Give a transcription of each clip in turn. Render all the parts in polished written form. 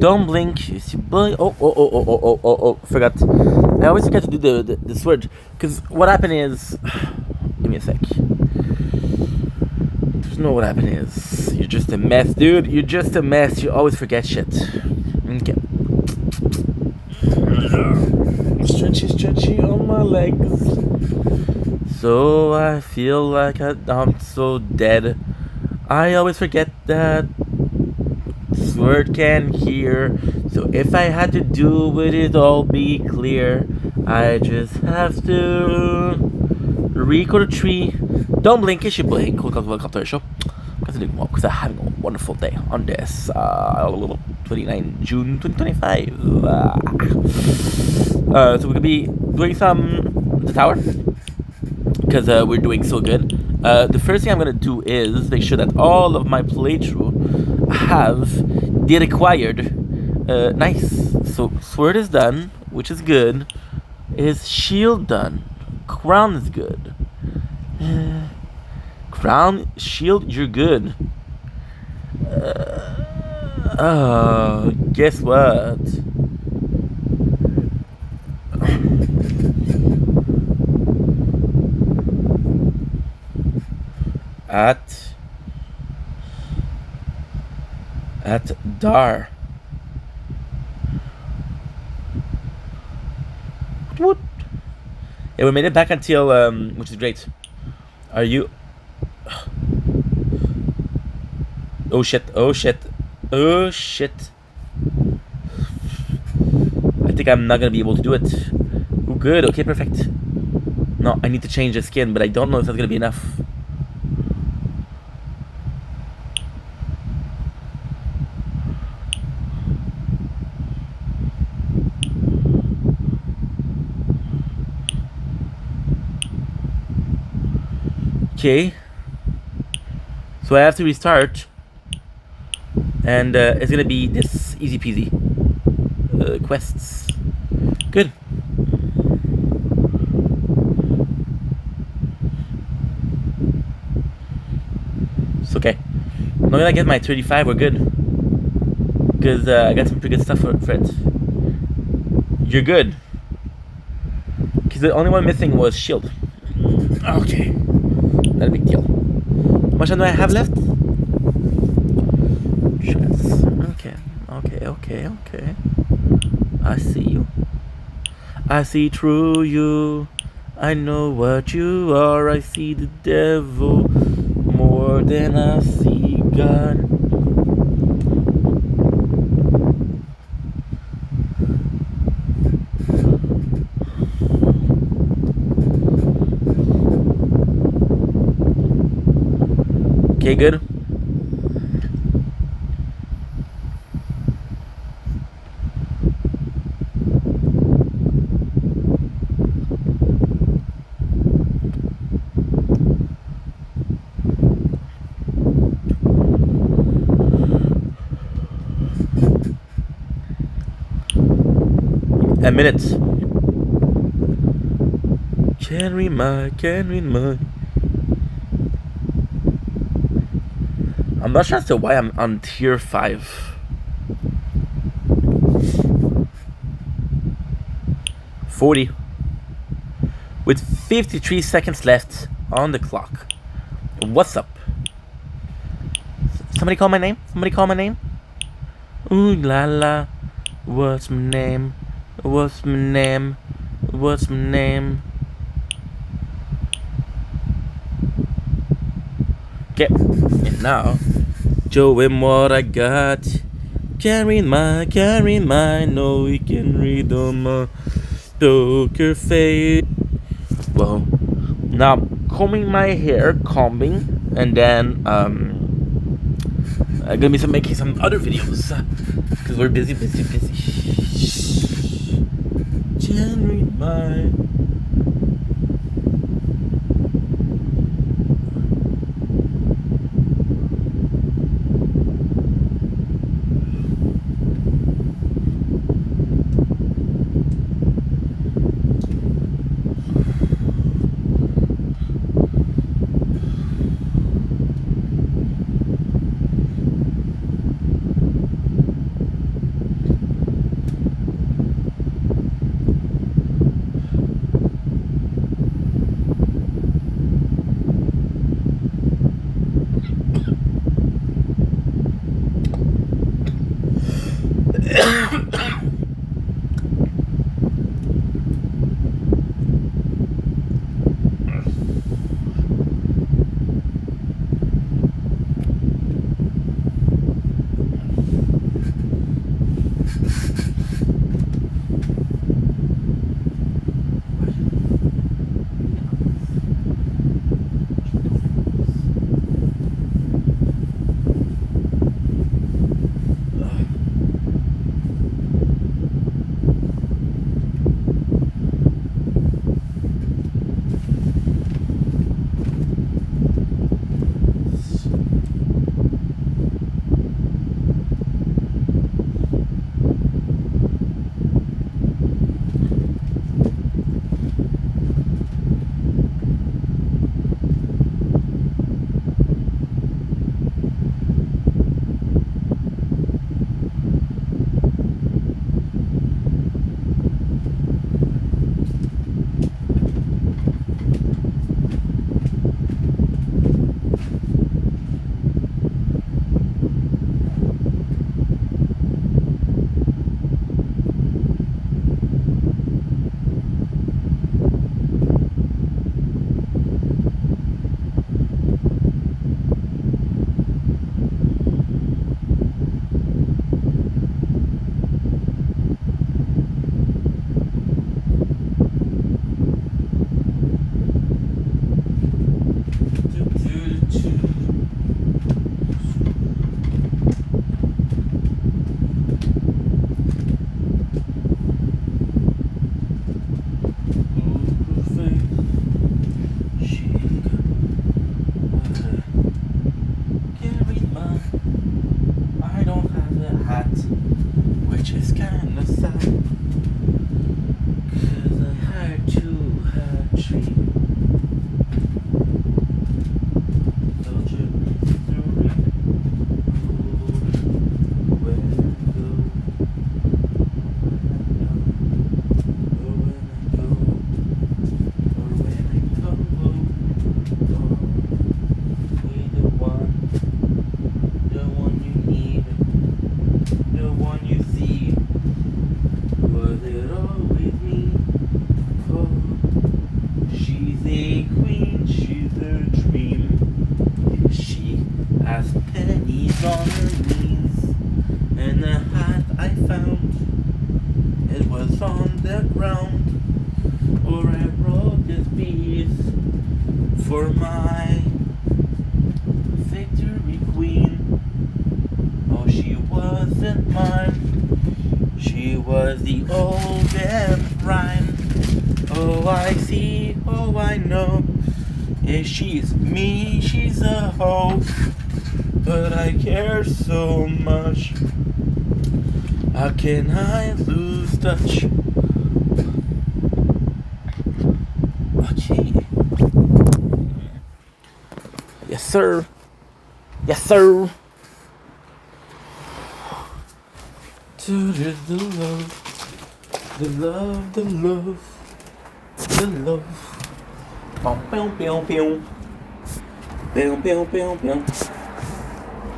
Don't blink. You see, oh, forgot. I always forget to do this word. Because what happened is... Give me a sec. There's no what happened is... You're just a mess, dude. You're just a mess. You always forget shit. Okay. Stretchy on my legs. So I feel like I'm so dead. I always forget that this word can hear. So if I had to do it, it'd all be clear. I just have to record a tree. Don't blink, it's your boy. Welcome to the show. Because I'm having a wonderful day on this 29 June 2025. So we're gonna be doing the tower. Because we're doing so good. The first thing I'm gonna do is make sure that all of my playthrough have the required. Nice. So sword is done, which is good. Is shield done? Crown is good. Crown, shield, you're good. Guess what? At Dar. What? Yeah, we made it back until which is great. Are you? Oh shit! Oh shit! Oh shit! I think I'm not gonna be able to do it. Oh, good. Okay, perfect. No, I need to change the skin, but I don't know if that's gonna be enough. Okay. So I have to restart. And it's gonna be this easy peasy. Quests. Good. It's okay. I'm not gonna get my 35, we're good. Because I got some pretty good stuff for it. You're good. Because the only one missing was shield. Okay. Not a big deal. How much time do I have left? Okay. I see you. I see through you. I know what you are. I see the devil more than I see God. Okay, good. A minute. Can't read my. I'm not sure as to why I'm on tier 5. 40. With 53 seconds left on the clock. What's up? Somebody call my name? Ooh la la. What's my name? Okay. And now, showing what I got. Can't read my. No, we can read on my poker face. Well, now I'm combing my hair, and then I'm gonna be making some other videos because we're busy. Can't read my. She's me, she's a hoe, but I care so much. How can I lose touch? Okay. Yes, sir. Yes, sir. To the love, the love, the love, the love. Boom, boom, boom, boom. Boom, boom, boom, boom.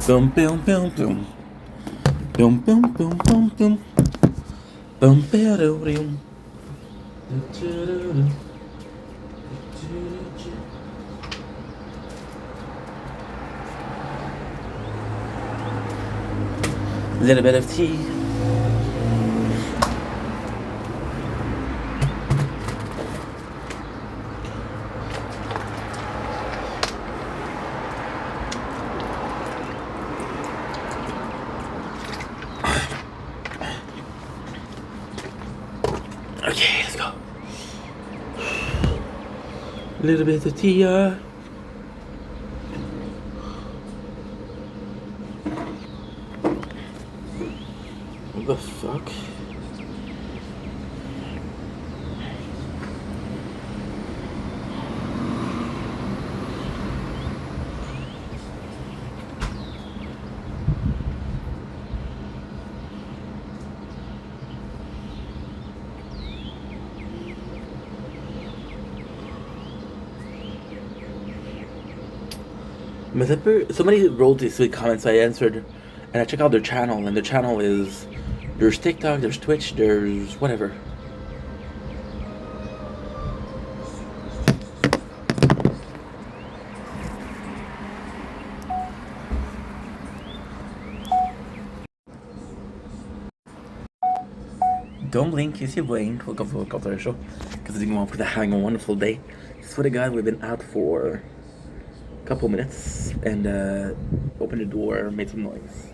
Boom, boom, boom, boom. Boom, boom, boom, boom, boom. Boom, boom, boom. A little bit of tea. Okay, let's go. A little bit of tea. What the fuck? Somebody wrote these sweet comments, so I answered, and I checked out their channel, and their channel is There's TikTok, there's Twitch, there's whatever. Don't blink, if you blink, welcome to the show. Because I want to having a wonderful day. Swear to God, we've been out for a couple minutes and opened the door, made some noise.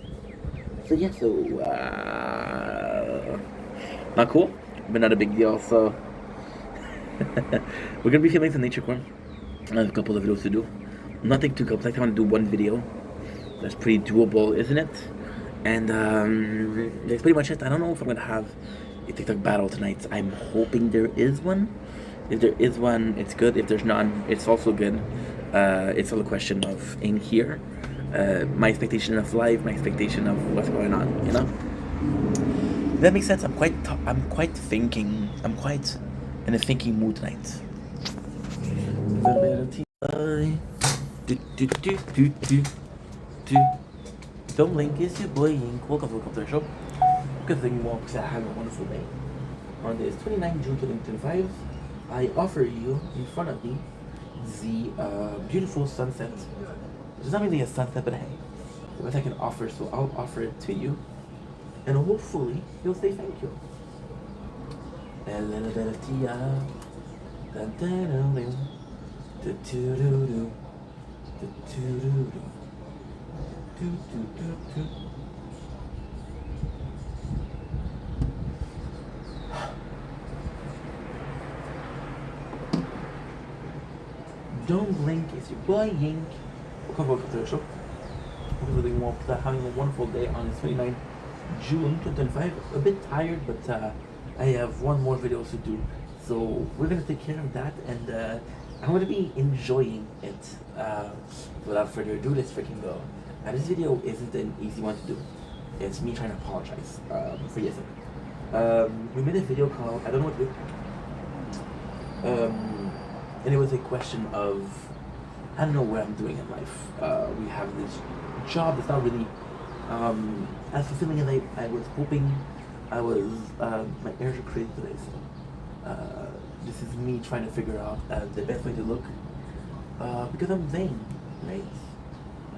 So yeah, not cool, but not a big deal. So we're gonna be filming some nature corn. I have a couple of videos to do. Nothing too complex. I want to do one video. That's pretty doable, isn't it? And that's pretty much it. I don't know if I'm gonna have a TikTok battle tonight. I'm hoping there is one. If there is one, it's good. If there's none, it's also good. It's all a question of in here, my expectation of life, my expectation of what's going on. You know. That makes sense. I'm quite in a thinking mood tonight. Don't blink, it's your boy Ink. Welcome to the show. Good thing walks I have a wonderful day. On this 29 June 2025, I offer you in front of me the beautiful sunset. It's not really a sunset, but hey, what I can offer, so I'll offer it to you, and hopefully you'll say thank you. Don't blink, it's your boy Yink. Welcome to the show. We're having a wonderful day on the 29th June 2025. A bit tired, but I have one more video to do. So we're gonna take care of that, and I'm gonna be enjoying it. Without further ado, let's freaking go. Now this video isn't an easy one to do. It's me trying to apologize for yesterday. We made a video called, I don't know what to do. And it was a question of, I don't know what I'm doing in life. We have this job that's not really as fulfilling as I was hoping. My ears are crazy today, so this is me trying to figure out the best way to look. Because I'm vain, right?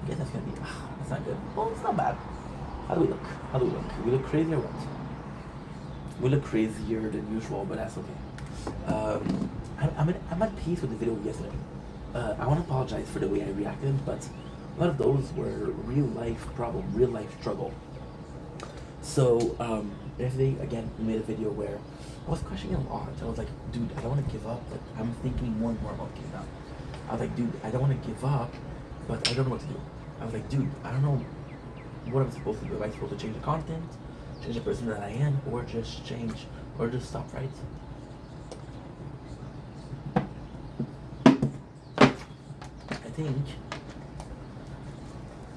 I guess that's gonna be, that's not good. Well, it's not bad. How do we look? We look crazy or what? We look crazier than usual, but that's okay. I'm at peace with the video yesterday. I want to apologize for the way I reacted, but a lot of those were real life problem, real life struggle. So yesterday again we made a video where I was questioning a lot. I was like, dude, I don't want to give up, but I'm thinking more and more about giving up. I was like, dude, I don't want to give up, but I don't know what to do. I was like, dude, I don't know what I'm supposed to do. Am I supposed to change the content, change the person that I am, or just stop, right?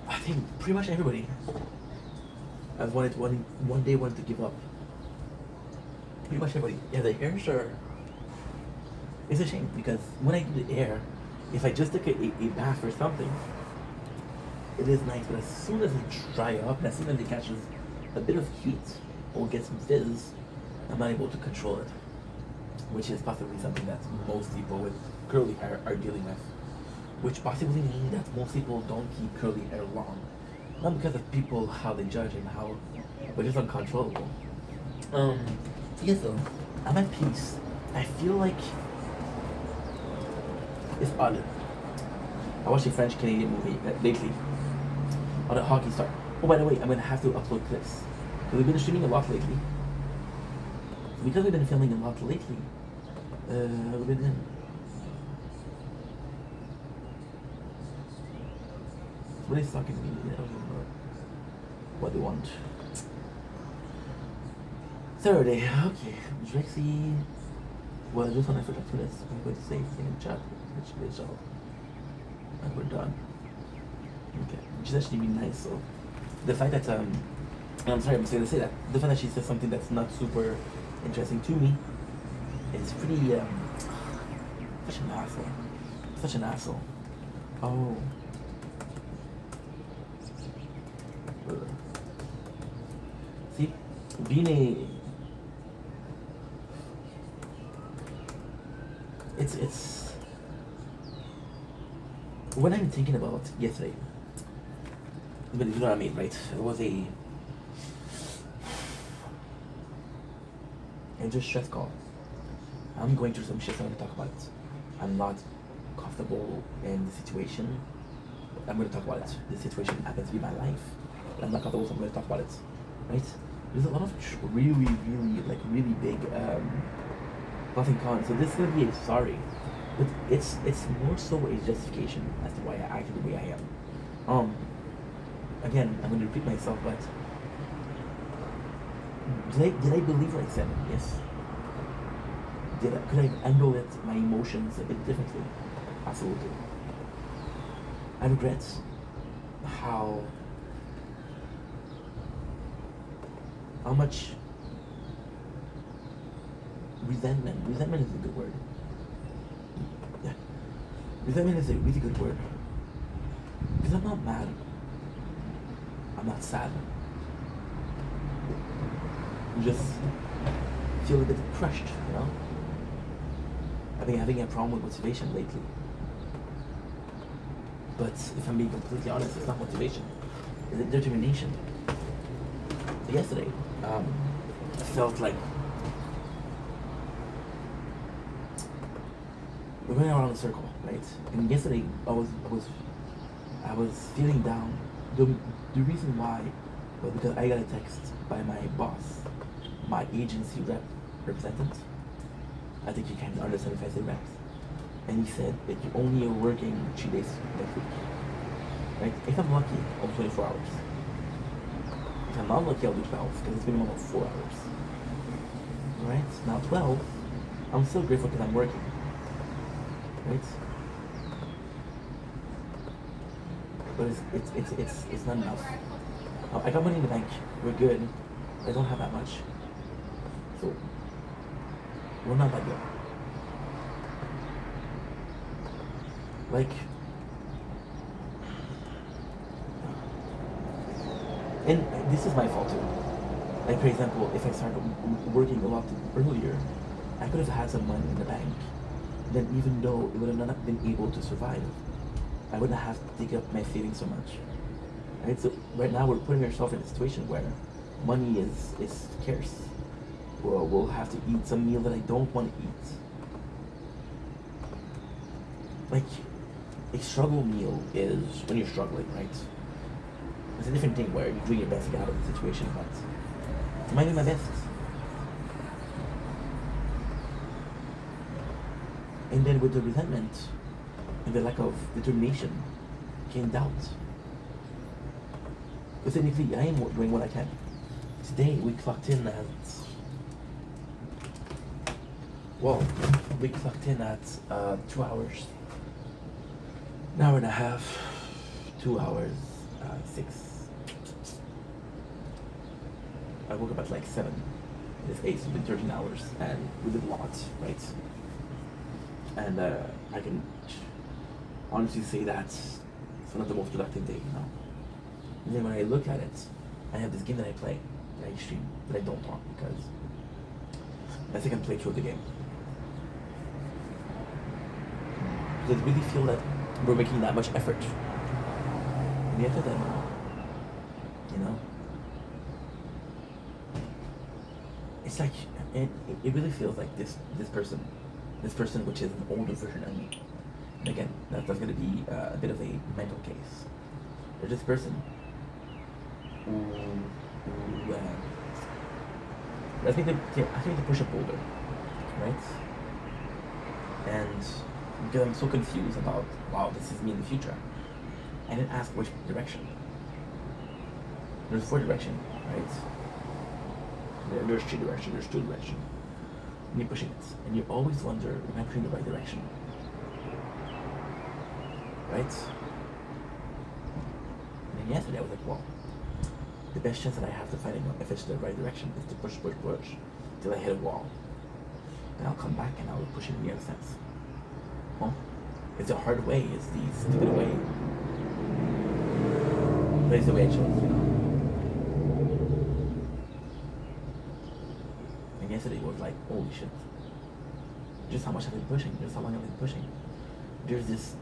I think pretty much everybody has one day wanted to give up. Pretty much everybody. Yeah, the hairs are. It's a shame because when I do the hair, if I just took a bath or something, it is nice. But as soon as it dry up, and as soon as it catches a bit of heat or gets some fizz, I'm not able to control it, which is possibly something that most people with curly hair are dealing with. Which possibly means that most people don't keep curly hair long. Not because of people, how they judge and how, but just uncontrollable. Yeah, so I'm at peace. I feel like it's odd. I watched a French Canadian movie lately on a hockey star. Oh, by the way, I'm gonna have to upload clips because we've been streaming a lot lately. Because we've been filming a lot lately, we've been in. Really stuck in me. I don't know what they want. Saturday, okay. Drexy. Well, just when I forgot to this, I'm going to say in the chat, which is all. And we're done. Okay. She's actually being nice, so the fact that I'm sorry, I'm just gonna say that the fact that she says something that's not super interesting to me is pretty such an asshole. Such an asshole. Oh. See, being a it's what I'm thinking about yesterday. But you know what I mean, right? It was a just stress call. I'm going through some shit, so I'm gonna talk about it. I'm not comfortable in the situation. I'm gonna talk about it. The situation happens to be my life, but I'm not comfortable, so I'm gonna talk about it. Right? There's a lot of really big pros and cons. So this is gonna be a sorry, but it's more so a justification as to why I acted the way I am. Again, I'm gonna repeat myself, but did I believe what I said? Yes. Could I handle it, my emotions a bit differently? Absolutely. I regret how much resentment is a good word. Yeah. Resentment is a really good word. Because I'm not mad. I'm not sad. I'm just feel a bit crushed, you know? I've been having a problem with motivation lately. But if I'm being completely honest, it's not motivation. It's determination. So yesterday, I felt like we're going around in a circle, right? And yesterday, I was feeling down. The reason why was because I got a text by my boss, my agency representative. I think you can understand if I say reps. And he said that you only are working 3 days next week. Right? If I'm lucky, I'll do 24 hours. If I'm not lucky, I'll do 12, because it's minimum of 4 hours. Right? Now 12, I'm still grateful because I'm working. Right? But it's not enough. I got money in the bank. We're good. I don't have that much. So we're not that good. Like, and this is my fault too. Like, for example, if I started working a lot earlier, I could have had some money in the bank. Then even though it would have not been able to survive, I wouldn't have to take up my savings so much. Right? So right now we're putting ourselves in a situation where money is scarce. We'll have to eat some meal that I don't want to eat. Like, a struggle meal is when you're struggling, right? It's a different thing where you're doing your best to get out of the situation, but am I doing my best? And then with the resentment and the lack of determination came doubt. Because technically, I am doing what I can. Today, we clocked in at... Well, we clocked in at 2 hours. An hour and a half, 2 hours, 6. I woke up at like 7. It's 8, so it's been 13 hours, and we did a lot, right? And I can honestly say that it's one of the most productive days, you know? And then when I look at it, I have this game that I play, that I stream, that I don't talk because I think I play through the game. Because I really feel that we're making that much effort. And yet then, you know? It's like, it really feels like this person which is an older version of me. And again, that's going to be a bit of a mental case. There's this person who I think to push a boulder, right? And because I'm so confused about, wow, this is me in the future, I didn't ask which direction. There's 4 directions, right? There's 3 directions, there's 2 directions. And you're pushing it, and you always wonder, am I pushing the right direction? Right? And then yesterday I was like, well, the best chance that I have to find out if it's the right direction is to push till I hit a wall. And I'll come back and I'll push it in the other sense. Well, it's a hard way, it's the stupid way. But it's the way I chose, you know. yesterday was like, holy shit. Just how much I've been pushing, just how long I've been pushing. There's this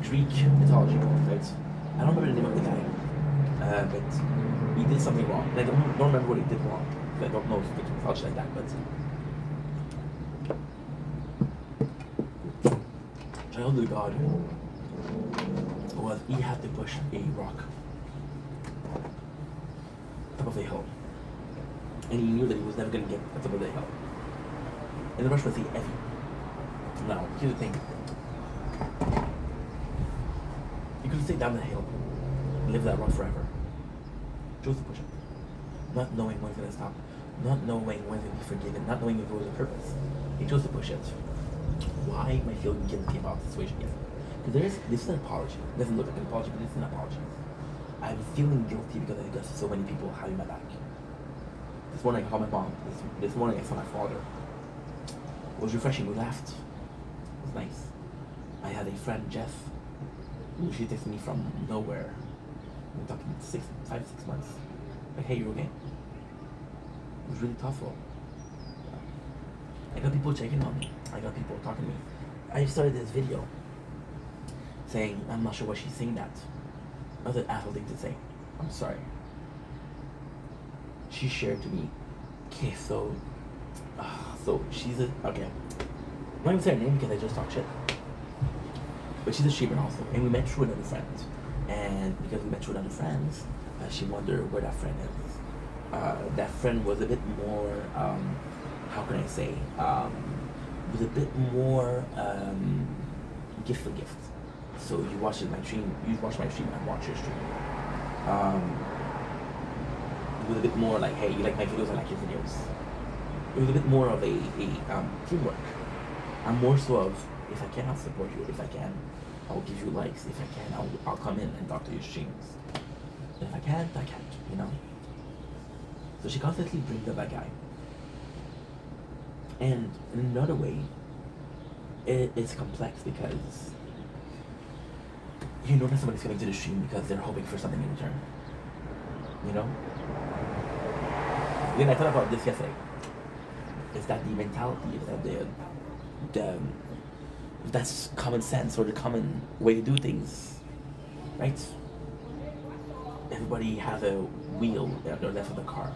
Greek mythology book, right? I don't remember the name of the guy, but he did something wrong. And I don't remember what he did wrong. I don't know Greek mythology like that, but childhood god was he had to push a rock top of a hill, and he knew that he was never going to get to the top of the hill. And the rush was heavy. Now, here's the thing. You could stay down the hill and live that rock forever. Chose to push it. Not knowing when it's going to stop. Not knowing when it's going to be forgiven. Not knowing if there was a purpose. He chose to push it. Why am I feeling guilty about the situation yet? Because this is an apology. It doesn't look like an apology, but it's an apology. I'm feeling guilty because I got so many people having my back. This morning I called my mom. This morning I saw my father. It was refreshing. We laughed. It was nice. I had a friend, Jeff, who she texted me from nowhere. We're talking 5, 6 months. Like, hey, you okay? It was really thoughtful. I got people checking on me. I got people talking to me. I started this video saying, I'm not sure why she's saying that. That was an asshole thing to say. I'm sorry. She shared to me. Okay, so she's a, okay. I'm not even saying her name because I just talk shit. But she's a streamer also. And we met through another friend. And because we met through another friend, she wondered where that friend is. That friend was a bit more, how can I say, was a bit more gift for gift. So you watch my stream, I watch your stream. It was a bit more like, hey, you like my videos, I like your videos. It was a bit more of a teamwork. I'm more so of, if I can, I'll support you. If I can, I'll give you likes. If I can, I'll come in and talk to your streams. If I can't, I can't, you know? So she constantly brings up that guy. And in another way, it's complex because you know that somebody's coming to the stream because they're hoping for something in return. You know? Then I thought about this yesterday. Is that the mentality, is that that's common sense or the common way to do things, right? Everybody has a wheel at the left of the car.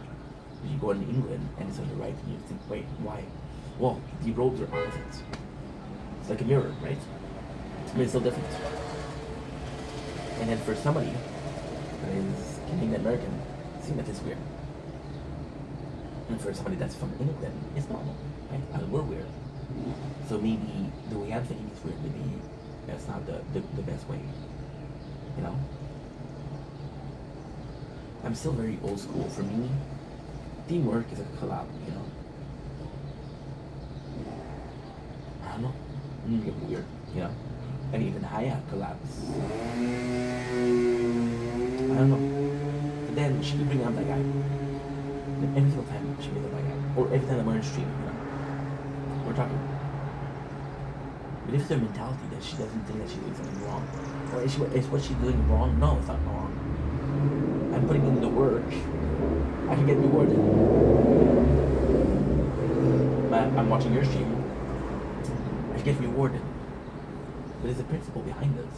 You go in England and it's on the right and you think, wait, why? Well, the roads are opposite. It's like a mirror, right? I mean, it's still different. And then for somebody that is Canadian American, it seems that it's weird. And for somebody that's from England, it's normal, right? We're weird. So maybe the way I'm thinking is weird. Maybe that's not the best way, you know? I'm still very old school. For me, teamwork is a collab, you know? I don't know. I'm gonna get weird, you know? And even I have collabs. I don't know. But then she could bring up that guy. And every single time she brings up that guy. Or every time I'm on a stream, you know? We're talking. But if it's her mentality that she doesn't think that she's doing something wrong, or is what she's doing wrong? No, it's not wrong. I'm putting in the work. I can get rewarded. But I'm watching your stream. I get rewarded. But there's a principle behind it.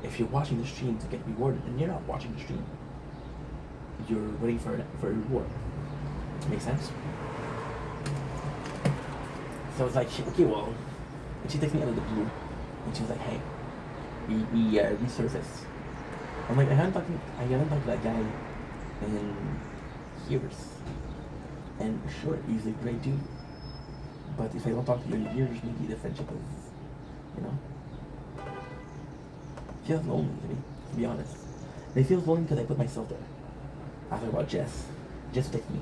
If you're watching the stream to get rewarded, then you're not watching the stream. You're waiting for a reward. Make sense? So it's like, okay, well, and she takes me out of the blue, and she was like, hey, we resurfaced. I'm like, I haven't talked to that guy in years. And sure, he's a great dude. But if I don't talk to you in years, maybe the friendship is, you know? It feels lonely to be honest. And it feels lonely because I put myself there. I thought about Jess. Jess picked me.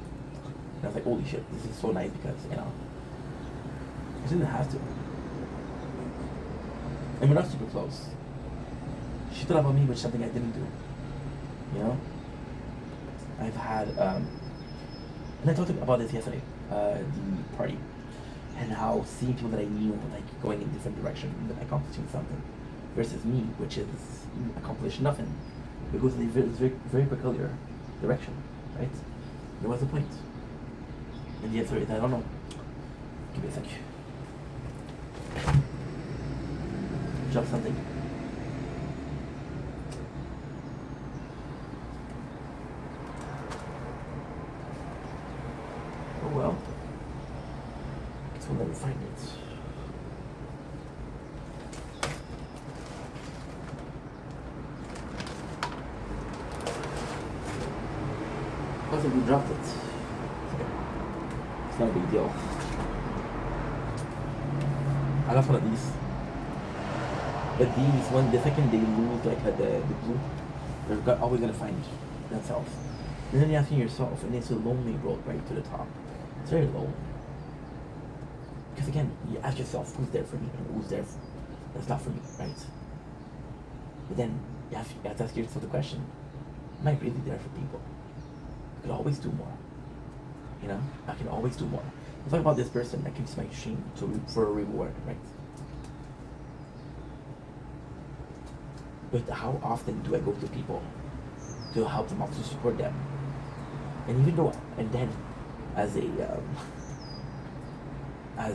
And I was like, holy shit, this is so nice because, you know, I didn't have to. And we're not super close. She thought about me, which is something I didn't do. You know? I've had, and I talked about this yesterday, the party. And how seeing people that I knew, like, going in different directions, and accomplishing something. Versus me, which is accomplish nothing. It goes in a very peculiar direction, right? Then what's the point? And the answer is, I don't know. Give me a sec. Drop something. Oh well. Guess we'll never find it. Possibly dropped it. It's not a big deal. I love one of these. But these, when the second they lose like the glue, they're always gonna find themselves. And then you're asking yourself, and it's a lonely road right to the top. It's very low. Because again, you ask yourself, who's there for me and who's there for, that's not for me, right? But then you have to ask yourself the question, am I really there for people? I could always do more. You know? I can always do more. Let's talk about this person that keeps my shame for a reward, right? But how often do I go to people to help them out, to support them? And even though, and then as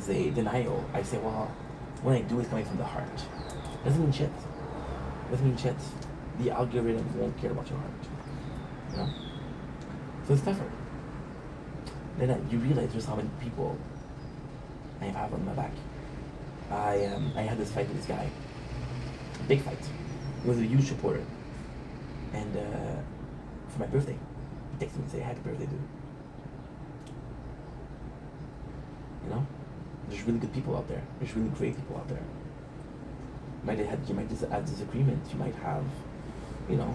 a denial, I say, well, what I do is coming from the heart. Doesn't mean shit. Doesn't mean shit. The algorithm won't care about your heart. You know? So it's tougher. Then you realize just how many people I have on my back. I had this fight with this guy. A big fight. He was a huge supporter. And for my birthday, he texted me and said, happy birthday, dude. You know? There's really good people out there. There's really great people out there. You might have disagreements. You might have, you know,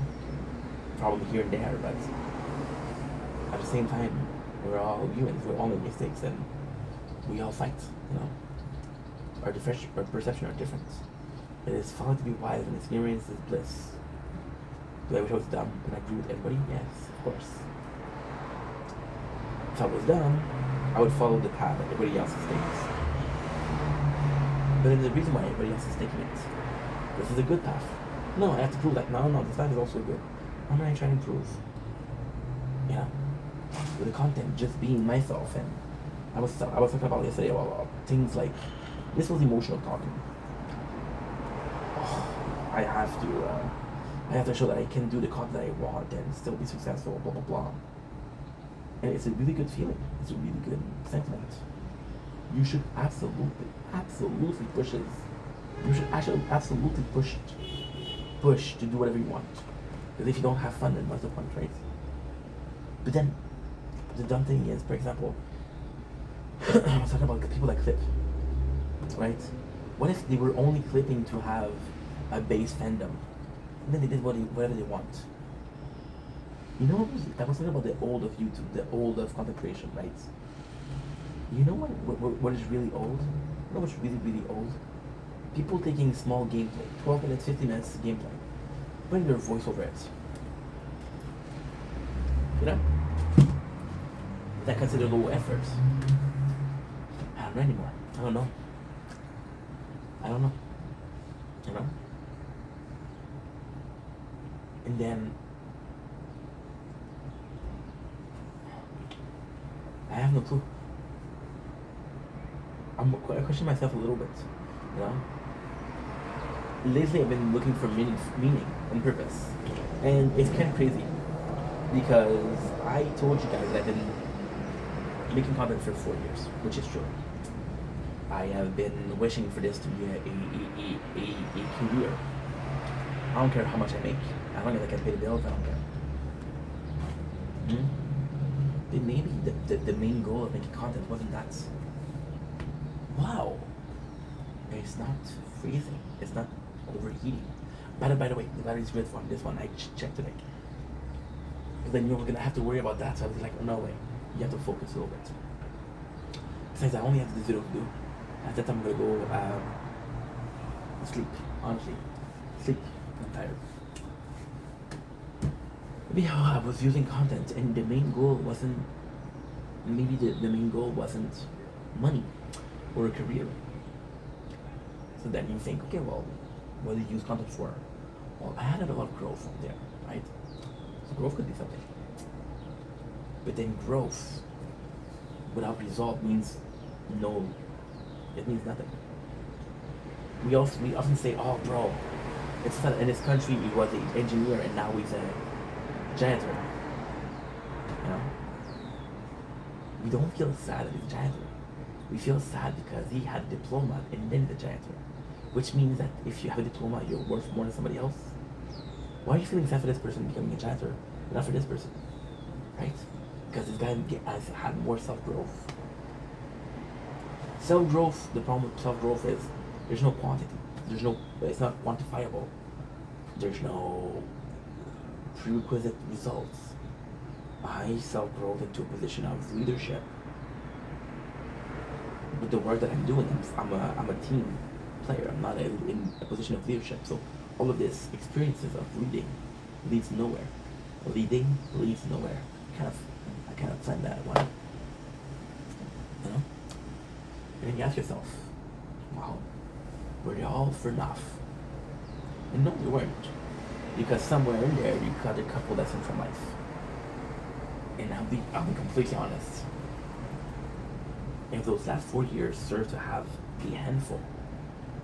problem here and there, but at the same time, we're all humans. We all make mistakes, and we all fight. You know, our perception are different. It is fun to be wise, and experience is bliss. Do I wish I was dumb and I agree with everybody? Yes, of course. If I was dumb, I would follow the path that everybody else takes. But then the reason why everybody else is taking it, this is a good path. No, I have to prove that. No, this path is also good. How am I trying to improve? Yeah, with the content, just being myself, and I was talking about yesterday about things like this was emotional talking. Oh, I have to show that I can do the content that I want and still be successful. Blah blah blah. And it's a really good feeling. It's a really good sentiment. You should absolutely push it. You should actually absolutely push to do whatever you want. Because if you don't have fun, then what's the point, right? But then, the dumb thing is, for example, I was talking about the people that clip, right? What if they were only clipping to have a base fandom, and then they did whatever they want? You know, I was talking about the old of YouTube, the old of content creation, right? You know what is really old? You know what's really old? People taking small gameplay, 12 minutes, 50 minutes gameplay, putting their voice over it. You know? That considered low effort. I don't know anymore. I don't know. You know? And then I have no clue. I question myself a little bit, you know? Lately I've been looking for meaning and purpose. And it's kind of crazy because I told you guys that I've been making content for 4 years, which is true. I have been wishing for this to be a career. I don't care how much I make. As long as I can pay the bills, I don't care. Then maybe the main goal of making content wasn't that. Wow. It's not freezing. It's not overheating. By the way, the battery's good for this one. I checked today. Because then you're gonna have to worry about that. So I was like, oh, no way. You have to focus a little bit. Besides, I only have this video to do. After that, I'm gonna go sleep. Honestly, sleep. I'm tired. Maybe how I was using content, and the main goal wasn't. Maybe the main goal wasn't money or a career. So then you think, okay, well, what do you use content for? Well, I had a lot of growth from there, right? So growth could be something. But then growth without result means no, it means nothing. We often say, oh bro, it's not, in this country he was an engineer and now he's a janitor. You know? We don't feel sad that he's a janitor. We feel sad because he had a diploma and then the janitor. Which means that if you have a diploma, you're worth more than somebody else. Why are you feeling sad for this person becoming a janitor, but not for this person? Right? Because this guy has had more self-growth. Self-growth, the problem with self-growth is there's no quantity. It's not quantifiable. There's no prerequisite results. I self-growth into a position of leadership. With the work that I'm doing, I'm a team player. I'm not in a position of leadership. So all of this experiences of leading leads nowhere. Leading leads nowhere. I kind of planned that one. You know? And then you ask yourself, wow, were they all for enough? And no, they weren't. Because somewhere in there you got a couple lessons from life. And I'll be completely honest. If those last 4 years serve to have a handful,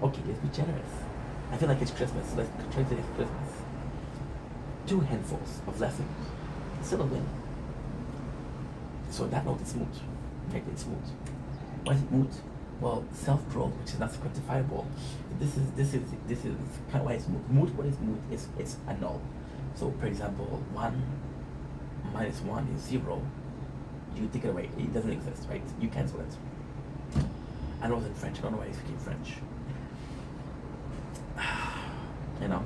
okay, let's be generous. I feel like it's Christmas, so let's try to say it's Christmas. 2 handfuls of lessons, still a win. So on that note, it's moot. Make it smooth. Why is it moot? Well, self-growth, which is not quantifiable. This is kind of why it's moot. Moot. What is moot? It's a null. So, for example, 1 minus 1 is 0. You take it away. It doesn't exist, right? You cancel it. I know it's in French. I don't know why I speak French. You know.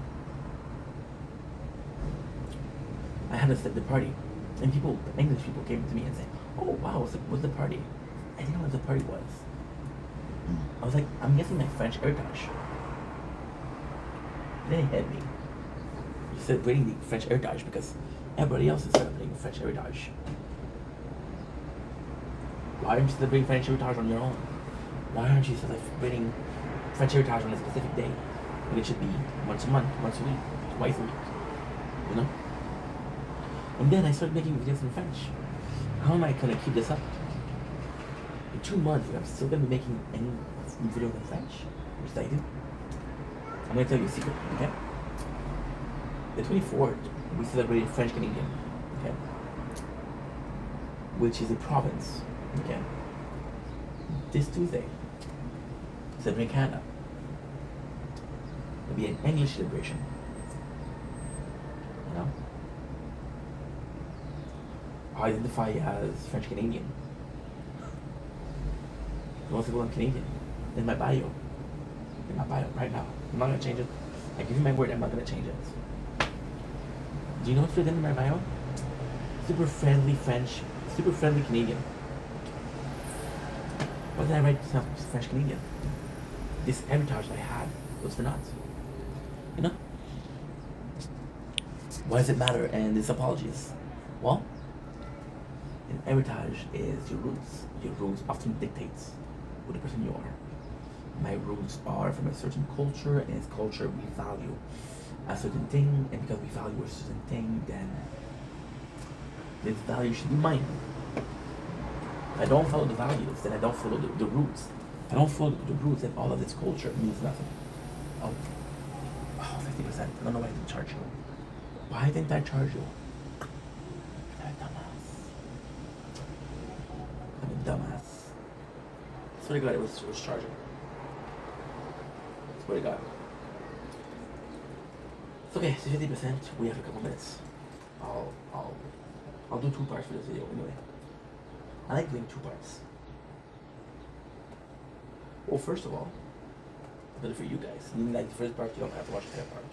I had the party, and English people came to me and said, "Oh wow, what's the party?" I didn't know what the party was. I was like, I'm guessing like French heritage. Then it hit me. You're celebrating the French heritage because everybody else is celebrating French heritage. Why aren't you celebrating French heritage on your own? Why aren't you celebrating French heritage on a specific day? When it should be once a month, once a week, twice a week. You know? And then I started making videos in French. How am I gonna keep this up? In 2 months, I'm still gonna be making any videos in French, which I do. I'm gonna tell you a secret, okay? The 24th, we celebrated French Canadian, okay? Which is a province, okay? This Tuesday, celebrating Canada. It'll be an English celebration, you know? I identify as French Canadian. Most people I'm Canadian. In my bio. Right now. I'm not gonna change it. I give you my word, I'm not gonna change it. Do you know what's written in my bio? Super friendly French, super friendly Canadian. Why did I write French Canadian? This heritage I had was for naught. You know? Why does it matter? And this apologies. Well, an heritage is your roots. Your roots often dictates who the person you are. My roots are from a certain culture, and as culture we value a certain thing, and because we value a certain thing, then this value should be mine. If I don't follow the values, then I don't follow the roots. If I don't follow the roots, then all of this culture means nothing. Oh, 50%. I don't know why I didn't charge you. Why didn't I charge you? I'm a dumbass. I swear to God, it was charging. I swear to God. It's okay, so 50%. We have a couple minutes. I'll do 2 parts for this video anyway. I like doing 2 parts. Well, first of all, it's better for you guys. You like the first part, you don't have to watch the second part.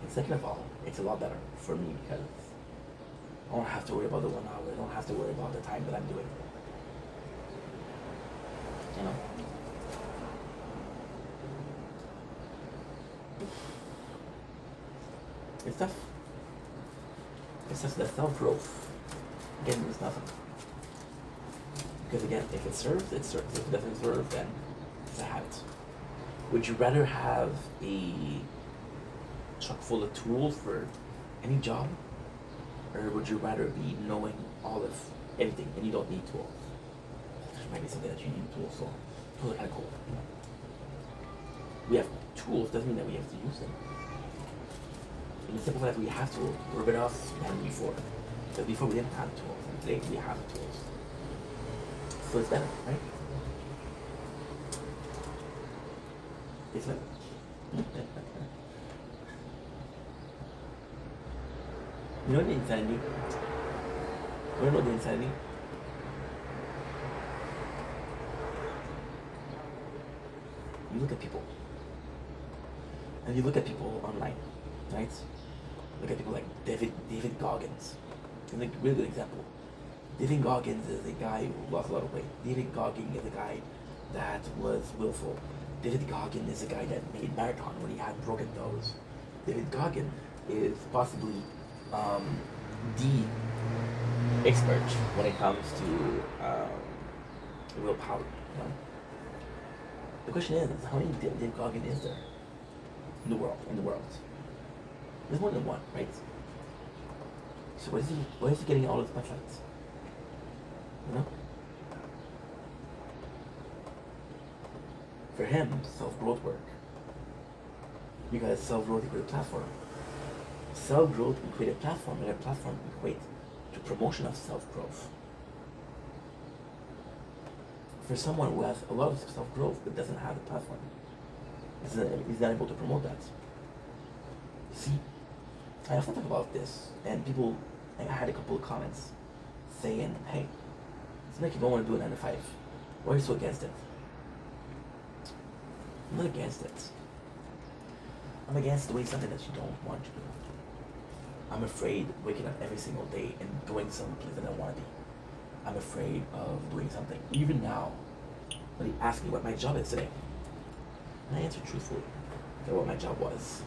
And second of all, it's a lot better for me because I don't have to worry about the 1 hour. I don't have to worry about the time that I'm doing. You know? It's tough. It's just that self-growth. Again, there's nothing. Because again, if it serves, it serves. If it doesn't serve, then it's a habit. Would you rather have a truck full of tools for any job? Or would you rather be knowing all of everything and you don't need tools? There might be something that you need tools for. Tools are kind of cool. We have tools doesn't mean that we have to use them. In the simple fact that we have tools, we're better off than before. Because before we didn't have tools, and today we have tools. So it's better, right? It's better. You know the insanity? You wanna know the insanity? You look at people. And you look at people online, right? Look at people like David Goggins. He's a really good example. David Goggins is a guy who lost a lot of weight. David Goggins is a guy that was willful. David Goggins is a guy that made marathon when he had broken toes. David Goggins is possibly the expert when it comes to willpower. You know? The question is how many David Goggins is there in the world? There's more than one, right? So where is he getting all his spotlights? You know? For him, self-growth work. Because self-growth equates a platform. Self-growth equates a platform, and a platform equates to promotion of self-growth. For someone who has a lot of self-growth but doesn't have a platform, is not able to promote that. See, I often talk about this, and people, I had a couple of comments saying, hey, it's like you don't want to do a 9 to 5. Why are you so against it? I'm not against it. I'm against doing something that you don't want to do. I'm afraid waking up every single day and going someplace that I want to be. I'm afraid of doing something. Even now, when he asked me what my job is today, and I answered truthfully that what my job was.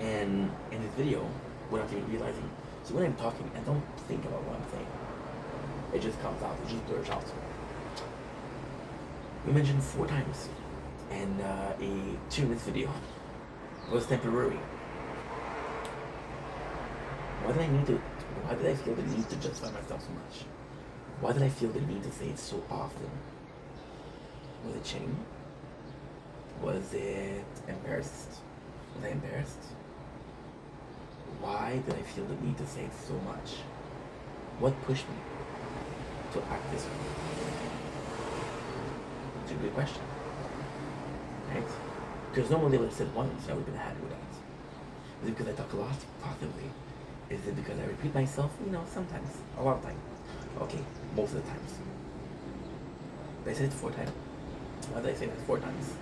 And in this video, without even realizing, so when I'm talking, I don't think about what I'm saying. It just comes out, it just blurs out. We mentioned 4 times in a 2-minute video. It was temporary. Why did I feel the need to justify myself so much? Why did I feel the need to say it so often? Was it shame? Was it embarrassed? Was I embarrassed? Why did I feel the need to say it so much? What pushed me to act this way? It's a good question. Right? Because normally I would have said once, I would have been happy with that. Is it because I talk a lot? Possibly. Is it because I repeat myself? You know, sometimes. A lot of times. Okay, most of the times. But I said it 4 times. Why did I say that 4 times?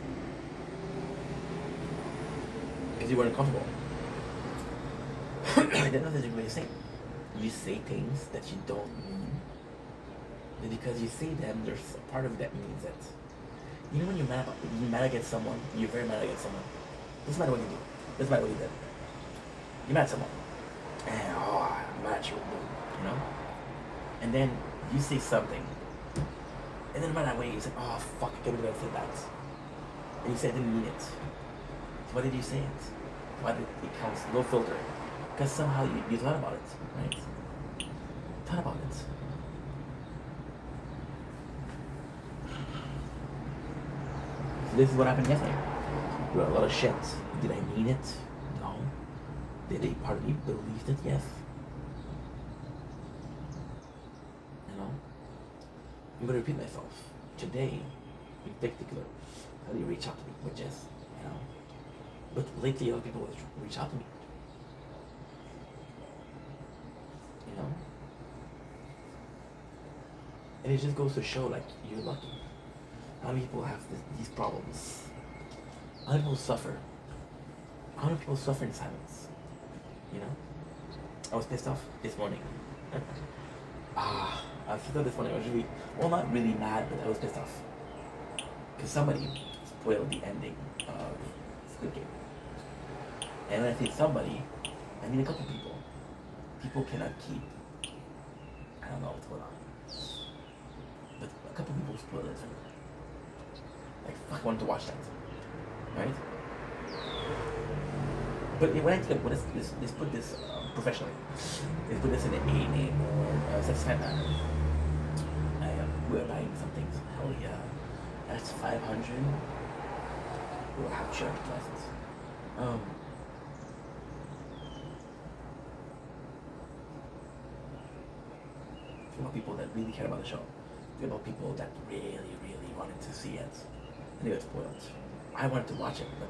Because you weren't comfortable. I didn't know there's a way to say it. You say things that you don't mean. And because you say them, there's a part of that means that. You know when you're mad against someone, you're very mad against someone. Doesn't matter what you do. Doesn't matter what you did. You're mad at someone. And I'm mad at you, you know? And then you say something. And then right that way you say, oh fuck, I can't believe I said that. And you say I didn't mean it. So why did you say it? Why did it counts? No filter. Because somehow you thought about it, right? Thought about it. So this is what happened yesterday. There were a lot of shit. Did I mean it? No. Did a part of me believe it? Yes. You know? I'm gonna repeat myself. Today, in particular, how do you reach out to me with Jess? You know? But lately other people reach out to me. You know? And it just goes to show like you're lucky. How many people have these problems? How many people suffer? How many people suffer in silence? You know? I was pissed off this morning. I was pissed off this morning. I was really, well, not really mad, but I was pissed off. Because somebody spoiled the ending of Squid Game. And when I say somebody, I mean a couple people. People cannot keep, I don't know what's going on. But a couple people spoiled it for me. Like, fuck, I wanted to watch that. Right? But when I think, let's put this professionally. Let's put this in a name or satisfied manner. We're buying some things. Hell yeah, that's 500. We'll have charity license. Think about people that really care about the show. Think about people that really, really wanted to see it, and they got spoiled. I wanted to watch it, but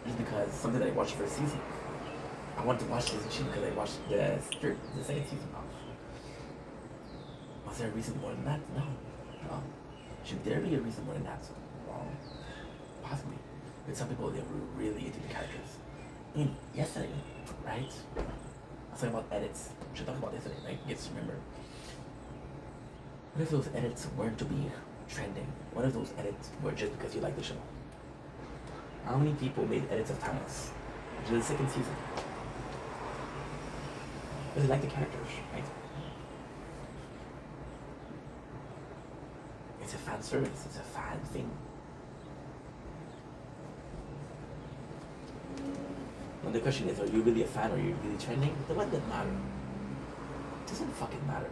just because something that I watched first season. I wanted to watch season 2 because I watched the second season off. Was there a reason more than that? No. Should there be a reason more than that? Possibly. But some people, they were really into the characters. I mean, yesterday, right? I was talking about edits. We should talk about yesterday, right? Yes, remember. What if those edits weren't to be trending? What if those edits were just because you like the show? How many people made edits of Thanos into the second season? Because they like the characters, right? It's a fan service, it's a fan thing. And the question is, are you really a fan or are you really trending? But what doesn't matter? It doesn't fucking matter.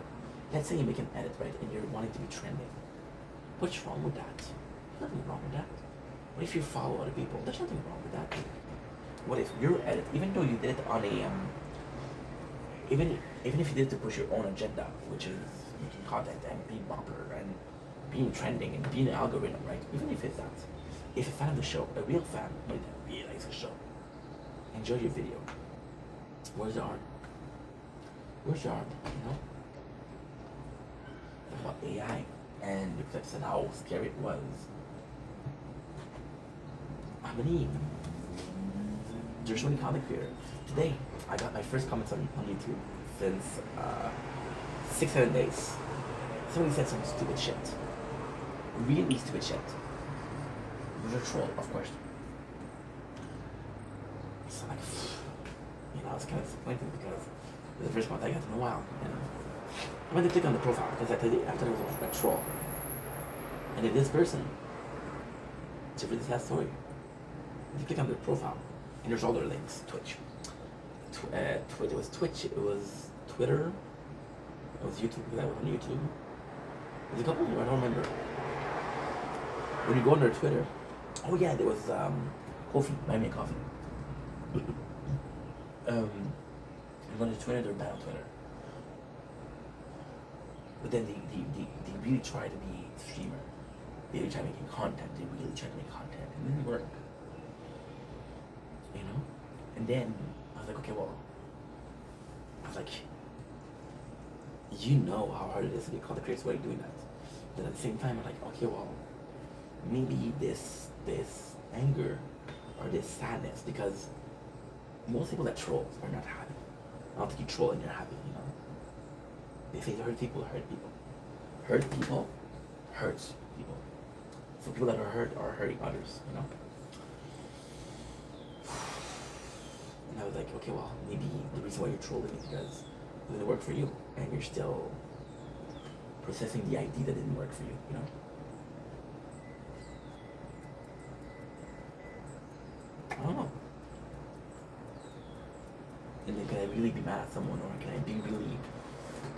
Let's say you make an edit, right, and you're wanting to be trending. What's wrong with that? There's nothing wrong with that. What if you follow other people? There's nothing wrong with that. What if your edit, even though you did it on a, even if you did it to push your own agenda, which is making content and being popular and being trending and being an algorithm, right? Even if it's that, if a fan of the show, a real fan, that really likes the show, enjoy your video. Where's the art? Where's the art? You know? Talk about AI and the clips and how scary it was. How many? There's so many content creators. Today, I got my first comments on YouTube since 6-7 days. Somebody said some stupid shit. Really stupid shit. It was a troll, of course. So like, you know, I was kind of disappointed because it was the first comment I got in a while. You know? I went to click on the profile because I thought it was a troll. And if this person, it's a really sad story. If you click on the profile, and there's all their links, Twitch. It was Twitch, it was Twitter, it was YouTube, because I was on YouTube. There's a couple, I don't remember. When you go on their Twitter, oh yeah, there was coffee, buy me a coffee. You go on their Twitter, they're bad on Twitter. But then they really try to be a streamer. They really try making content, they really try to make content, and it didn't work. You know? And then I was like, okay, well, I was like, you know how hard it is to be content creators, why are you doing that? Then at the same time, I'm like, okay, well, maybe this anger or this sadness, because most people that troll are not happy. I don't think you troll and you're happy, you know? They say to hurt people, hurt people. Hurt people hurts people. So people that are hurt are hurting others, you know? And I was like, okay, well, maybe the reason why you're trolling is because it didn't work for you, and you're still processing the idea that didn't work for you, you know? I don't know. And then can I really be mad at someone, or can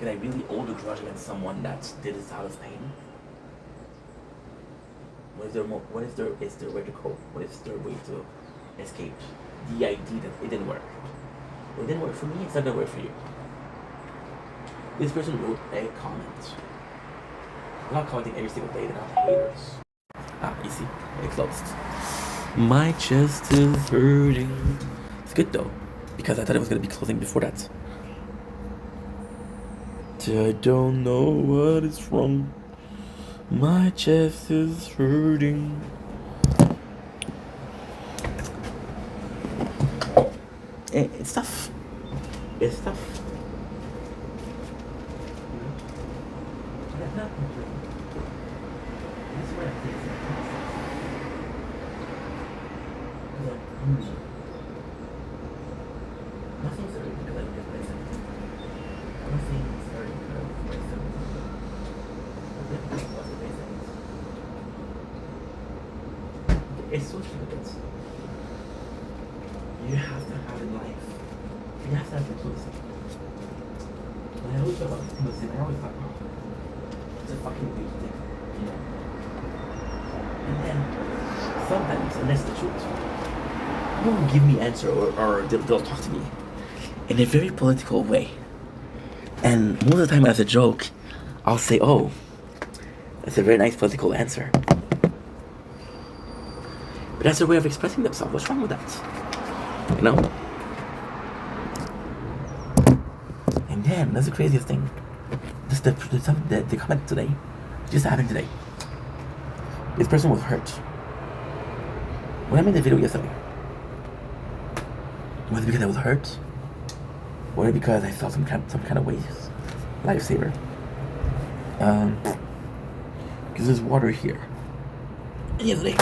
I really hold a grudge against someone that did this out of pain? What if there is their way to cope? What is their way to escape the idea that it didn't work? Well, it didn't work for me, it's not gonna work for you. This person wrote a comment. They're not commenting every single day, they're not haters. Ah, you see, it closed. My chest is hurting. It's good though, because I thought it was gonna be closing before that. I don't know what is wrong. My chest is hurting. It's tough. It's tough. Nothing's really because I get myself. Nothing's very good of myself. It's so stupid. you have to have in life. You have to have intimacy. And I always thought about intimacy, and I always thought, oh, it's a fucking big thing, you know? And then, sometimes, and that's the truth, people will give me answer, or they'll talk to me in a very political way. And most of the time as a joke, I'll say, oh, that's a very nice political answer. But that's their way of expressing themselves. What's wrong with that? You know? And then, that's the craziest thing. Just the comment today, just happened today. This person was hurt. When I made the video yesterday, was it because I was hurt? Or because I felt some kind of ways? Lifesaver. Because there's water here. And yesterday,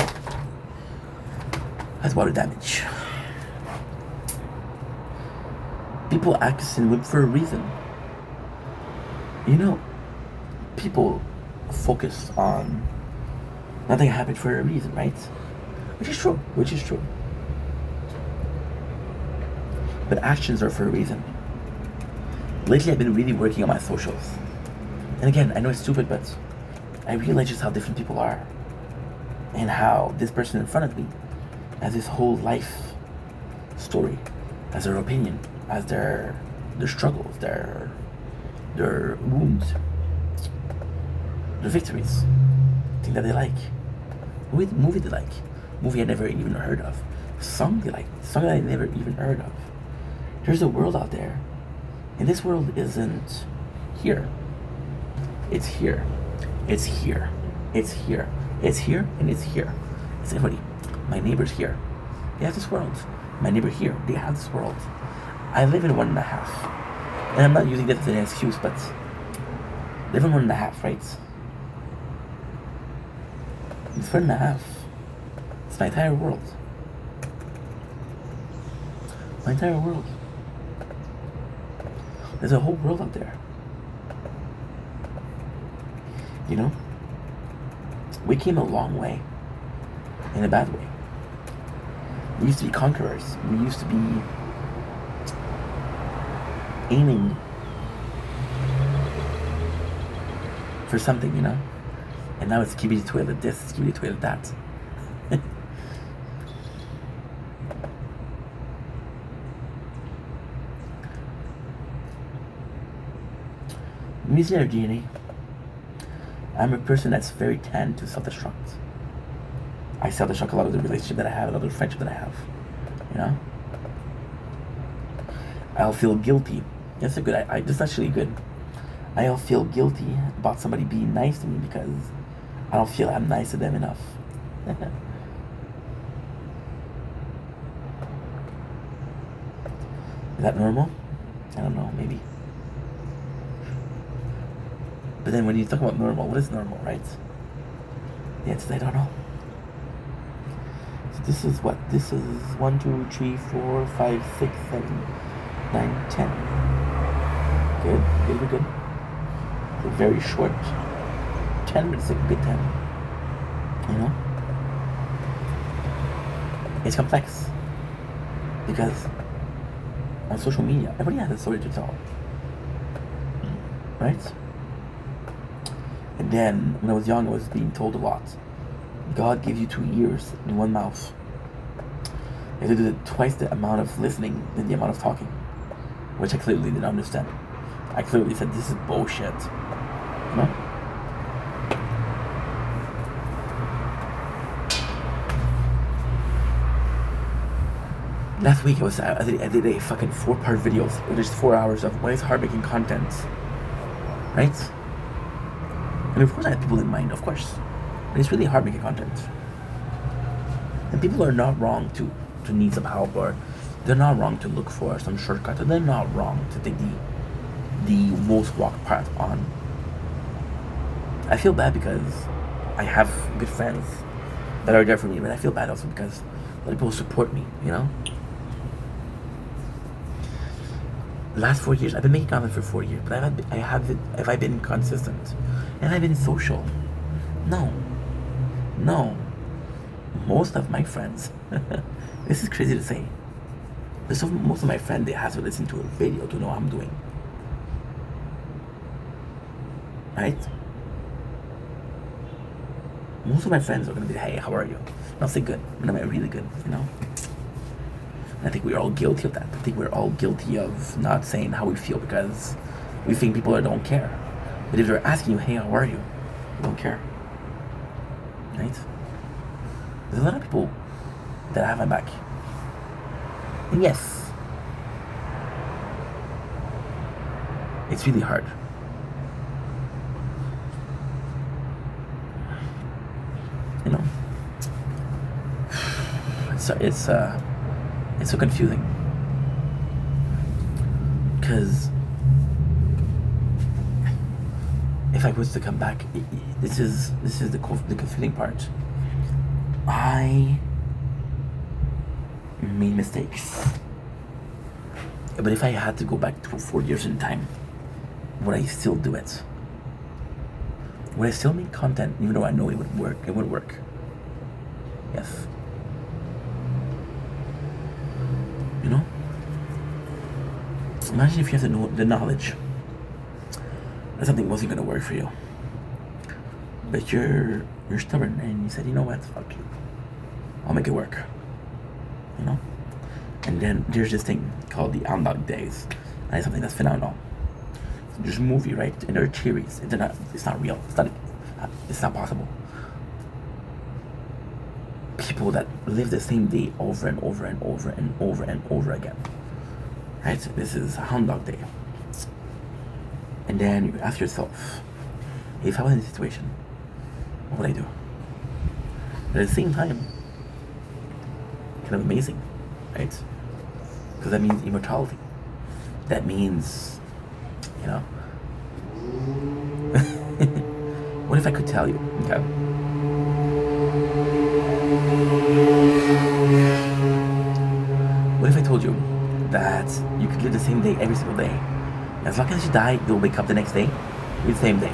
has water damage. People act in whip for a reason. You know, people focus on nothing happened for a reason, right? Which is true. But actions are for a reason. Lately, I've been really working on my socials. And again, I know it's stupid, but I realize just how different people are. And how this person in front of me has this whole life story, as their opinion, as their struggles, their wounds, their victories, thing that they like, movie they like, movie I never even heard of, song they like, song that I never even heard of. There's a world out there, and this world isn't here. It's here. It's here. It's here. It's here, and it's here. It's everybody. My neighbor's here. They have this world. My neighbor here. They have this world. I live in 1.5. And I'm not using that as an excuse, but live in 1.5, right? It's 1.5. It's my entire world. My entire world. There's a whole world out there. You know? We came a long way. In a bad way. We used to be conquerors. We used to be aiming for something, you know? And now it's skibidi toilet this, skibidi toilet that. Missionary DNA. I'm a person that's very tend to self-destruct. I self-destruct a lot of the relationship that I have, a lot of the friendship that I have. You know? I'll feel guilty. That's a good, that's actually good. I'll feel guilty about somebody being nice to me because I don't feel I'm nice to them enough. Is that normal? I don't know, maybe. But then when you talk about normal, what is normal, right? The answer is I don't know. So this is what? This is 1, 2, 3, 4, 5, 6, 7, 9, 10. Good, good. It's a very short 10 minutes, like a good 10. You know? It's complex. Because on social media, everybody has a story to tell. Right? And then, when I was young, I was being told a lot. God gave you 2 ears and 1 mouth. You have to do twice the amount of listening than the amount of talking. Which I clearly didn't understand. I clearly said, this is bullshit. You know? Last week I did a fucking 4-part video. It was just 4 hours of what is hard making content. Right? And of course I have people in mind, of course. But it's really hard making content. And people are not wrong to need some help, or they're not wrong to look for some shortcut, and they're not wrong to take the most walked path on. I feel bad because I have good friends that are there for me, but I feel bad also because a lot of people support me, you know? The last 4 years, I've been making content for 4 years, but have I been consistent? And I've been social? No. Most of my friends, this is crazy to say, But most of my friends, they have to listen to a video to know how I'm doing. Right? Most of my friends are gonna be, hey, how are you? And I'll say good. And I'm really good, you know? And I think we're all guilty of that. I think we're all guilty of not saying how we feel because we think people don't care. But if they're asking you, hey, how are you? You don't care. Right? There's a lot of people that have my back. And yes, it's really hard. You know? It's so confusing. Because if I was to come back, this is the confusing part. I made mistakes, but if I had to go back to 4 years in time, would I still do it? Would I still make content even though I know it would work? It would work. Yes. You know? Imagine if you have the knowledge that something wasn't gonna work for you, but you're stubborn and you said, you know what, fuck you, I'll make it work. You know? And then there's this thing called the Groundhog Days, and it's something that's phenomenal. There's a movie, right? And there are theories. It's not real. It's not possible. People that live the same day over and over and over and over and over again. Right? So this is Groundhog Day. And then you ask yourself, if I was in this situation, what would I do? But at the same time, kind of amazing, right? Because that means immortality. That means, you know. What if I could tell you? Okay. What if I told you that you could live the same day every single day? As long as you die, you'll wake up the next day with the same day.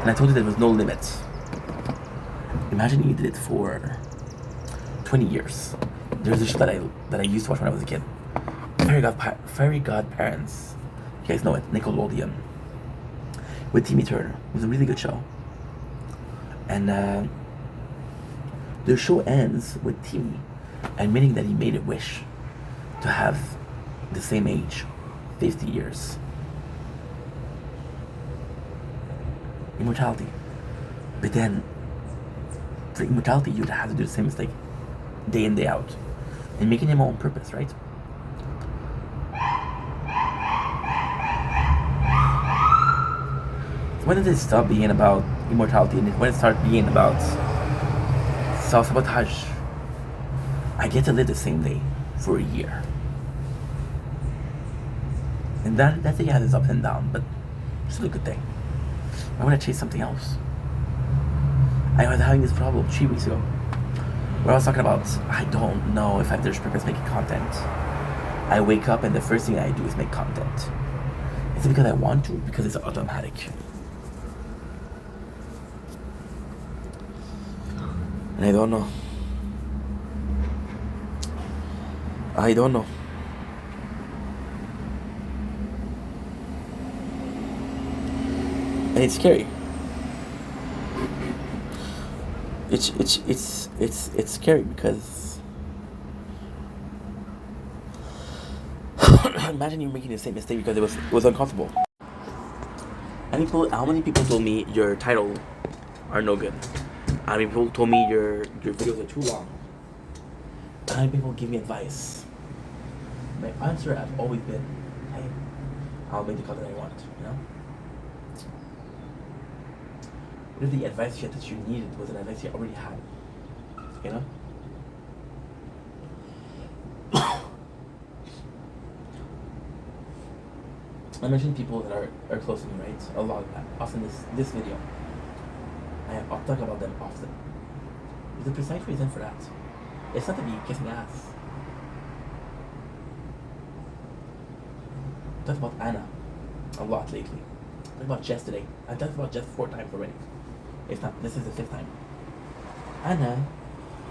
And I told you there was no limit. Imagine you did it for 20 years. There's a show that I used to watch when I was a kid. Fairy Godparents. You guys know it, Nickelodeon. With Timmy Turner. It was a really good show. And the show ends with Timmy admitting that he made a wish to have the same age, 50 years. Immortality. But then, for immortality, you'd have to do the same mistake day in, day out. And making him on purpose, right? When did it stop being about immortality and when it started being about self-sabotage? I get to live the same day for a year. And that thing has its ups and downs, but it's still a good thing. I want to chase something else. I was having this problem 3 weeks ago where I was talking about, I don't know if there's purpose making content. I wake up and the first thing I do is make content. Is it because I want to? Because it's automatic. And I don't know. I don't know. And it's scary. It's scary because imagine you making the same mistake because it was uncomfortable. How many people told me your title are no good? How many people told me your videos are too long? How many people give me advice? My answer has always been, hey, I'll make the content I want, you know? What if the advice that you needed was an advice you already had? You know? I mentioned people that are close to me, right? A lot. Often this video. I'll talk about them often. There's a precise reason for that. It's not to be kissing ass. I talked about Anna a lot lately. I talked about Jess today. I talked about Jess 4 times already. If not, this is the 5th time. Anna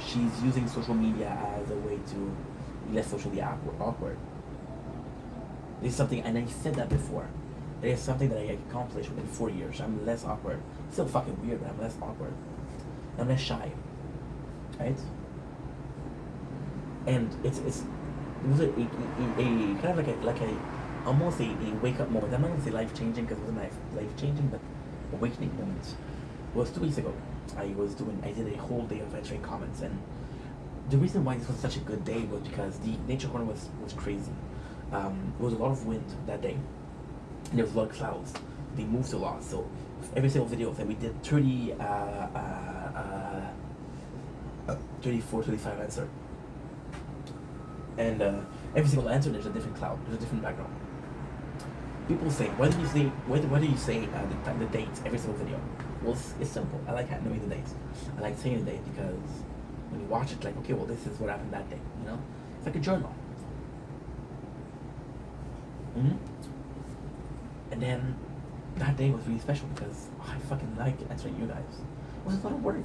she's using social media as a way to be less socially awkward. This is something, and I said that before. It is something that I accomplished within 4 years. I'm less awkward. Still fucking weird, but I'm less awkward. I'm less shy, right? And it was a kind of like a almost a wake up moment. I'm not gonna say life changing because it wasn't life changing, but awakening moment. It was 2 weeks ago. I did a whole day of answering comments, and the reason why this was such a good day was because the nature corner was crazy. There was a lot of wind that day, and there was a lot of clouds. They moved a lot, so every single video that we did 34, 35 answer, and every single answer there's a different cloud, there's a different background. People say, why do you say the dates every single video? Well, it's simple. I like knowing the dates. I like saying the date because when you watch it, like, okay, well, this is what happened that day. You know, it's like a journal. Mm-hmm. And then that day was really special because I fucking like answering you guys. It was a lot of work.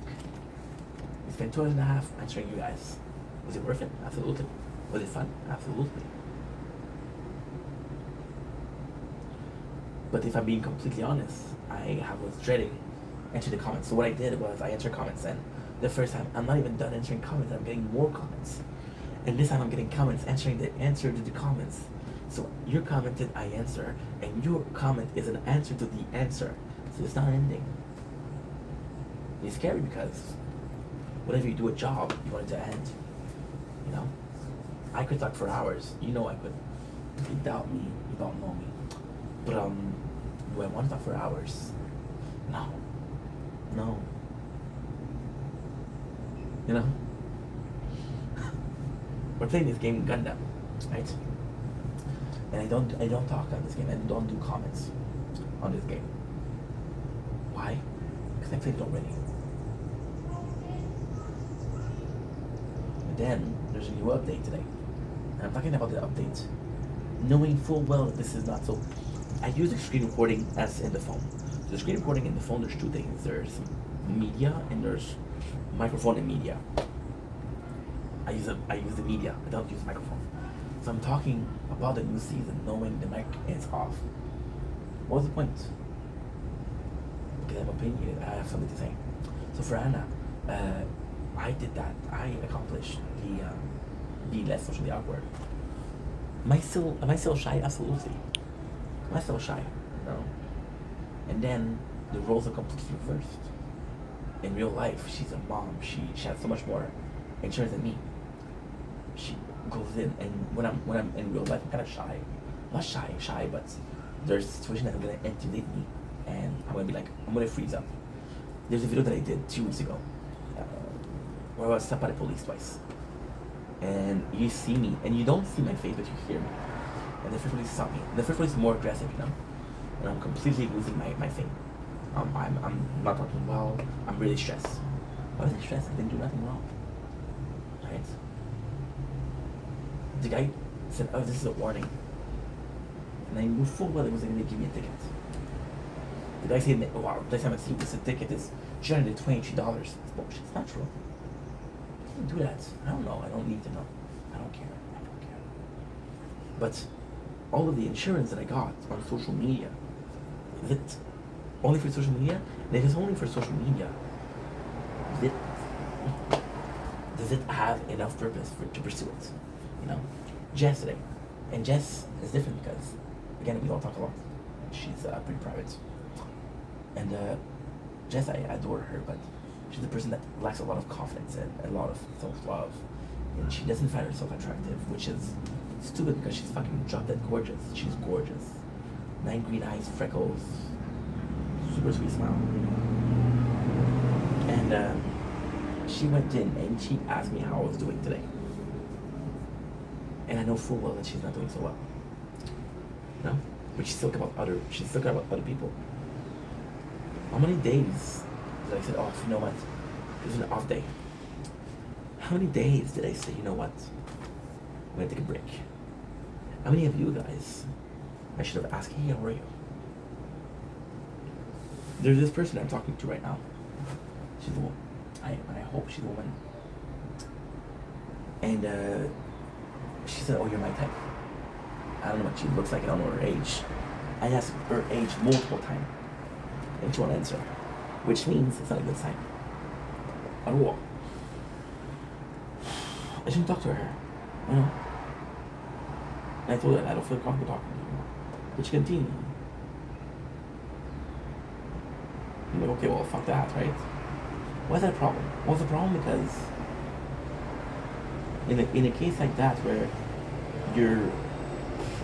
We spent 2 hours and a half answering you guys. Was it worth it? Absolutely. Was it fun? Absolutely. But if I'm being completely honest, I was dreading answering the comments. So what I did was I answered comments, and the first time I'm not even done answering comments, I'm getting more comments. And this time I'm getting comments answering the answer to the comments. So your commented, I answer, and your comment is an answer to the answer. So it's not ending. It's scary because whenever you do a job, you want it to end. You know? I could talk for hours. You know I could. If you doubt me, you don't know me. But do I want to talk for hours? No. No. You know? We're playing this game Gundam, right? And I don't talk on this game. I don't do comments on this game. Why? Because I played it already. But then there's a new update today. And I'm talking about the update, knowing full well that this is not so. I use the screen recording as in the phone. So the screen recording in the phone, there's two things. There's media and there's microphone and media. I use the media. I don't use microphone. So I'm talking about the new season, knowing the mic is off. What was the point? Because I'm opinionated. I have something to say. So for Anna, I did that. I accomplished the being less socially awkward. Am I still shy? Absolutely. Am I still shy? No. And then the roles are completely reversed. In real life, she's a mom. She has so much more insurance than me. She goes in, and when I'm in real life, I'm kind of shy. I'm not shy, but there's a situation that's gonna intimidate me, and I'm gonna freeze up. There's a video that I did 2 weeks ago, where I was stopped by the police twice, and you see me, and you don't see my face, but you hear me. And the first police saw me. The first police is more aggressive, you know, and I'm completely losing my thing. I'm not talking well. I'm really stressed. Why was I stressed? I didn't do nothing wrong, right? The guy said, "Oh, this is a warning," and I knew full well it wasn't going to give me a ticket. The guy said, "Wow, next time I see this, a ticket is $223." It's bullshit. It's not true. I didn't do that. I don't know. I don't need to know. I don't care. But all of the insurance that I got on social media, is it only for social media? And if it's only for social media, does it have enough purpose to pursue it? You know, Jess today, and Jess is different because, again, we don't talk a lot. She's pretty private, and Jess, I adore her, but she's a person that lacks a lot of confidence and a lot of self-love, and she doesn't find herself attractive, which is stupid because she's fucking drop dead gorgeous. She's gorgeous, 9 green eyes, freckles, super sweet smile, and she went in and she asked me how I was doing today. And I know full well that she's not doing so well. No? But she's talking about other people. How many days did I say, "Oh, you know what? This is an off day." How many days did I say, "You know what? I'm gonna take a break"? How many of you guys I should have asked, "Hey, how are you?" There's this person I'm talking to right now. She's a woman. I hope she's a woman. And she said, "Oh, you're my type." I don't know what she looks like. I don't know her age. I asked her age multiple times, and she won't answer, which means it's not a good sign at all. I shouldn't talk to her, you know. And I told her I don't feel comfortable talking to you, but she continued. I'm like, okay, well, fuck that, right? Why's that a problem? Well, it's a problem because in a case like that where your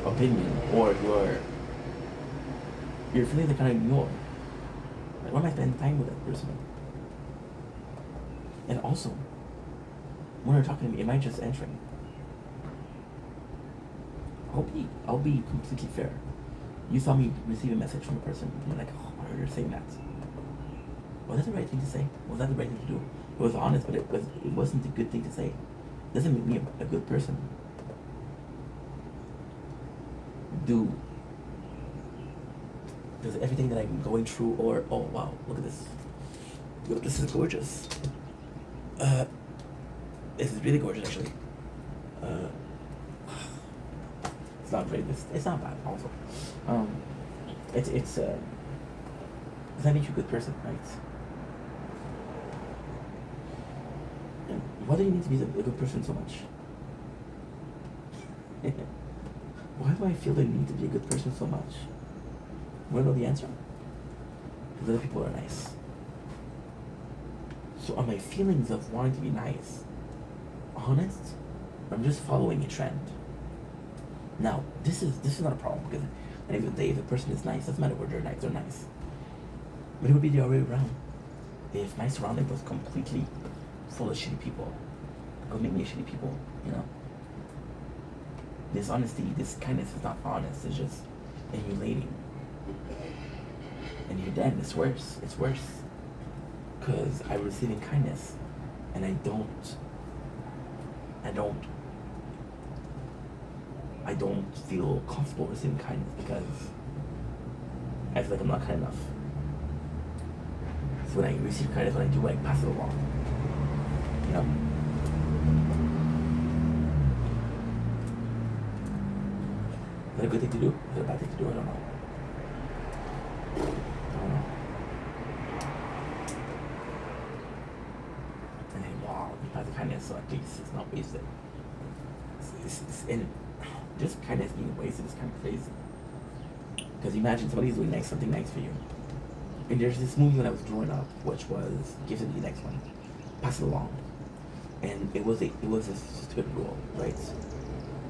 opinion or your feelings are kind of ignored, like, why am I spending time with that person? And also, when you're talking to me, am I just entering? I'll be completely fair. You saw me receive a message from a person, and you're like, oh, why are you saying that? Was that the right thing to say? Was that the right thing to do? It was honest, but it wasn't a good thing to say. Doesn't make me a good person. Does everything that I'm going through, or oh wow, look at this. Look, this is gorgeous. This is really gorgeous actually. It's not great. It's not bad also. Does that make you a good person, right? And why do you need to be a good person so much? Why do I feel the need to be a good person so much? Want to know the answer? Because other people are nice. So are my feelings of wanting to be nice honest? I'm just following a trend. Now, this is not a problem because at the end of the day, if a person is nice, doesn't matter whether they're nice. But it would be the other way around. If my surrounding was completely full of shitty people, it would make me a shitty people, you know? This honesty, this kindness is not honest, it's just emulating. And then it's worse. It's worse. Because I'm receiving kindness and I don't feel comfortable receiving kindness because I feel like I'm not kind enough. So when I receive kindness, what I do, I pass it along. You know? Is that a good thing to do? Is it a bad thing to do? I don't know. And then, wow, you pass the kindness, so at least it's not wasted. And just kindness being wasted is kind of crazy. Because imagine somebody's doing something nice for you. And there's this movie when I was growing up, which was Give It the Next One, Pass It Along. And it was a stupid rule, right?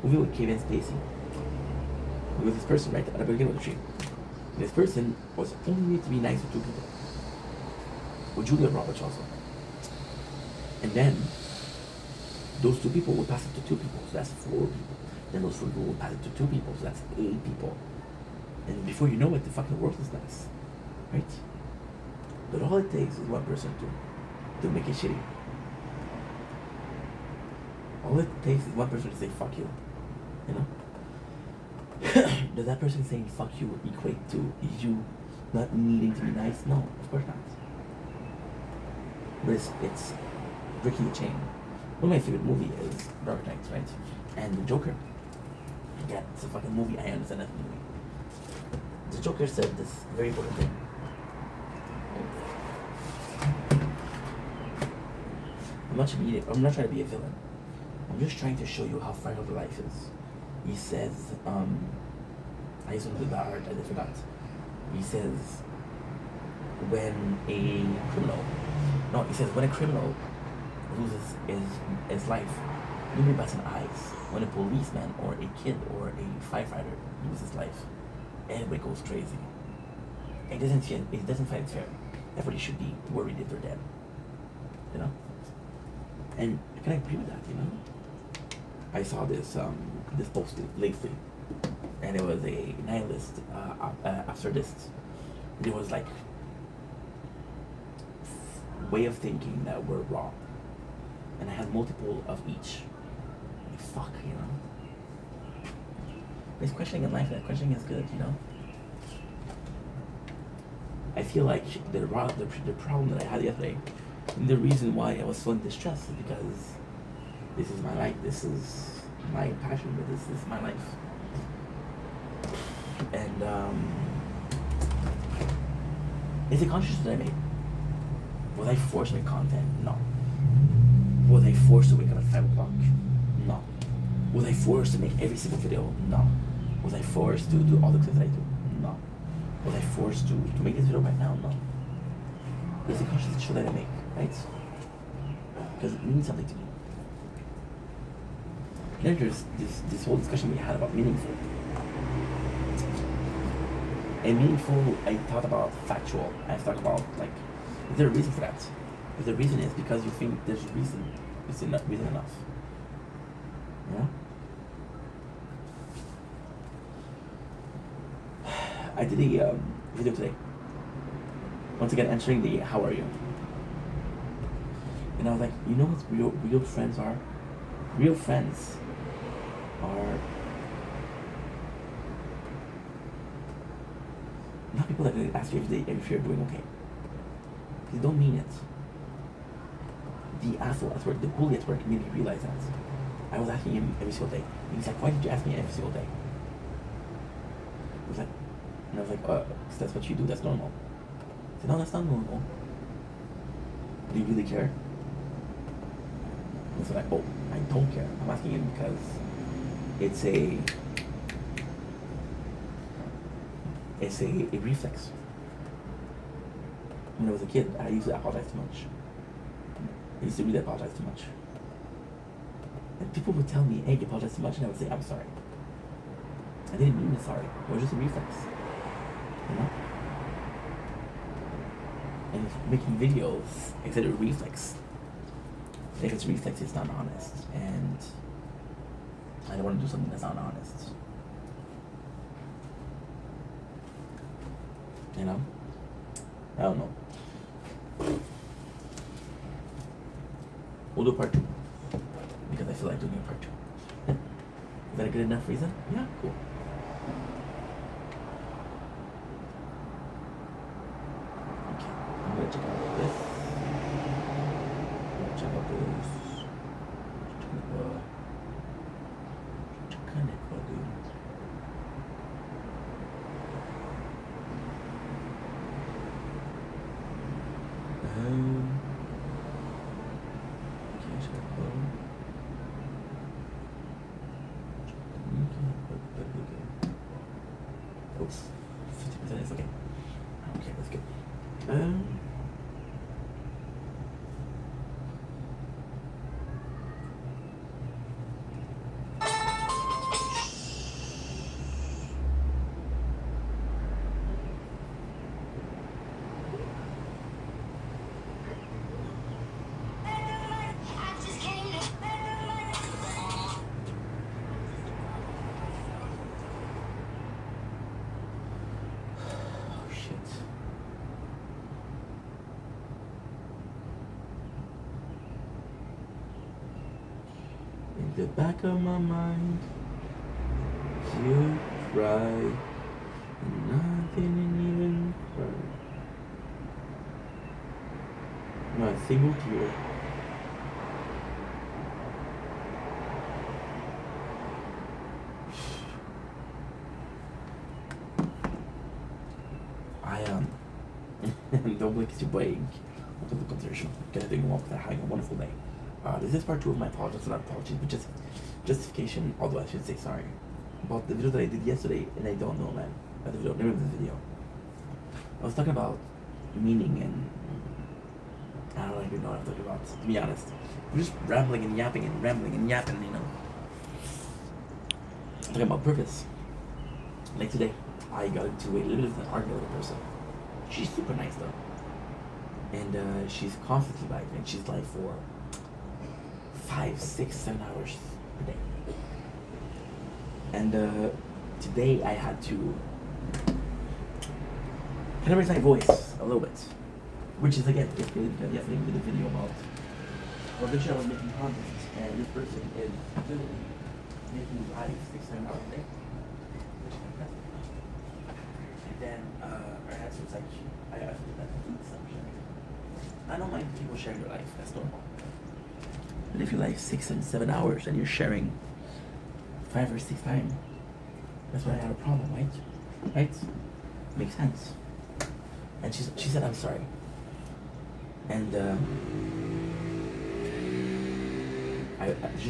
Movie with Kevin Spacey. It was this person, right, at the beginning of the tree. And this person was only need to be nice with two people. With Julia Roberts also. And then those two people would pass it to two people, so that's 4 people. Then those 4 people would pass it to 2 people, so that's 8 people. And before you know it, the fucking world is nice, right? But all it takes is one person to make it shitty. All it takes is one person to say fuck you, you know? Does that person saying fuck you equate to you not needing to be nice? No, of course not. But it's breaking the chain. One of my favorite movies is Dark Knight, right? And the Joker. Yeah, it's a fucking movie. I understand that movie. The Joker said this very important thing. I'm not trying to be a villain. I'm just trying to show you how fragile the life is. He says, I used to do the art, I forgot. He says, when a criminal loses his life, nobody bats an eyes. When a policeman or a kid or a firefighter loses life, everybody goes crazy. It doesn't find it fair. Everybody should be worried if they're dead. You know? And can I agree with that, you know? I saw this post lately, and it was a nihilist, absurdist. There was like way of thinking that were wrong, and I had multiple of each. Like, fuck, you know. There's questioning in life. That questioning is good, you know. I feel like the problem that I had yesterday, and the reason why I was so in distress is because This is my life. This is my passion, but this is my life. And it's a conscious decision I made. Was I forced to make content? No. Was I forced to wake up at 5 o'clock? No. Was I forced to make every single video? No. Was I forced to do all the things that I do? No. Was I forced to make this video right now? No. It's a conscious decision that I make, right? Because it means something to me. Then there's this whole discussion we had about meaningful. And meaningful, I thought about factual. I thought about, like, is there a reason for that? If the reason is because you think there's reason, it's not reason enough. Yeah? I did a video today. Once again, answering the how are you? And I was like, you know what real friends are? Real friends are not people that ask you if you're doing okay. They don't mean it. The asshole at work, the bully at work made me realize that. I was asking him every single day. And he's like, why did you ask me every single day? I was like, and I was like, 'cause that's what you do, that's normal. I said, no, that's not normal. Do you really care? And so like, oh, I don't care. I'm asking him because it's a reflex. When I was a kid, I used to apologize too much. I used to really apologize too much. And people would tell me, hey, you apologize too much, and I would say, I'm sorry. I didn't mean sorry. It was just a reflex. You know? And making videos, instead of reflex, if it's reflex, it's not honest. And I don't want to do something that's not honest. You know? I don't know. We'll do part 2. Because I feel like doing a part 2. Is that a good enough reason? Yeah, cool. Okay, I'm gonna check out this. I'm gonna check out this. Check on it, dude. Oops, 50% is okay. Okay, that's good. In the back of my mind, you cry, and nothing even cry. Not a single tear. Don't blink, it's your boy. Welcome to the conversation. Get a thing walk that having a wonderful day. This is part 2 of my apologies, not apologies, but just justification, although I should say sorry. About the video that I did yesterday, and I don't know, man. The video, name of the video. I was talking about meaning, and I don't even know what I'm talking about, to be honest. I'm just rambling and yapping and rambling and yapping, you know. I'm talking about purpose. Like today, I got into a little bit of an argument with a person. She's super nice though. And she's constantly like, and she's like for 5, 6, 7 hours per day. And today I had to kind of raise my voice a little bit. Which is again, it's really because yesterday we did a video about I was making content, and this person is literally making live 6, 7 hours a day. Which is impressive. And then her answer was like, I feel that assumption. I don't mind people sharing their life, that's normal. live your life 6 and 7 hours and you're sharing 5 or 6 times. That's why I have a problem, right? Right? Makes sense. And she said, I'm sorry. And there's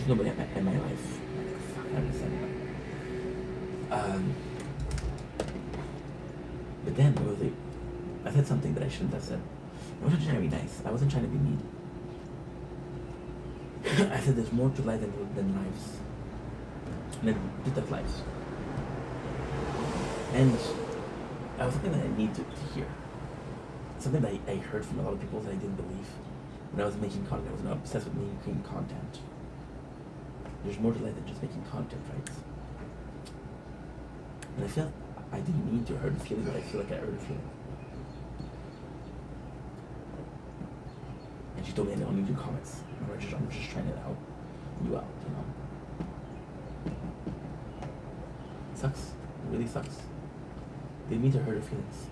nobody in my life. I understand. But then it was like, I said something that I shouldn't have said. I wasn't trying to be nice. I wasn't trying to be mean. I said there's more to life than lives. Than bit of lives. And I was something that I need to hear. Something that I heard from a lot of people that I didn't believe. When I was making content, I was obsessed with making content. There's more to life than just making content, right? And I felt I didn't mean to hurt the feeling, but I feel like I hurt the feeling. And she told me I don't need to do comments. I'm just trying to help you out, you know. It sucks. It really sucks. Didn't mean to hurt her feelings.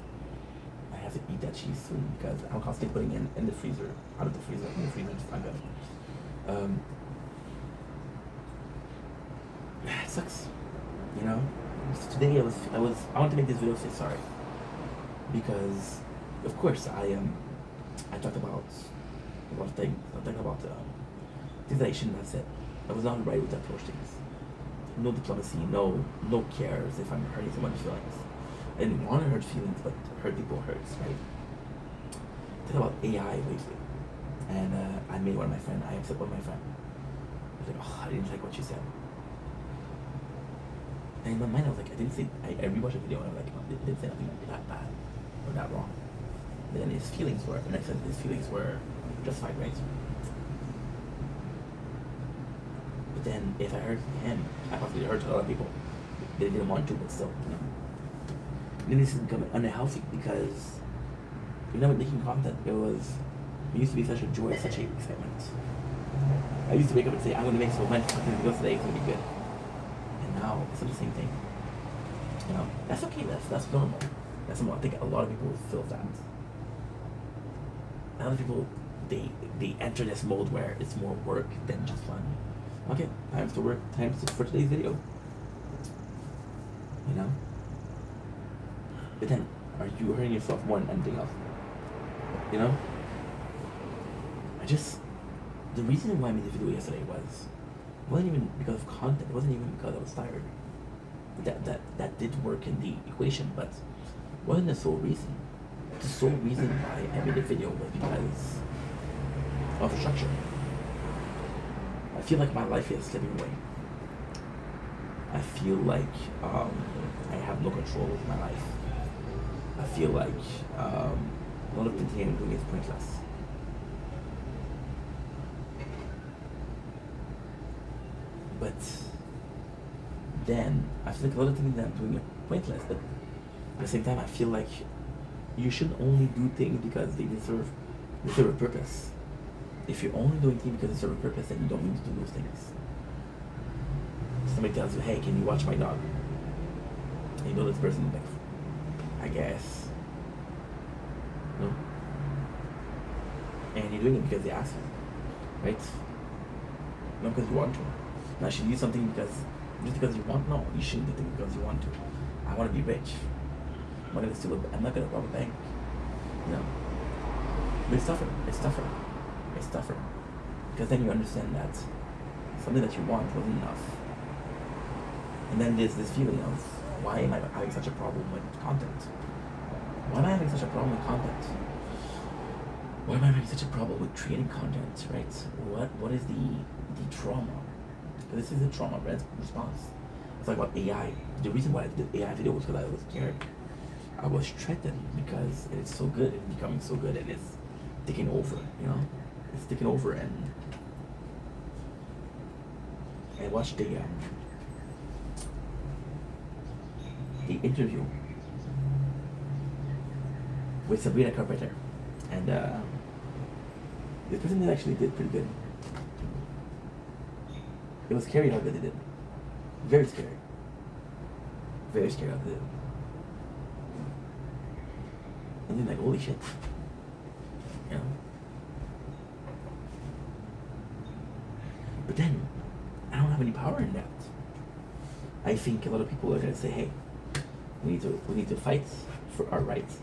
I have to eat that cheese soon because I'm constantly putting it in the freezer, out of the freezer, in the freezer, just like that. It sucks, you know. Today I wanted to make this video say sorry because, of course, I talked about a lot of things. I talked about things that I shouldn't have said. I was not right with the approach things. No diplomacy, no cares if I'm hurting someone's feelings. I didn't want to hurt feelings, but hurt people hurts, right? I talked about AI lately, and I made one of my friends. I upset one of my friends. I was like, oh, I didn't like what you said. And in my mind, I was like, I rewatched the video and I was like, oh, it didn't say nothing that bad or that wrong. But then his feelings were, and I said his feelings were justified, right? But then if I hurt him, I possibly hurt a lot of people. They didn't want to, but still, you know. And then this is becoming unhealthy because, you know, with making content, it used to be such a joy, such a excitement. I used to wake up and say, I'm going to make so much fucking videos today, it's going to be good. Now it's not the same thing. You know, that's okay. That's normal. That's normal. I think a lot of people feel that. A lot of people they enter this mode where it's more work than just fun. Okay, time to work. Time for today's video. You know. But then, are you hurting yourself more than anything else? You know. The reason why I made the video yesterday wasn't even because of content. It wasn't even because I was tired. That did work in the equation, but wasn't the sole reason. The sole reason why I made the video was because of structure. I feel like my life is slipping away. I feel like I have no control over my life. I feel like a lot of things I'm doing is pointless. But then I feel like a lot of things that I'm doing are pointless, but at the same time I feel like you should only do things because they serve a purpose. If you're only doing things because they serve a purpose, then you don't need to do those things. Somebody tells you, hey, can you watch my dog? And you know this person is like, I guess. No? And you're doing it because they ask you, right? Not because you want to. Now, should you do something just because you want? No, you shouldn't do things because you want to. I want to be rich. I'm not gonna rob a bank. You know. But it's tougher. It's tougher. Because then you understand that something that you want wasn't enough. And then there's this feeling of, why am I having such a problem with content? Why am I having such a problem with content? Why am I having such a problem with creating content, right? What is the trauma? This is a trauma response. It's like about AI. The reason why I did the AI video was because I was scared. I was threatened because it's so good, it's becoming so good, and it's taking over, you know? It's taking over, and I watched the interview with Sabrina Carpenter, and this person actually did pretty good. It was scary how good they did. Very scary. Very scary how they did. And then like, holy shit. You know? then I don't have any power in that. I think a lot of people are gonna say, hey, we need to fight for our rights.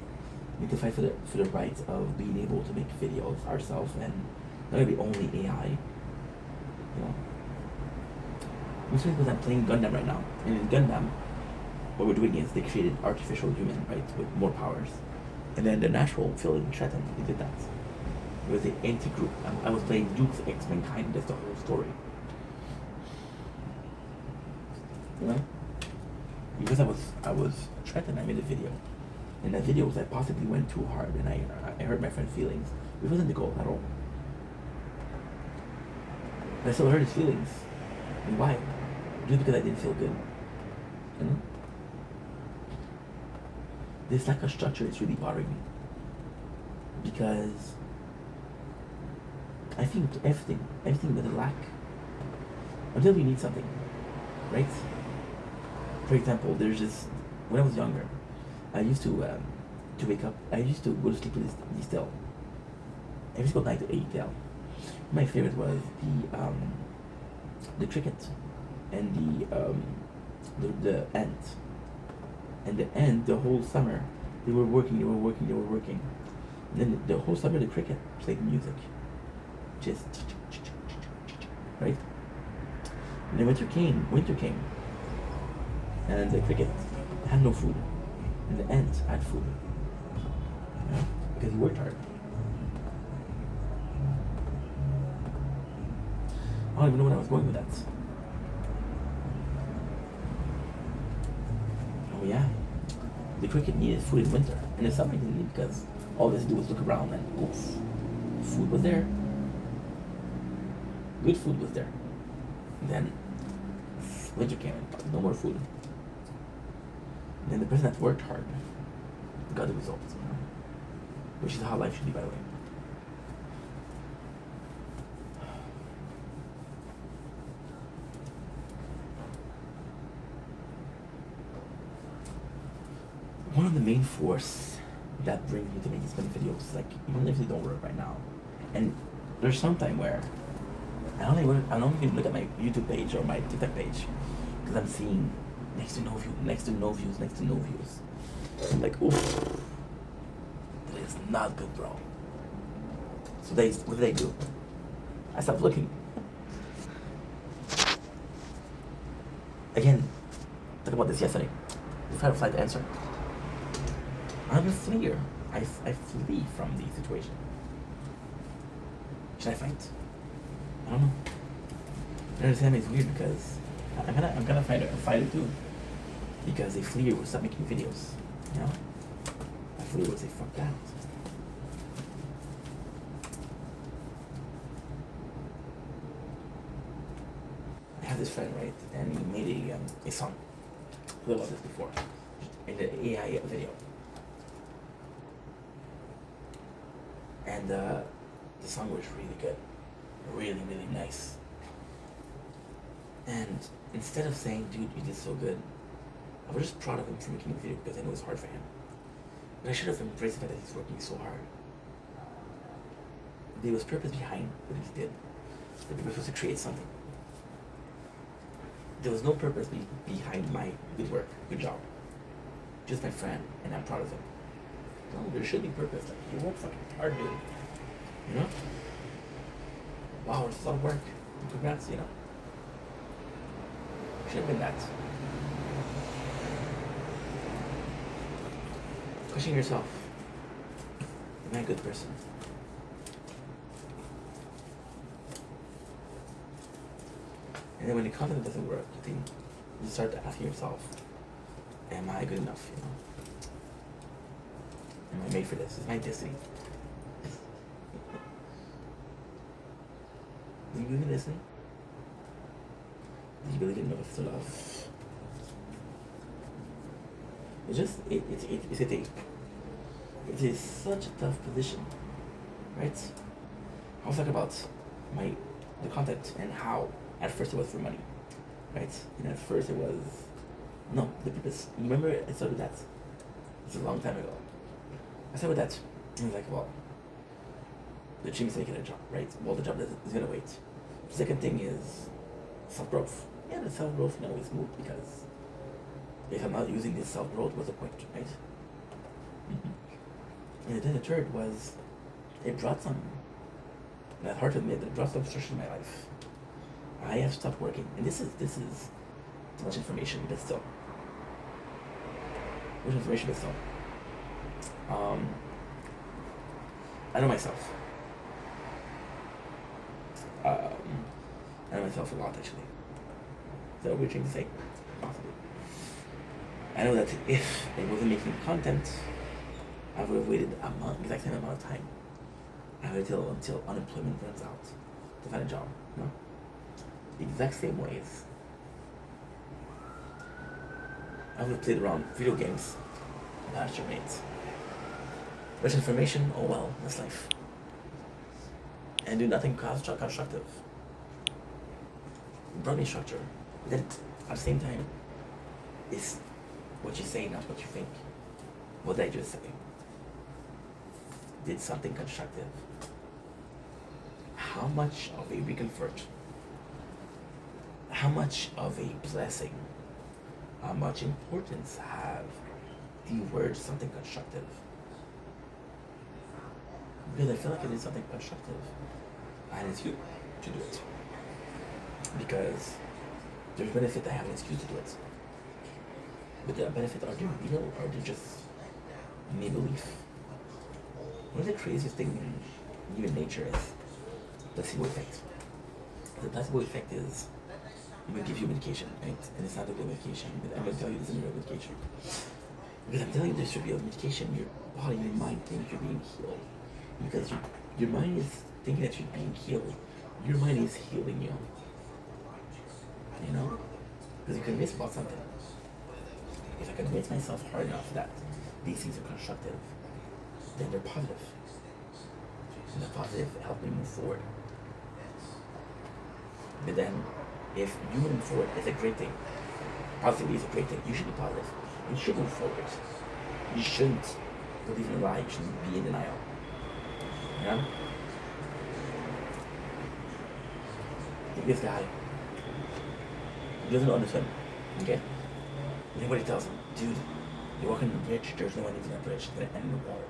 We need to fight for the rights of being able to make videos ourselves and not gonna be only AI. You know. Mostly because I'm playing Gundam right now. And in Gundam, what we're doing is they created artificial human, right, with more powers. And then the natural feeling threatened, they did that. It was the anti-group. I was playing Duke's X-Men kind, that's the whole story. You know? Because I was threatened, I made a video. And that video was I possibly went too hard and I hurt my friend's feelings. It wasn't the goal at all. But I still hurt his feelings. And why? Just because I didn't feel good. You know? This lack of structure is really bothering me. Because I think everything that I lack until we need something. Right? For example, there's this when I was younger, I used to wake up. I used to go to sleep with this tale. Every single night to 8 tale. My favorite was the cricket and the ant. And the ant, the whole summer, they were working. And then the whole summer, the cricket played music, just right. And then winter came, and the cricket had no food, and the ant had food, you know, because he worked hard. I don't even know where I was going with that. Oh yeah, the cricket needed food in winter, and in summer he didn't need because all they had to do was look around and oof, food was there. Good food was there. And then winter came and no more food. And then the person that worked hard got the results, you know? Which is how life should be, by the way. One of the main force that brings me to make these kind of videos, like even if they don't work right now, and there's some time where I don't even look at my YouTube page or my TikTok page because I'm seeing next to no views. I'm like, oof, that is not good, bro. So what did I do? I stopped looking. Again, talked about this yesterday. We tried to find the answer. I'm a fleer. I flee from the situation. Should I fight? I don't know. I understand it's weird because I'm gonna fight it too. Because a fleer will stop making videos. You know? A fleer will say fuck that. I have this friend, right? And he made a song. I heard about this before. In the AI video. And the song was really good. Really, really nice. And instead of saying, dude, you did so good, I was just proud of him for making the video because I know it's hard for him. But I should have embraced the fact that he's working so hard. There was purpose behind what he did. That we were supposed to create something. There was no purpose behind my good work, good job. Just my friend, and I'm proud of him. No, there should be purpose. Like, you work fucking hard, dude. You know? Wow, it's a lot of work. Congrats, you know. Should have been that. Question yourself. Am I a good person? And then when the content doesn't work, you think you start to ask yourself, am I good enough, you know? Am I made for this? Is my destiny? Do you believe in destiny? Do you believe in love to love? It's a thing. It is such a tough position, right? I was talking about the content and how at first it was for money, right? And at first it was the purpose. You remember I started that? It's a long time ago. I started with that. And I was like, well, the gym is making a job, right? Well, the job is gonna wait. Second thing is self-growth. Yeah, the self-growth now is moot because if I'm not using this self-growth, what's the point, right? And then the third was it brought some, and it's hard to admit, but it brought some structure in my life. I have stopped working, and this is too much information, but still. Much information, but still. I know myself. I know myself a lot, actually. Is that a weird thing to say? Possibly. I know that if I wasn't making content, I would have waited exact same amount of time. I would until unemployment runs out to find a job. No? The exact same ways. I would have played around video games, bashed your mates. Much information, oh well, that's life. And do nothing constructive. It brought me structure. Then at the same time, it's what you say, not what you think. What did I just say? Did something constructive. How much of a recomfort, how much of a blessing, how much importance have the words something constructive? Because I feel like I did something constructive, and it's you to do it. Because there's benefit to having an excuse to do it. But the benefit, are they real or are they just make belief? One of the craziest thing in human nature is placebo effect. The placebo effect is I'm gonna give you medication, right? And it's not a good medication, but I'm gonna tell you this is a real medication. Because I'm telling you there should be a medication, your body, your mind thinks you're being healed. Because your mind is thinking that you're being healed. Your mind is healing you. You know? Because you're convinced about something. If I convince myself hard enough that these things are constructive, then they're positive. And the positive help me move forward. But then, if you move forward, it's a great thing. Positivity is a great thing. You should be positive. You should move forward. You shouldn't believe in a lie. You shouldn't be in denial. You know? This guy, he doesn't know how to swim. Okay? And everybody tells him, dude, you're walking on a bridge, there's no one leaving that bridge, it's gonna end in the water.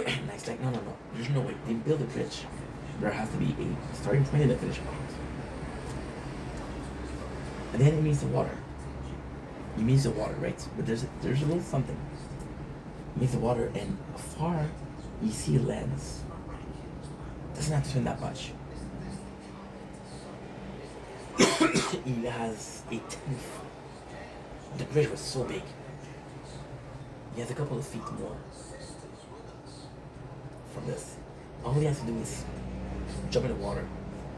And I was like, no, there's no way. They build a bridge. There has to be a starting point and a finishing point. And then it means the water. It means the water, right? But there's a little something. It means the water, and afar you see a lens. Doesn't have to swim that much. He has a 10th. The bridge was so big. He has a couple of feet more from this. All he has to do is jump in the water,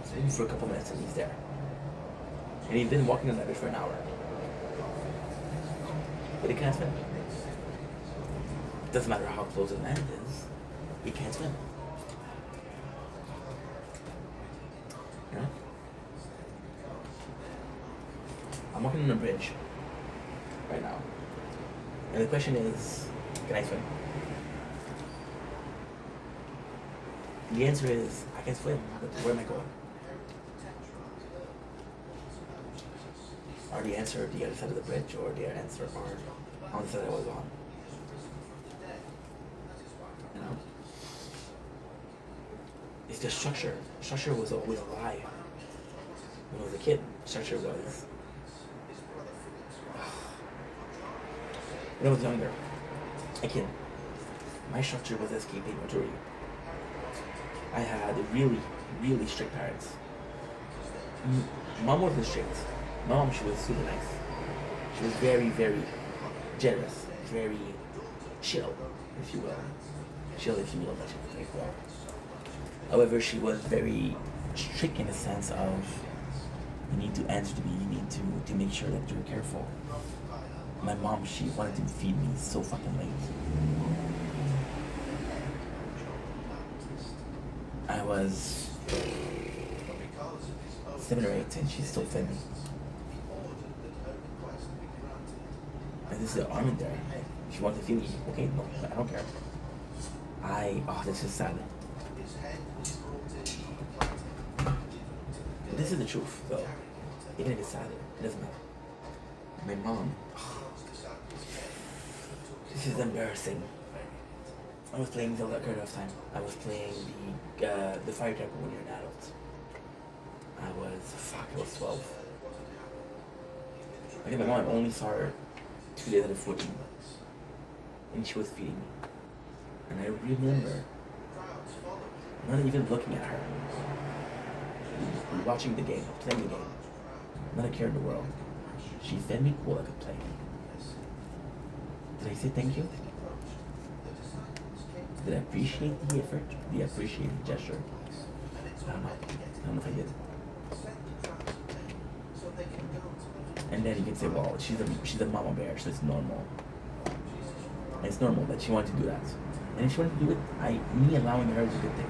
swim for a couple minutes, and he's there. And he's been walking on that bridge for an hour. But he can't swim. Doesn't matter how close the land is, he can't swim. You know? I'm walking on a bridge right now. And the question is, can I swim? The answer is, I can swim, but where am I going? Or the answer the other side of the bridge, or the answer or on the side I was on. You know? It's the structure. Structure was always a lie. When I was a kid, structure was... When I was younger, a kid, my structure was escaping maturity. I had really, really strict parents. Mom wasn't strict. Mom, she was super nice. She was very, very generous, very chill, if you will. Chill, if you will, that she was very well. However, she was very strict in the sense of, you need to answer to me, you need to make sure that you're careful. My mom, she wanted to feed me so fucking late. I was 7 or 8 and she still fed me. And this is the arm in there. She wanted to feed me. Okay, no, I don't care. Oh, this is sad. This is the truth, though. Even if it's sad, it doesn't matter. My mom. This is embarrassing. I was playing Zelda Ocarina of Time. I was playing the Fire Temple when you're an adult. I was 12. I think my mom only saw her 2 days out of 14. And she was feeding me. And I remember not even looking at her. Watching the game, playing the game. Not a care in the world. She fed me cool I could play. Did I say thank you? Did I appreciate the effort? Did I appreciate the gesture? I don't know. I don't know if I did. And then you can say, well, she's a mama bear, so it's normal. And it's normal that she wanted to do that. And if she wanted to do it, me allowing her is a good thing.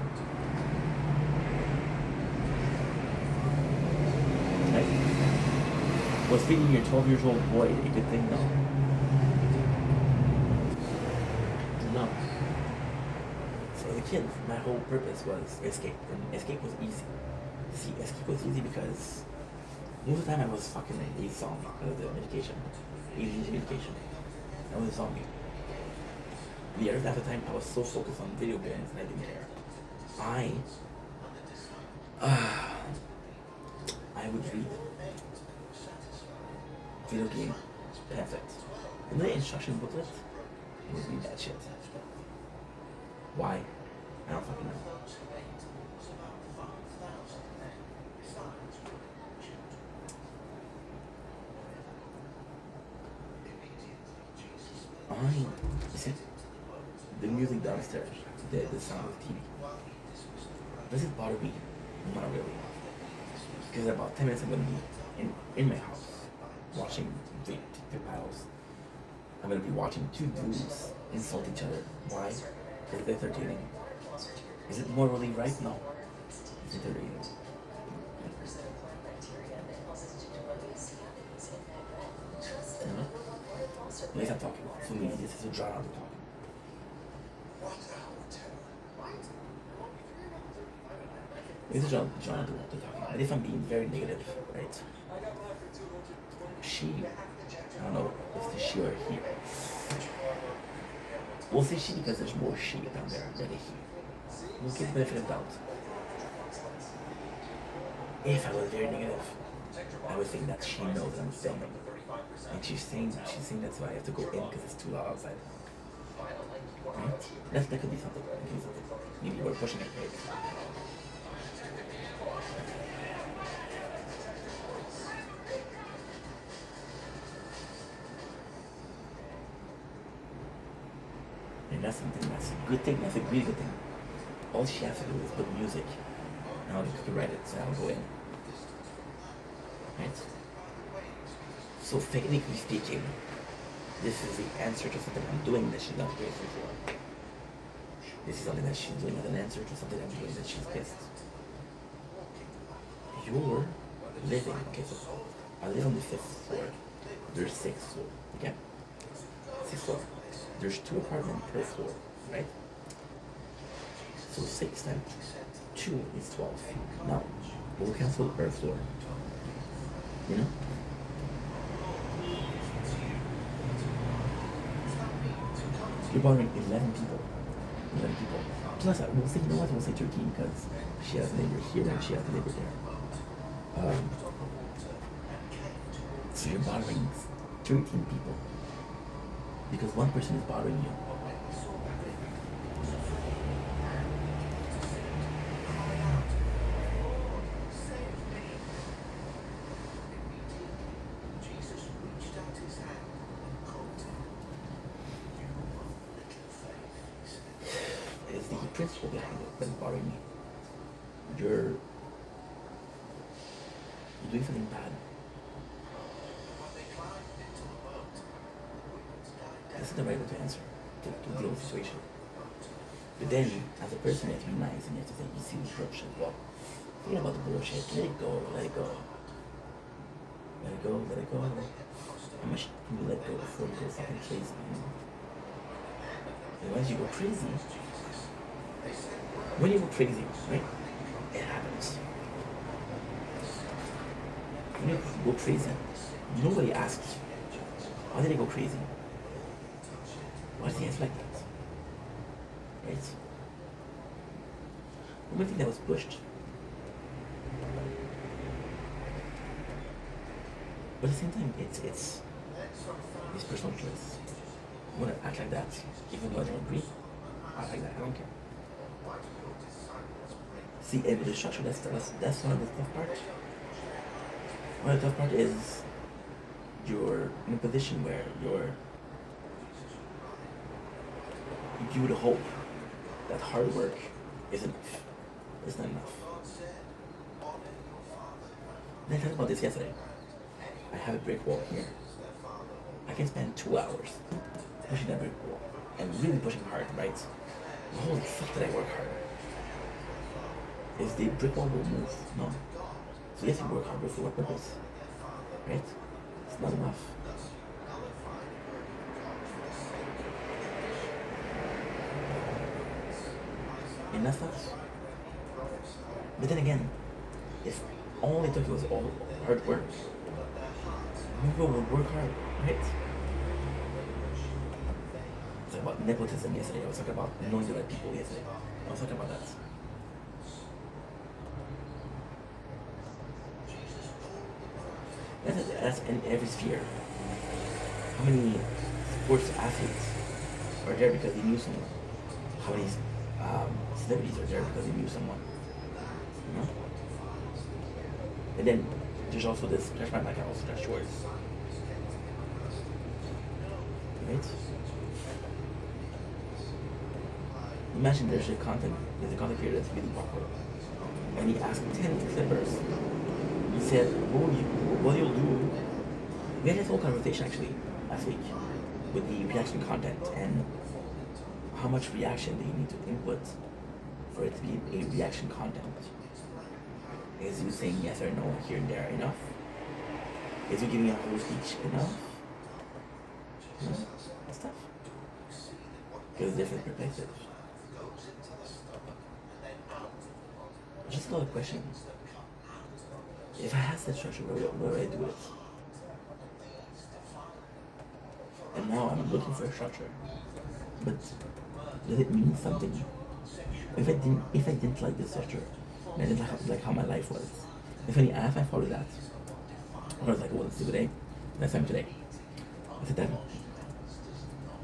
Right? Was feeding your 12-year-old boy a good thing? No. No. So as a kid, my whole purpose was escape. And escape was easy. See, escape was easy because most of the time I was fucking a zombie because of the medication. ADHD medication. I was a zombie. The other half of the time I was so focused on video games and I didn't care. I would read video game pamphlets. In the instruction booklet, it would read that shit. Why? I don't fucking know. Is it the music downstairs, the sound of the TV? Does it bother me? Not really. Because about 10 minutes I'm going to be in my house watching the battles. I'm going to be watching two dudes insult each other. Why? Because they're entertaining. Is it morally right? No. It's entertaining. At least I'm talking. For me, this is a draw out of talking. It's a John to talking. But if I'm being very negative, right? I don't know if it's she or he. We'll say she because there's more she down there than a he. We'll give the benefit of doubt. If I was very negative, I would think that she knows that I'm filming. And she's saying that's why I have to go in because it's too loud outside. Right? That could be something. Maybe we're pushing it, right? And that's something that's a good thing, that's a really good thing. All she has to do is put music. Now they could write it, so I'll go in. Right? So technically speaking, this is the answer to something I'm doing that she's not grateful for. This is something that she's doing as an answer to something I'm doing that she's pissed. You're living, okay, so I live on the 5th floor. There's 6th floor, okay? 6th floor. There's 2 apartments per floor, right? So 6 times 2 is 12. Now, we'll cancel per floor. You know? You're bothering 11 people. 11 people. Plus, we'll say, you know what, we'll say 13 because she has a neighbor here and she has a neighbor there. So you're bothering 13 people. Because one person is bothering you. It's the principle behind it that's bothering me. You're doing something bad. That's the right way to answer, to deal with the situation. But then, as a person, you have to be nice and you have to say, you see this bullshit. Well, forget about the bullshit. Let it go, let it go. Let it go, let it go. How much can you let go before you go fucking crazy? And once you go crazy, when you go crazy, right, it happens. When you go crazy, nobody asks you, why did I go crazy? Why is the answer like that? Right? The only thing that was pushed. But at the same time, it's personal choice. You want to act like that, even though I don't agree, act like that, I don't care. See, with the structure, that's one of the tough parts. One of the tough part is you're in a position where you would hope that hard work is enough. It's not enough. And I talked about this yesterday. I have a brick wall here. I can spend 2 hours pushing that brick wall and really pushing hard, right? Holy fuck, did I work hard? Is the brick wall will move? No. So yes, you work hard, but for what purpose? Right? It's not enough. And that's not. But then again, if all it took was all hard work, people would work hard, right? I was talking about nepotism yesterday. I was talking about knowing the right people yesterday. I was talking about that. That's in every sphere. How many sports athletes are there because they knew someone? How many celebrities are there because they knew someone? You know? And then there's also this crash my mic, I also crash yours. Right? Imagine there's a content creator that's really popular. And he asked 10 clippers. He said, what you'll do? We had this whole conversation actually last week with the reaction content and how much reaction do you need to input for it to be a reaction content. Is you saying yes or no here and there enough? Is you giving a whole speech enough? No, that's tough. Because different perspectives. Just another question. If I had that structure, where would I do it? And now I'm looking for a structure. But does it mean something? If I didn't like this structure, and I didn't like how my life was, if I followed that, I was like, well, let's do today. Let's time today. I said, Devin,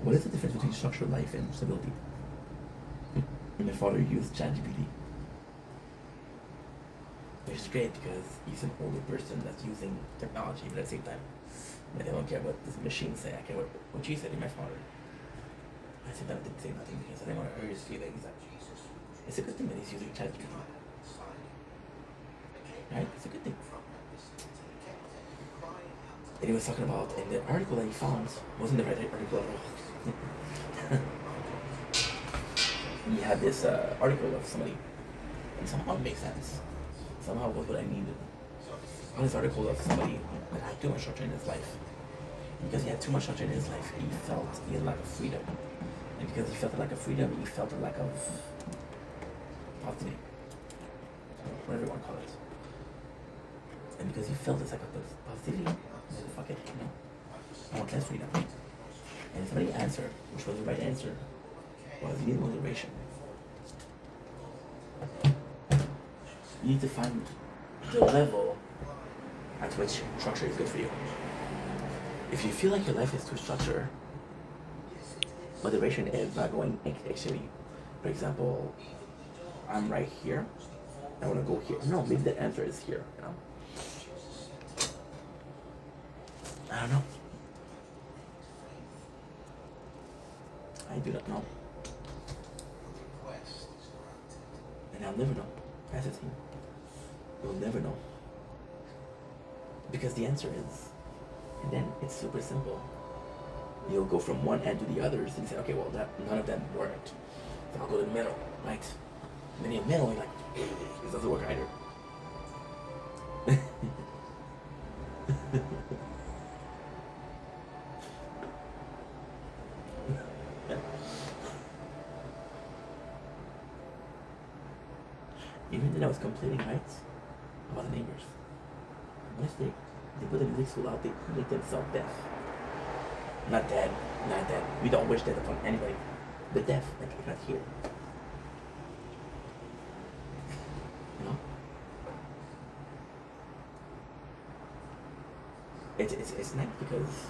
what is the difference between structured life and stability? And my father used ChatGPT. Which is great because he's an older person that's using technology, but at the same time, I don't care what this machine say. I care what you said in my father. I said that I didn't say nothing because I didn't want to hurt his feelings. It's a good thing that he's using ChatGPT. Right? It's a good thing. And he was talking about, and the article that he found wasn't the right article at all. He had this article of somebody, and somehow it makes sense. Somehow it was what I needed. On this article of somebody that had too much structure in his life. Because he had too much structure in his life, he had a lack of freedom. And because he felt a lack of freedom, he felt a lack of positivity. Whatever you want to call it. And because he felt this lack of positivity, he said, fuck it, I want less freedom. And somebody answered, which was the right answer, was you need moderation. You need to find the level at which structure is good for you. If you feel like your life is too structured, moderation is not going extremely. For example, I'm right here. I want to go here. No, maybe the answer is here. You know, I don't know. I do not know, and I'll never know. That's the thing. You'll never know. Because the answer is, and then it's super simple. You'll go from one end to the others and say, okay, well, none of them worked. So I'll go to the middle, right? And then in the middle, you're like, this doesn't work either. Even then I was complaining, right? About the neighbors. What if mistake. They put the music school out, they make themselves deaf. Not dead, not dead. We don't wish death upon anybody. But deaf, like I can't hear. You know? It's nice because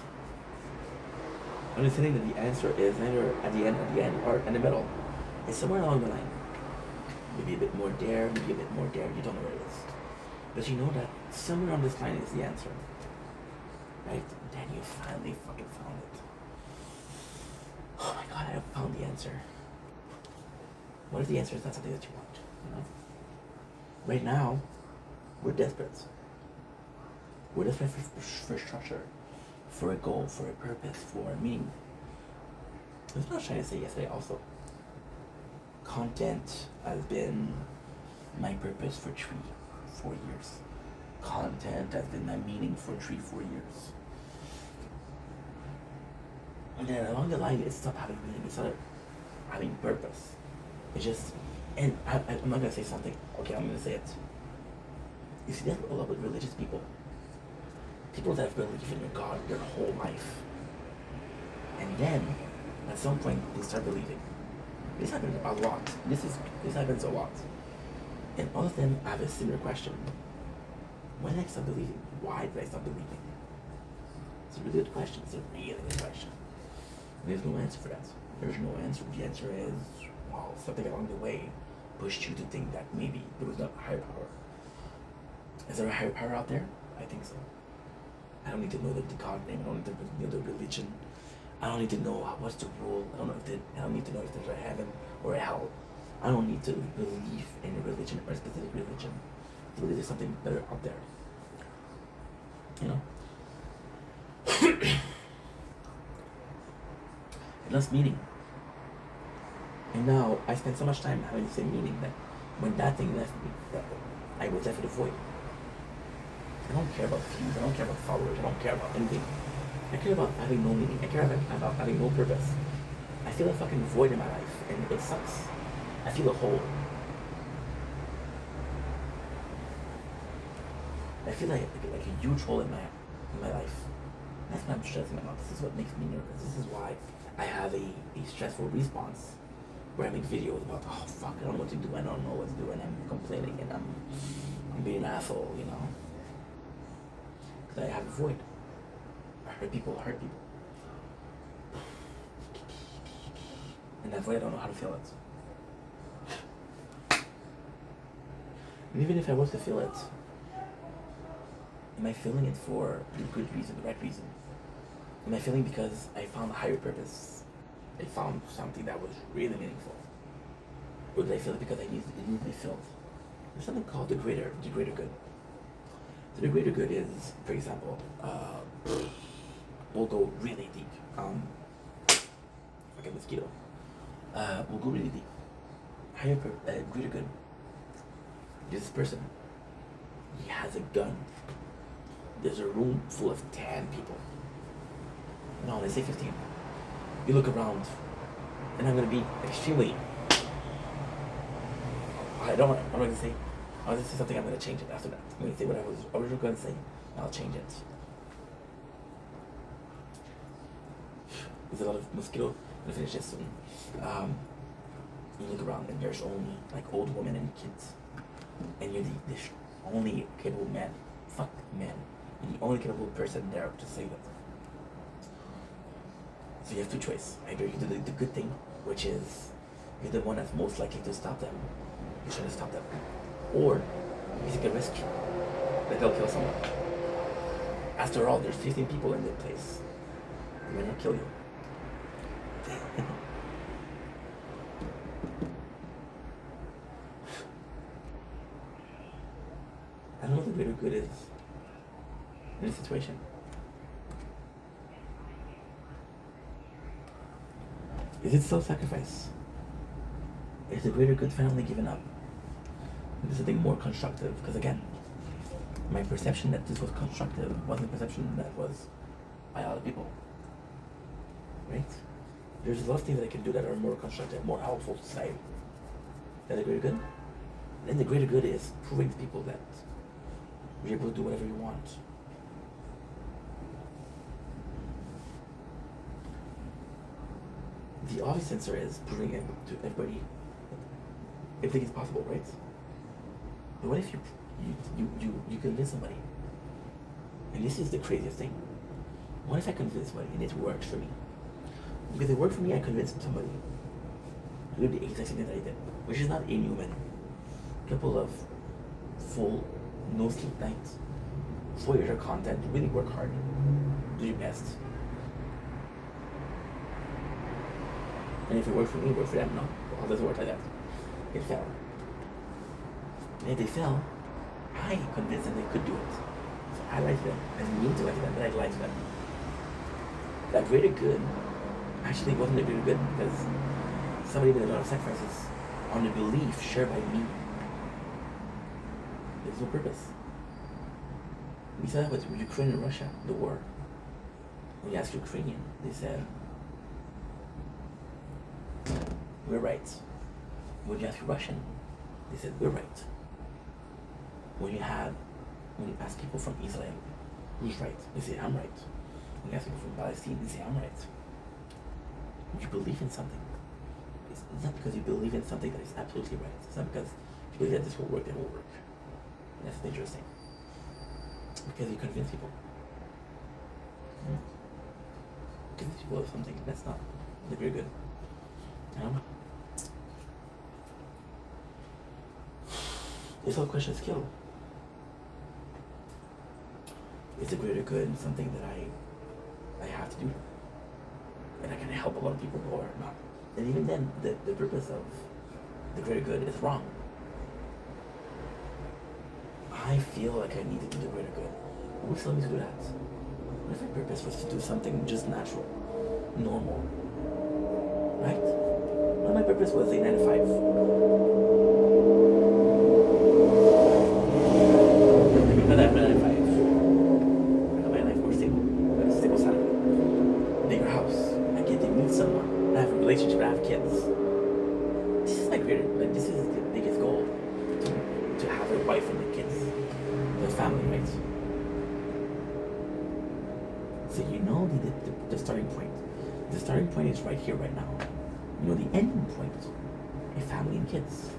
I'm understanding that the answer is neither at the end, or in the middle. It's somewhere along the line. Maybe a bit more there, maybe a bit more there. You don't know where it is. But you know that somewhere on this line is the answer. Right? Then you finally fucking found it. Oh my god, I have found the answer. What if the answer is not something that you want? You know? Right now, we're desperate. We're desperate for structure, for a goal, for a purpose, for a meaning. That's what I was trying to say yesterday also. Content has been my purpose for 4 years. Content has been my meaning for 4 years. And then along the line, it stopped having meaning. It started having purpose. It just, and I'm not gonna say something. Okay, I'm gonna say it. You see that a lot with religious people. People that have believed in God their whole life. And then, at some point, they start believing. This happens a lot. This happens a lot. And all of them have a similar question. When did I stop believing? Why did I stop believing? It's a really good question. It's a really good question. There's no answer for that. There's no answer. The answer is, well, something along the way pushed you to think that maybe there was not a higher power. Is there a higher power out there? I think so. I don't need to know the God name. I don't need to know the religion. I don't need to know what's the rule. I don't need to know if there's a heaven or a hell. I don't need to believe in a religion or a specific religion to believe there's something better out there. You know? It lost meaning. And now I spend so much time having the same meaning that when that thing left me, I was left with a void. I don't care about views, I don't care about followers, I don't care about anything. I care about having no meaning, I care about having no purpose. I feel a fucking void in my life, and it sucks. I feel a hole. I feel like a huge hole in my life. That's why I'm stressing about. This is what makes me nervous. This is why I have a stressful response where I make videos about, oh fuck, I don't know what to do, I don't know what to do, and I'm complaining, and I'm being an asshole, you know? Because I have a void. I hurt people. And that void, I don't know how to feel it. And even if I was to feel it, am I feeling it for the good reason, the right reason? Am I feeling because I found a higher purpose? I found something that was really meaningful? Or did I feel it because it needed to be filled? There's something called the greater good. So the greater good is, for example, we'll go really deep. Fucking mosquito. We'll go really deep. Greater good. This person, he has a gun. There's a room full of 10 people. No, let's say 15. You look around, and I'm gonna be extremely. I'm not gonna say. I was gonna say something. I'm gonna change it after that. I'm gonna say what I was originally gonna say. I'll change it. There's a lot of mosquito. I'm gonna finish this soon. You look around, and there's only like old women and kids, and you're the only capable man. Fuck man. You're the only capable person there to save it. So you have two choices. Either you do the good thing, which is you're the one that's most likely to stop them. You try to stop them. Or you take a risk that they'll kill someone. After all, there's 15 people in the place. They might not kill you. I don't know what the greater good is in this situation. Is it self-sacrifice? Is the greater good finally given up? Is something more constructive? Because again, my perception that this was constructive wasn't the perception that was by other people. Right? There's a lot of things that I can do that are more constructive, more helpful to society. That the greater good? Then the greater good is proving to people that you're able to do whatever you want. the obvious answer is proving it to everybody. Everything is possible, right? But what if you convince somebody? And this is the craziest thing. What if I convince somebody and it works for me? Because it worked for me, I convinced somebody. I did the exact same thing that I did, which is not inhuman. A couple of full, no sleep nights, 4 years of content, really work hard, do your best. And if it worked for me, it worked for them. No, it doesn't work like that. It fell. And if they fell, I convinced them they could do it. So I lied to them. I didn't mean to lie to them, but I lied to them. That greater good actually wasn't a greater good because somebody made a lot of sacrifices on the belief shared by me. There's no purpose. We saw that with Ukraine and Russia, the war. When you ask Ukrainian, they said, we're right. When you ask Russian, they said, we're right. When you ask people from Israel, who's right? They say, I'm right. When you ask people from Palestine, they say, I'm right. You believe in something. It's not because you believe in something that is absolutely right. It's not because you believe that this will work, that will work. And that's the dangerous thing. Because you convince people. Convince people of something that's not very good. I don't know. It's all a question of skill. It's a greater good and something that I have to do. And I can help a lot of people or not. And even then, the purpose of the greater good is wrong. I feel like I need to do the greater good. Who's telling me to do that? What if my purpose was to do something just natural, normal? Right? What if my purpose was a 9 to 5? Because I have a 9 to 5. I got my life more stable. I have a stable salary. Bigger house. I get to meet someone. I have a relationship. I have kids. This is my greater, like this is the biggest goal. To have a wife and the kids. The family, right? So you know the starting point. The starting point is right here, right now. You know the ending point. A family and kids.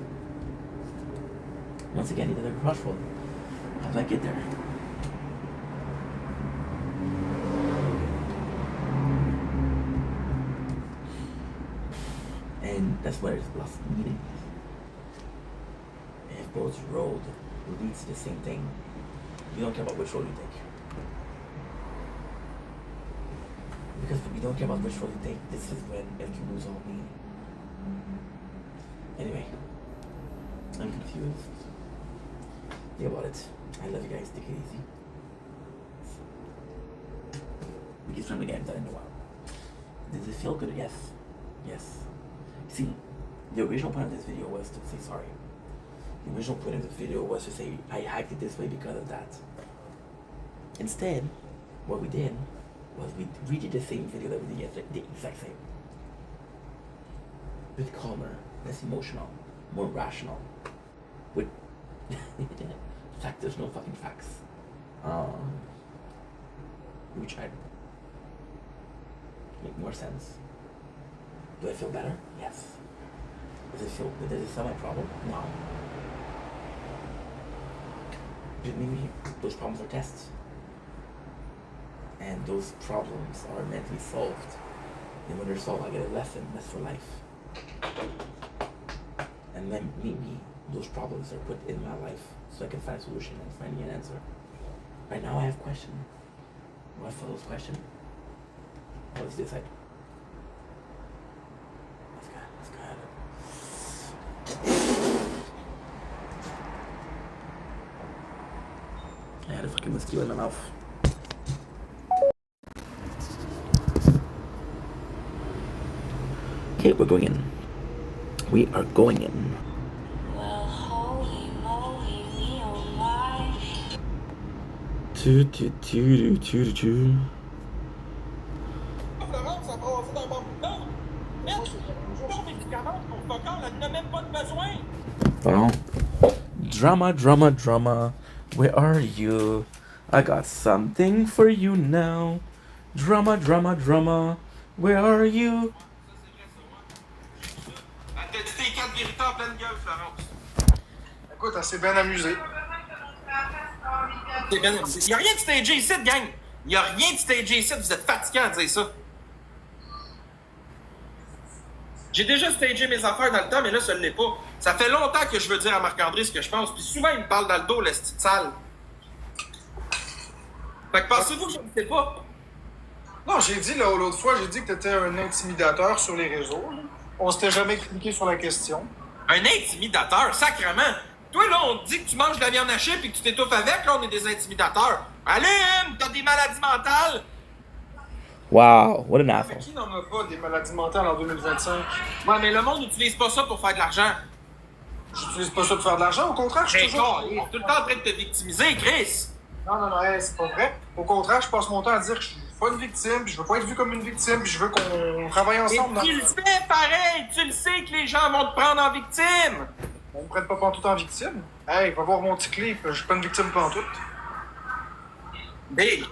Once again, it's another crossroad. How did I get there? And that's where it's lost meaning. If both road leads to the same thing, you don't care about which road you take. Because if you don't care about which road you take, this is when it can lose all meaning. Anyway, I'm confused. Think about it. I love you guys. Take it easy. We get something I've done in a while. Does it feel good? Yes. Yes. See, the original point of this video was to say sorry. The original point of the video was to say I acted this way because of that. Instead, what we did was we redid the same video that we did yesterday, the exact same. With calmer, less emotional, more rational. With fact, there's no fucking facts. We tried. Make more sense. Do I feel better? Yes. Does it solve my problem? No. Maybe those problems are tests. And those problems are meant to be solved. And when they're solved, I get a lesson. That's for life. And then maybe those problems are put in my life so I can find a solution and find an answer. Right now I have questions. What for those questions? Let's decide. That's good. I had a fucking mosquito in my mouth. Okay, we're going in. We are going in. Well, holy moly, me oh my. Florence a brassé d'un bon bout. Merde! Ton médicament, ton focal, elle n'a même pas de besoin! Well, drama. Where are you? I got something for you now. Drama. Where are you? Écoute, elle s'est bien amusée. Il n'y a rien de stagé ici, gang. Il n'y a rien de stagé ici. Vous êtes fatiguants à dire ça. J'ai déjà stagé mes affaires dans le temps, mais là, ça ne l'est pas. Ça fait longtemps que je veux dire à Marc-André ce que je pense, puis souvent, il me parle dans le dos, le style sale. Fait que pensez-vous que je ne sais pas? Non, j'ai dit l'autre fois, j'ai dit que t'étais un intimidateur sur les réseaux. Là. On s'était jamais expliqué sur la question. Un intimidateur, sacrément. Toi, là, on te dit que tu manges de la viande hachée puis que tu t'étouffes avec, là, on est des intimidateurs. Allume, t'as des maladies mentales. Wow, what an Mais asshole. qui n'en a pas des maladies mentales en 2025? Ouais, mais le monde n'utilise pas ça pour faire de l'argent. J'utilise pas ça pour faire de l'argent, au contraire, je suis Hey, toujours... il est tout le temps en train de te victimiser, Chris. Non, hey, c'est pas vrai. Au contraire, je passe mon temps à dire que je suis pas une victime, puis je veux pas être vu comme une victime, puis je veux qu'on travaille ensemble. Mais tu le fais pareil, tu le sais que les gens vont te prendre en victime. On me prenne pas pantoute en victime. Hey, va voir mon petit clip, je suis pas une victime pantoute. Big,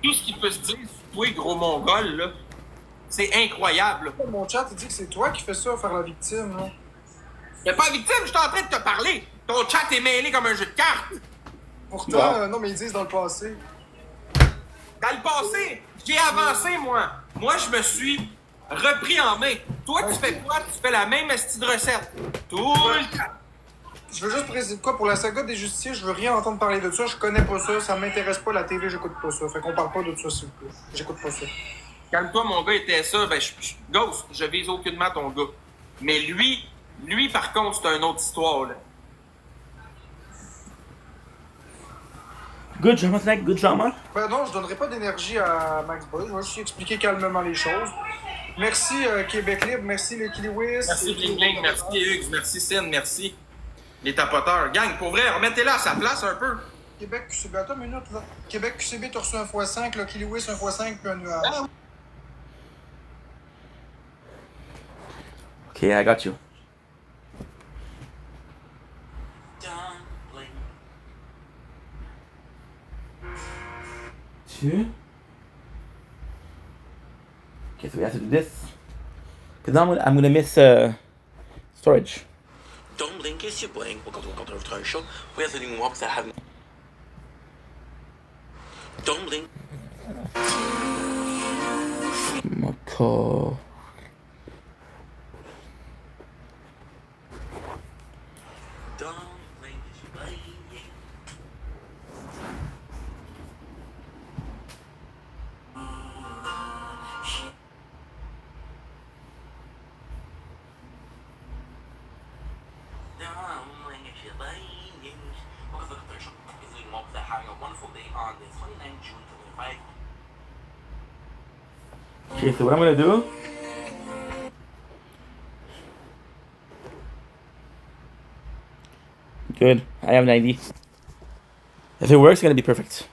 tout ce qui peut se dire sur toi, gros mongol, là, c'est incroyable. Mon chat, il dit que c'est toi qui fais ça, faire la victime, là. T'es pas victime, je suis en train de te parler. Ton chat est mêlé comme un jeu de cartes. Pourtant, Wow. non, mais ils disent dans le passé. Dans le passé, j'ai avancé, moi. Moi, je me suis repris en main. Toi, tu fais quoi? Tu fais la même esti de recette. Tout le temps. Je veux juste préciser de quoi, pour la saga des justiciers, je veux rien entendre parler de ça, je connais pas ça m'intéresse pas, la TV, j'écoute pas ça. Fait qu'on parle pas de ça, s'il vous plaît. J'écoute pas ça. Calme-toi, mon gars était ça. Ben, Ghost, je vise aucunement ton gars. Mais lui, par contre, c'est une autre histoire, là. Good drama tonight, good drama. Ben non, je donnerai pas d'énergie à Max Boy, je vais juste lui expliquer calmement les choses. Merci Québec Libre, merci Lucky Lewis. Merci Bling Bling, merci Hugues, merci Sin, merci les tapoteurs. Gang, pour vrai, remettez-la à sa place un peu. Québec QCB, attends une minute là. Québec QCB, t'as reçu 1x5, Lucky Lewis 1x5 puis un nuage. Ah, Okay, I got you. Two. Okay, so we have to do this. Cause now I'm gonna miss storage. Dumpling, qu'est-ce que c'est quand on veut faire un show? Faut essayer de moi que ça have. Dumpling. Mako. Dumpling, is you playing? Dumpling, is you playing? Welcome to the show. Essayer de moi que ça have a wonderful day on the 29th June 2025. Okay, so what I'm gonna do. Good. I have an ID. If it works, it's gonna be perfect.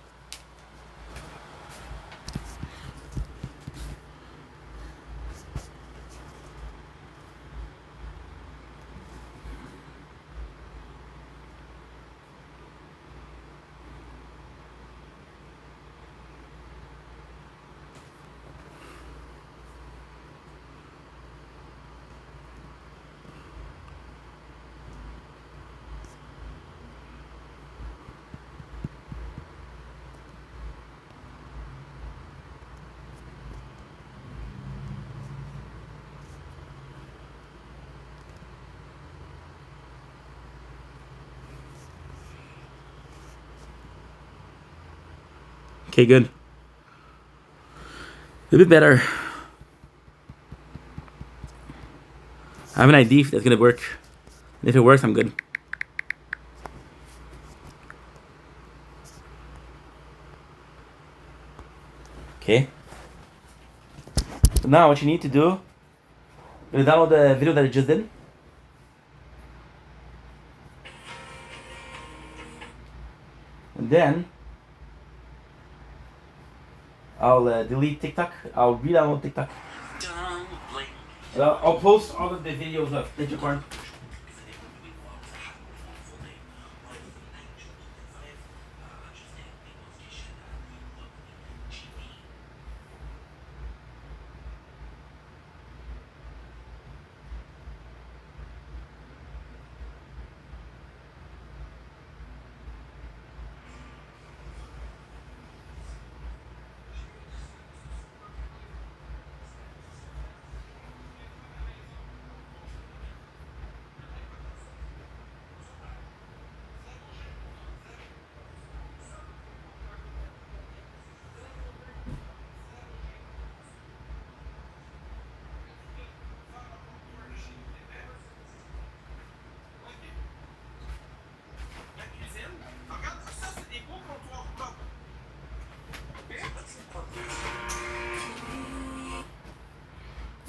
Okay, good. A bit better. I have an ID that's gonna work. And if it works, I'm good. Okay. So now what you need to do, you're gonna download the video that I just did. And then I'll delete TikTok. I'll re-download TikTok. Dumpling. I'll post all of the videos of Ninja Corn.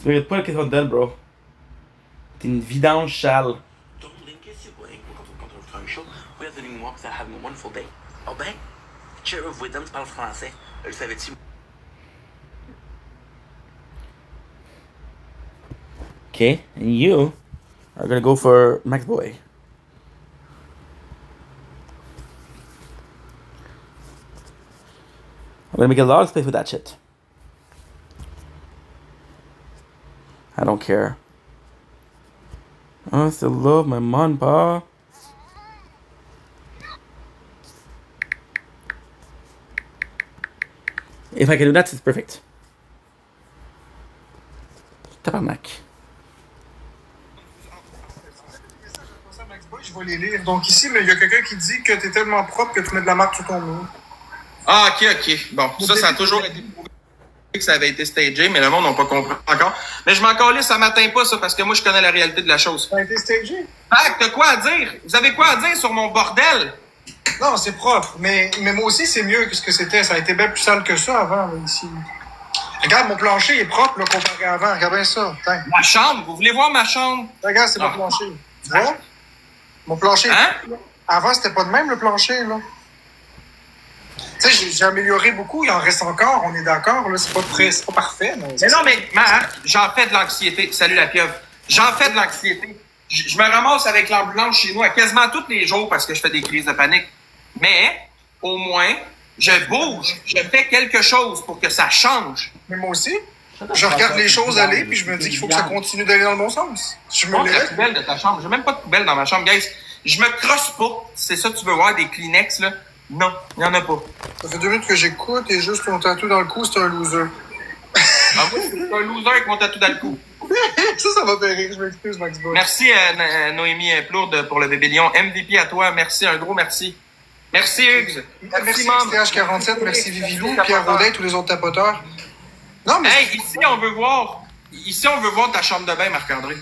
Tu mérites pas la question d'elle, bro. T'es une vidange sale. Don't link your sibling quand on fait un show. We're doing walks and having a wonderful day. Oh ben, Sheriff Williams parle français. Le savais-tu? Okay, and you are gonna go for Max Boy. I'm gonna make a lot of space with that shit. I don't care. I still love my mom, pa. If I can do that, it's perfect. Tabarnak. Je vais les lire. Donc ici, mais il y a quelqu'un qui dit que t'es tellement propre que tu mets de la marque sur ton mur. Ah, ok. Bon, ça a toujours été prouvé que ça avait été stagé, mais le monde n'a pas compris encore. Mais je m'en calisse, ça m'atteint pas, ça, parce que moi, je connais la réalité de la chose. Ça a été stagé? Ah, t'as quoi à dire? Vous avez quoi à dire sur mon bordel? Non, c'est propre. Mais moi aussi, c'est mieux que ce que c'était. Ça a été bien plus sale que ça avant, là, ici. Regarde, mon plancher est propre, là, comparé à avant. Regarde bien ça. Tiens. Ma chambre? Vous voulez voir ma chambre? Regarde, c'est mon Ah. plancher. Tu vois? Mon plancher. Hein? Avant, c'était pas de même, le plancher, là. Tu sais, j'ai amélioré beaucoup. Il en reste encore. On est d'accord, là. C'est pas parfait, mais... Mais non, mais Marc, j'en fais de l'anxiété. Salut la pieuvre. J'en fais de l'anxiété. Je me ramasse avec l'ambulance chez nous à quasiment tous les jours parce que je fais des crises de panique. Mais, au moins, je bouge. Je fais quelque chose pour que ça change. Mais moi aussi, je regarde les choses aller, puis je me dis qu'il faut que ça continue d'aller dans le bon sens. Je me Montre la lève. poubelle de ta chambre. J'ai même pas de poubelle dans ma chambre, guys. Je me crosse pas. C'est ça que tu veux voir, des Kleenex, là? Non, il y en a pas. Ça fait 2 minutes que j'écoute et juste ton tatou dans le cou, c'est un loser. Ah, moi, je suis un loser avec mon tatou dans le cou. ça m'a fait rire. Je m'excuse, Max Boy. Merci Noémie Plourde pour le bébé lion. MVP à toi. Merci, un gros merci. Merci Hugues. Merci Mom. XTH47, merci Vivilou, Pierre Rodin et tous les autres tapoteurs. Non, mais... Hey, ici, on veut voir. Ici, on veut voir ta chambre de bain, Marc-André.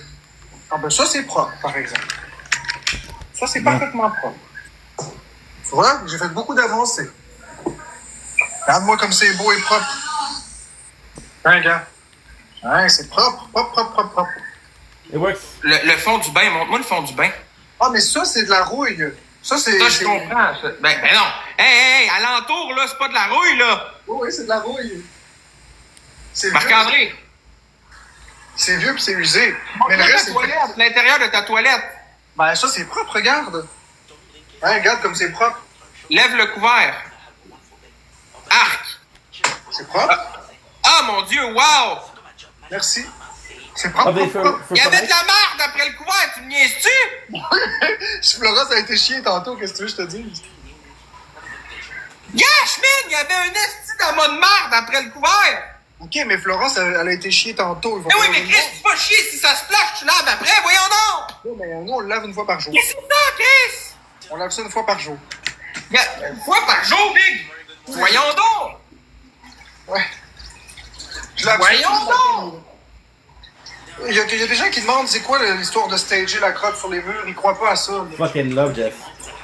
Ah ben ça, c'est propre, par exemple. Ça, c'est parfaitement propre. Tu vois, j'ai fait beaucoup d'avancées. Regarde-moi comme c'est beau et propre. Hein, gars? Ouais, c'est propre. It works. Le fond du bain, montre-moi le fond du bain. Ah, mais ça, c'est de la rouille. Ça, c'est... Ça, je comprends. Ça. Ben non. Hey, alentour, là, c'est pas de la rouille, là. Oui, c'est de la rouille. C'est vieux. Marc-André. C'est vieux puis c'est usé. Mais le Montre-moi reste, ta c'est... toilette, l'intérieur de ta toilette. Ben, ça, c'est propre, regarde. Hein, regarde comme c'est propre. Lève le couvert. Arc. C'est propre. Ah, mon Dieu, wow. Merci. C'est propre, Ah, ben, propre. Il y avait de la merde après le couvert, tu me niaises-tu? Flora, ça a été chier tantôt, qu'est-ce que tu veux que je te dise? Yash, man, il y avait un esti d'amas de merde après le couvert. Ok, mais Florence, elle a été chier tantôt. Eh oui, mais Chris, c'est pas chier si ça se plaque, tu laves après, voyons donc! Non, mais nous, on le lave une fois par jour. Qu'est-ce que c'est ça, Chris? On lave ça une fois par jour. Une fois par jour, Big! Voyons donc! Ouais. Je lave Voyons ça. donc! Il y a des gens qui demandent c'est quoi l'histoire de stager la crotte sur les murs. Ils croient pas à ça. Fucking love, Jeff.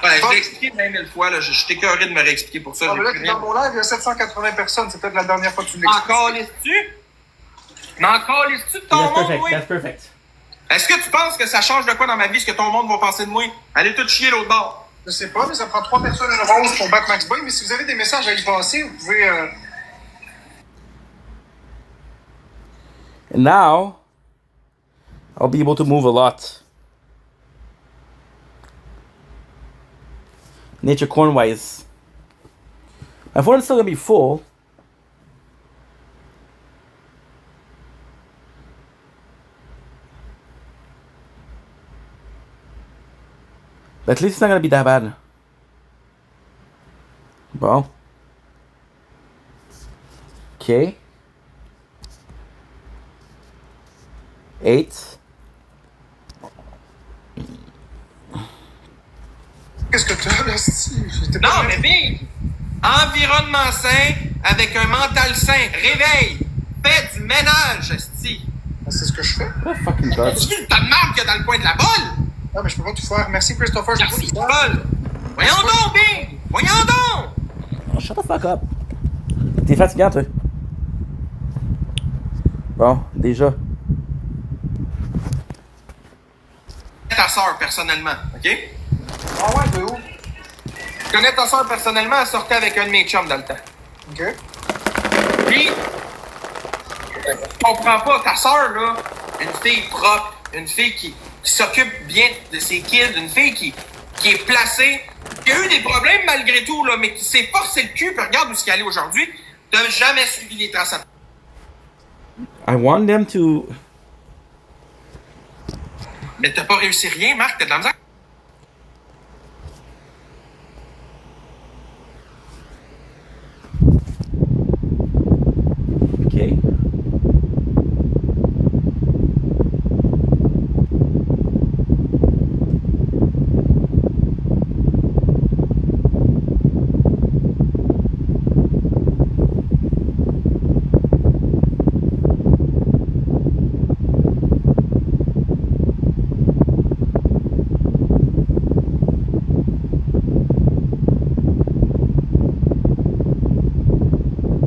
Ouais, je l'ai expliqué 20 000 fois, là. Je suis écœuré de me réexpliquer pour ça. Ah, j'ai mais là, plus dans rien. mon live, il y a 780 personnes. C'est peut-être la dernière fois que tu l'expliques. Encore laisses-tu? Mais encore laisses-tu de ton That's monde, perfect. oui? That's perfect. Est-ce que tu penses que ça change de quoi dans ma vie, ce que ton monde va penser de moi? Allez tout chier l'autre bord. Je sais pas, mais ça prend 3 personnes une rose pour battre Max Boy. Mais si vous avez des messages à y passer, vous pouvez... And now, I'll be able to move a lot. Nature corn-wise. My phone is still gonna be full. But at least it's not gonna be that bad. Bon. Okay. 8. Qu'est-ce que t'as, là, Steve? Non, mais Big! Environnement sain avec un mental sain. Réveille! Fais du ménage, esti! C'est ce que je fais. What a fucking god. Tu le tas de marde qu'il y a dans le coin de la bolle? Non, mais je peux pas tout faire. Merci, Christopher. Je peux Merci, pas tout faire. Paul! Voyons donc, Big! Voyons donc! Oh, shut the fuck up. T'es fatigant, toi. Bon, déjà. soeur personnellement, OK? Ah ouais, de où? Je connais ta soeur personnellement, elle sortait avec un de mes chums dans le temps. OK. Puis, je comprends pas, ta soeur, là, une fille propre, une fille qui s'occupe bien de ses kids, une fille qui est placée, qui a eu des problèmes malgré tout, là, mais qui s'est forcé le cul, puis regarde où est-ce qu'elle est aujourd'hui, t'as jamais suivi les traces à... I want them to. Mais t'as pas réussi rien, Marc, t'as de la misère. Okay.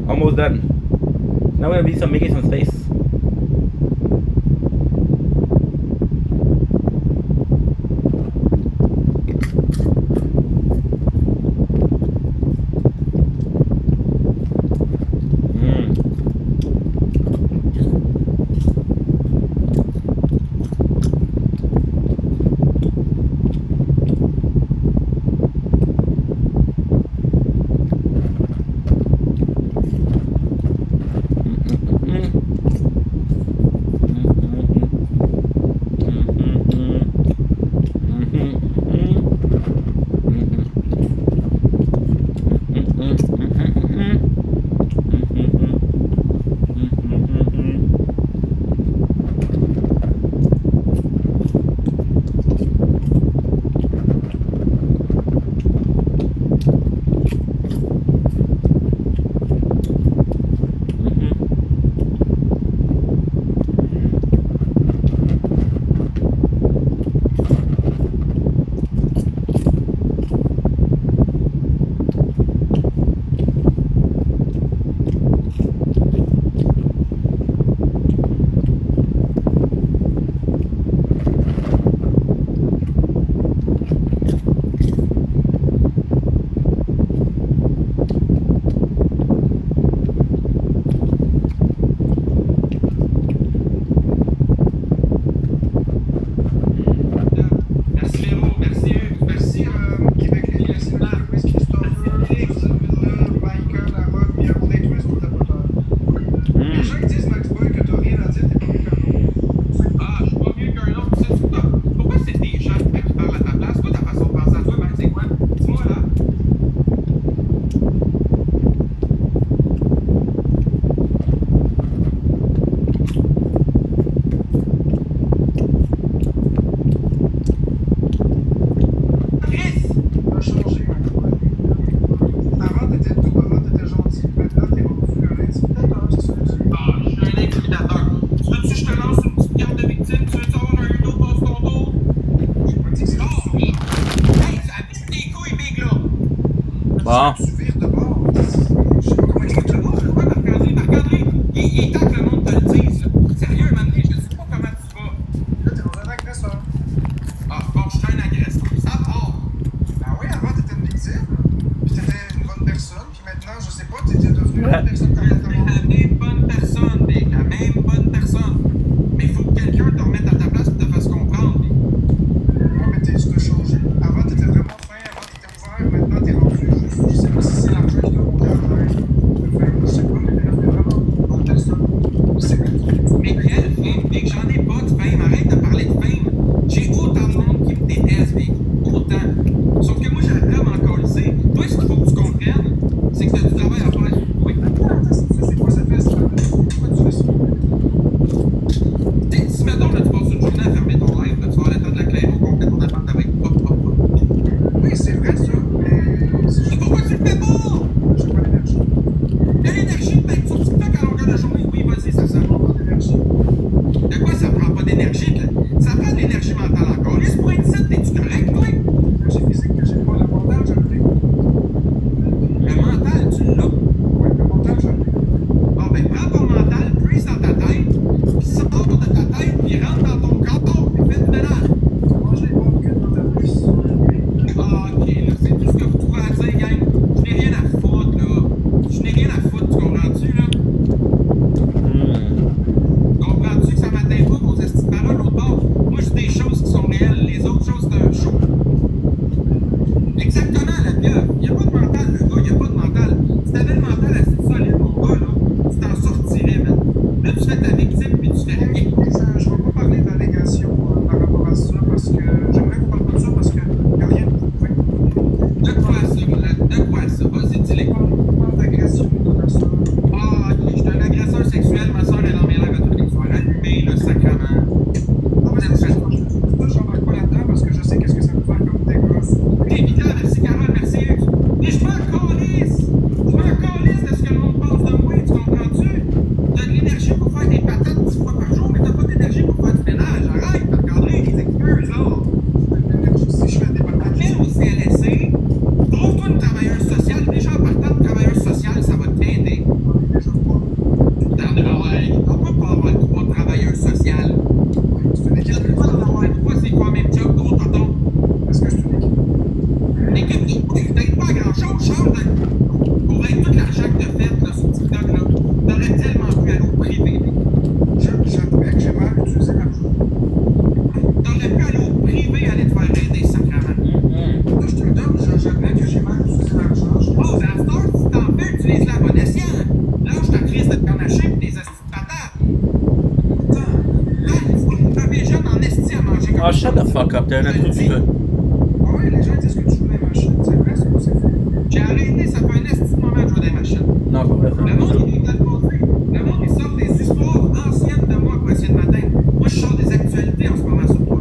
Almost done. Now we're gonna be making some space. shut the fuck up, t'es un trou du gars. Ah ouais, les gens disent que tu joues des machines. C'est vrai, c'est faux. J'ai arrêté, ça fait un esti de moment de jouer des machines. Non, c'est pas vrai, Le monde, il vient de compter. Le monde, il sort des histoires anciennes de moi pour essayer de m'atteindre. Moi, je sors des actualités en ce moment sur toi.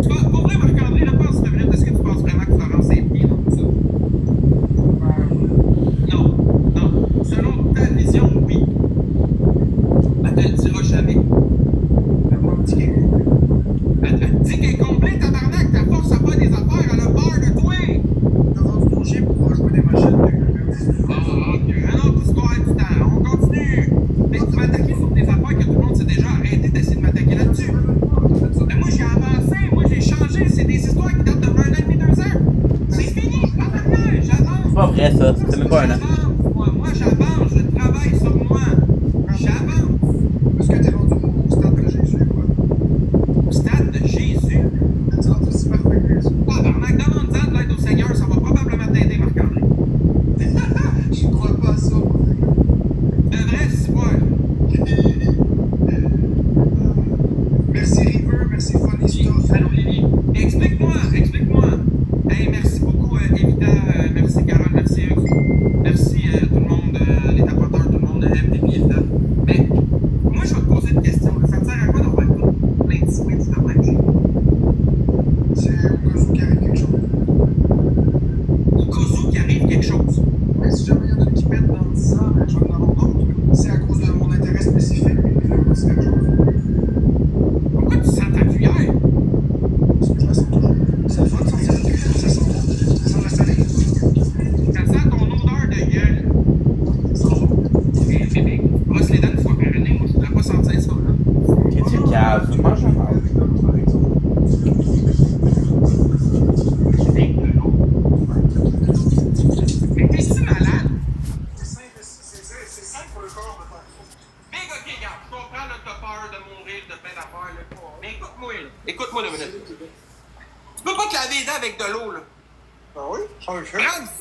Tu penses, pour vrai, Marc-André, là, pense, est-ce que tu penses vraiment que Florence est bien dans ça? Non, non. Selon ta vision, oui. Elle te le dira jamais. Moi, un petit quelque. Elle te dit qu'elle est complète, tabarnak, ta force à faire des affaires, elle a peur de toi. T'as vendu ton chien pour pouvoir jouer des machines. Ok, un autre histoire du temps. On continue. Mais tu m'attaquer sur des affaires que tout le monde sait déjà. Arrêtez d'essayer de m'attaquer là-dessus. Mais moi, j'ai avancé. Moi, j'ai changé. C'est des histoires qui datent de 1 an et demi, 2 ans. C'est fini. Tabarnak, j'avance. C'est pas vrai, ça. C'est même pas un an. Moi, j'avance. Je travaille sur moi. J'avance. Est-ce que t'es rendu au stade de Jésus, quoi? Au stade de Jésus. Tu rentres aussi parfait que ça. Tabarnak, demande-en de l'aide au Seigneur. Ça va probablement t'aider, Marc-André. Je crois pas à ça, moi. De vrai, c'est pas. Merci River, merci Funny Stuff. Allô, Lily. Explique-moi. Hey, merci beaucoup, Evita. Merci, Carole. Merci, Hugues. Merci, tout le monde, les tapoteurs, tout le monde, MTP, Evita. Mais, moi, je vais te poser une question. Ça te sert à quoi d'avoir plein de switches de même? C'est au cas où qu'il arrive quelque chose. Au cas où qu'il arrive quelque chose. Mais si jamais il y en a qui pètent dans 10 ans, ben, je vais en avoir d'autres. C'est à cause de mon intérêt spécifique, mais là, c'est quelque chose. Pourquoi tu sens ta cuillère? Parce que je la sens toujours. C'est le fun de sentir la cuillère, ça sent bon. Ça sent la salive. Ça sent ton odeur de gueule. Ça sent bon. Et bébé, brosse les dents une fois par année. Moi, je voudrais pas sentir ça, là. Qu'est-ce que cave? Tu manges mal. Avec de l'eau. Mais t'es-tu malade? C'est simple pour le corps de faire ça. Big, ok, regarde, je comprends, là, t'as peur de mourir, de plein d'affaires, là. Mais écoute-moi, là. Écoute-moi, là, minute. Tu peux pas te laver les dents avec de l'eau, là. Ah oui? Ça va le faire. Prends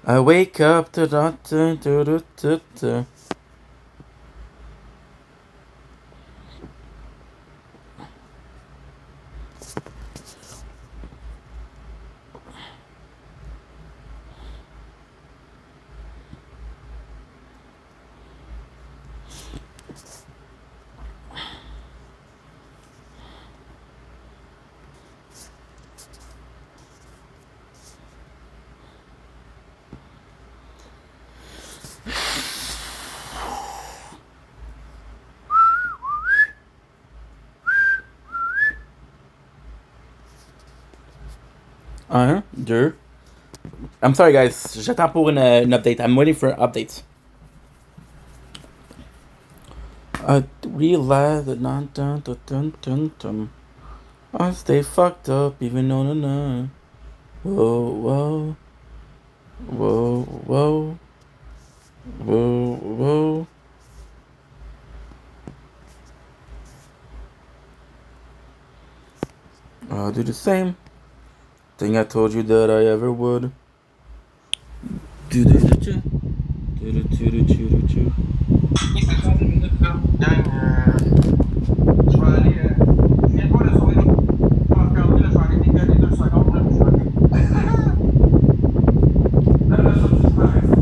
I wake up to da. Un, deux. I'm sorry, guys. J'attends pour une update. I'm waiting for updates. I realize that I stay fucked up even on a night. Whoa. I'll do the same thing I told you that I ever would. Do-do-do-do. Do-do-do-do-do-do. Il fait 30 minutes, là. Gang, je vais aller. Je viens de voir le sourire. Je vais regarder, là, je vais aller décaler 2 secondes, là, puis je vais aller. Là, ça, tu m'arrêtes.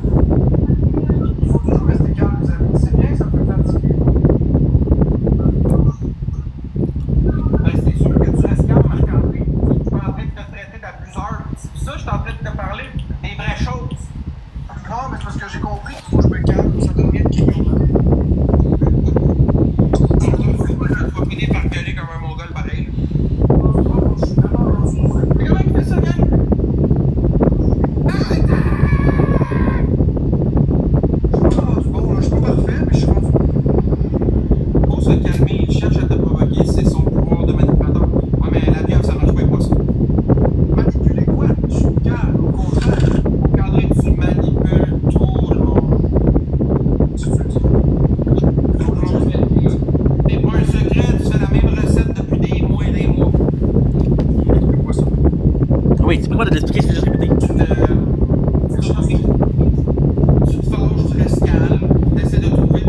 Il faut toujours rester calme, les amis. C'est bien, ça me fait fatiguer. Ben, c'est sûr que tu restes calme, Marc-André. Je suis pas en train de te traiter d'abuseur. C'est ça, je suis en train de te parler des vraies choses. Non, mais c'est parce que j'ai compris qu'il faut que je me calme. Ça donne rien de crier. Tu vas finir par gueuler comme un mongol pareil. Mais comment tu fais ça, gang? Bon, là, je suis pas parfait, mais je suis rendu. Pour se calmer, il cherche à te provoquer, c'est son pouvoir de manipulateur. Ouais, mais la pieuvre, ça marche pas avec moi, ça. Manipuler quoi? Je suis calme, au contraire. Marc-André, tu manipules tout le monde. Tu fais ça. T'es pas un secret, tu fais la même recette depuis des mois et des mois. C'est quoi ça? Oui, tu peux pas te l'expliquer, c'est juste répéter. Tu te fâches, tu restes calme, t'essaies de trouver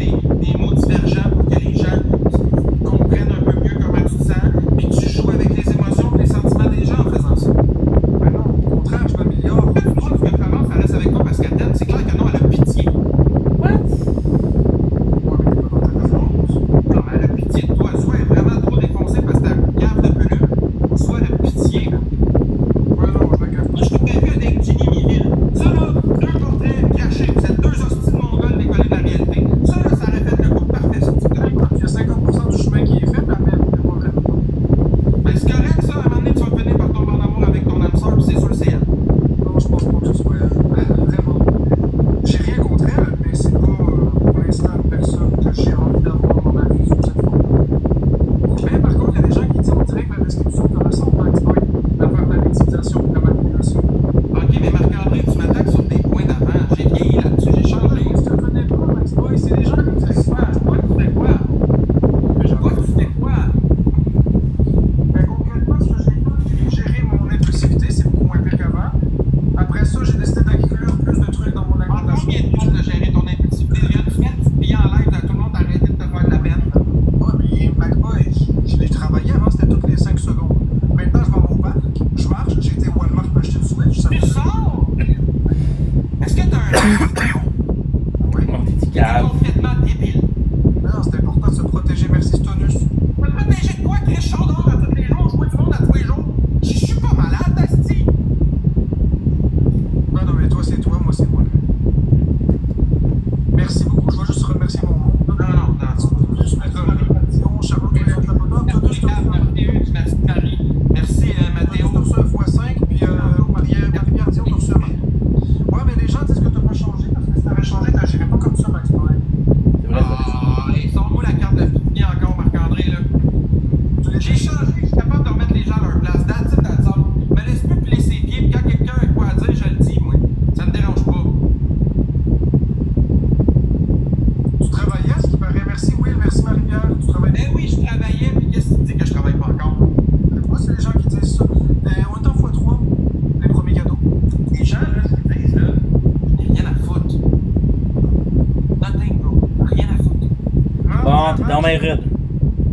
Dans mes rudes.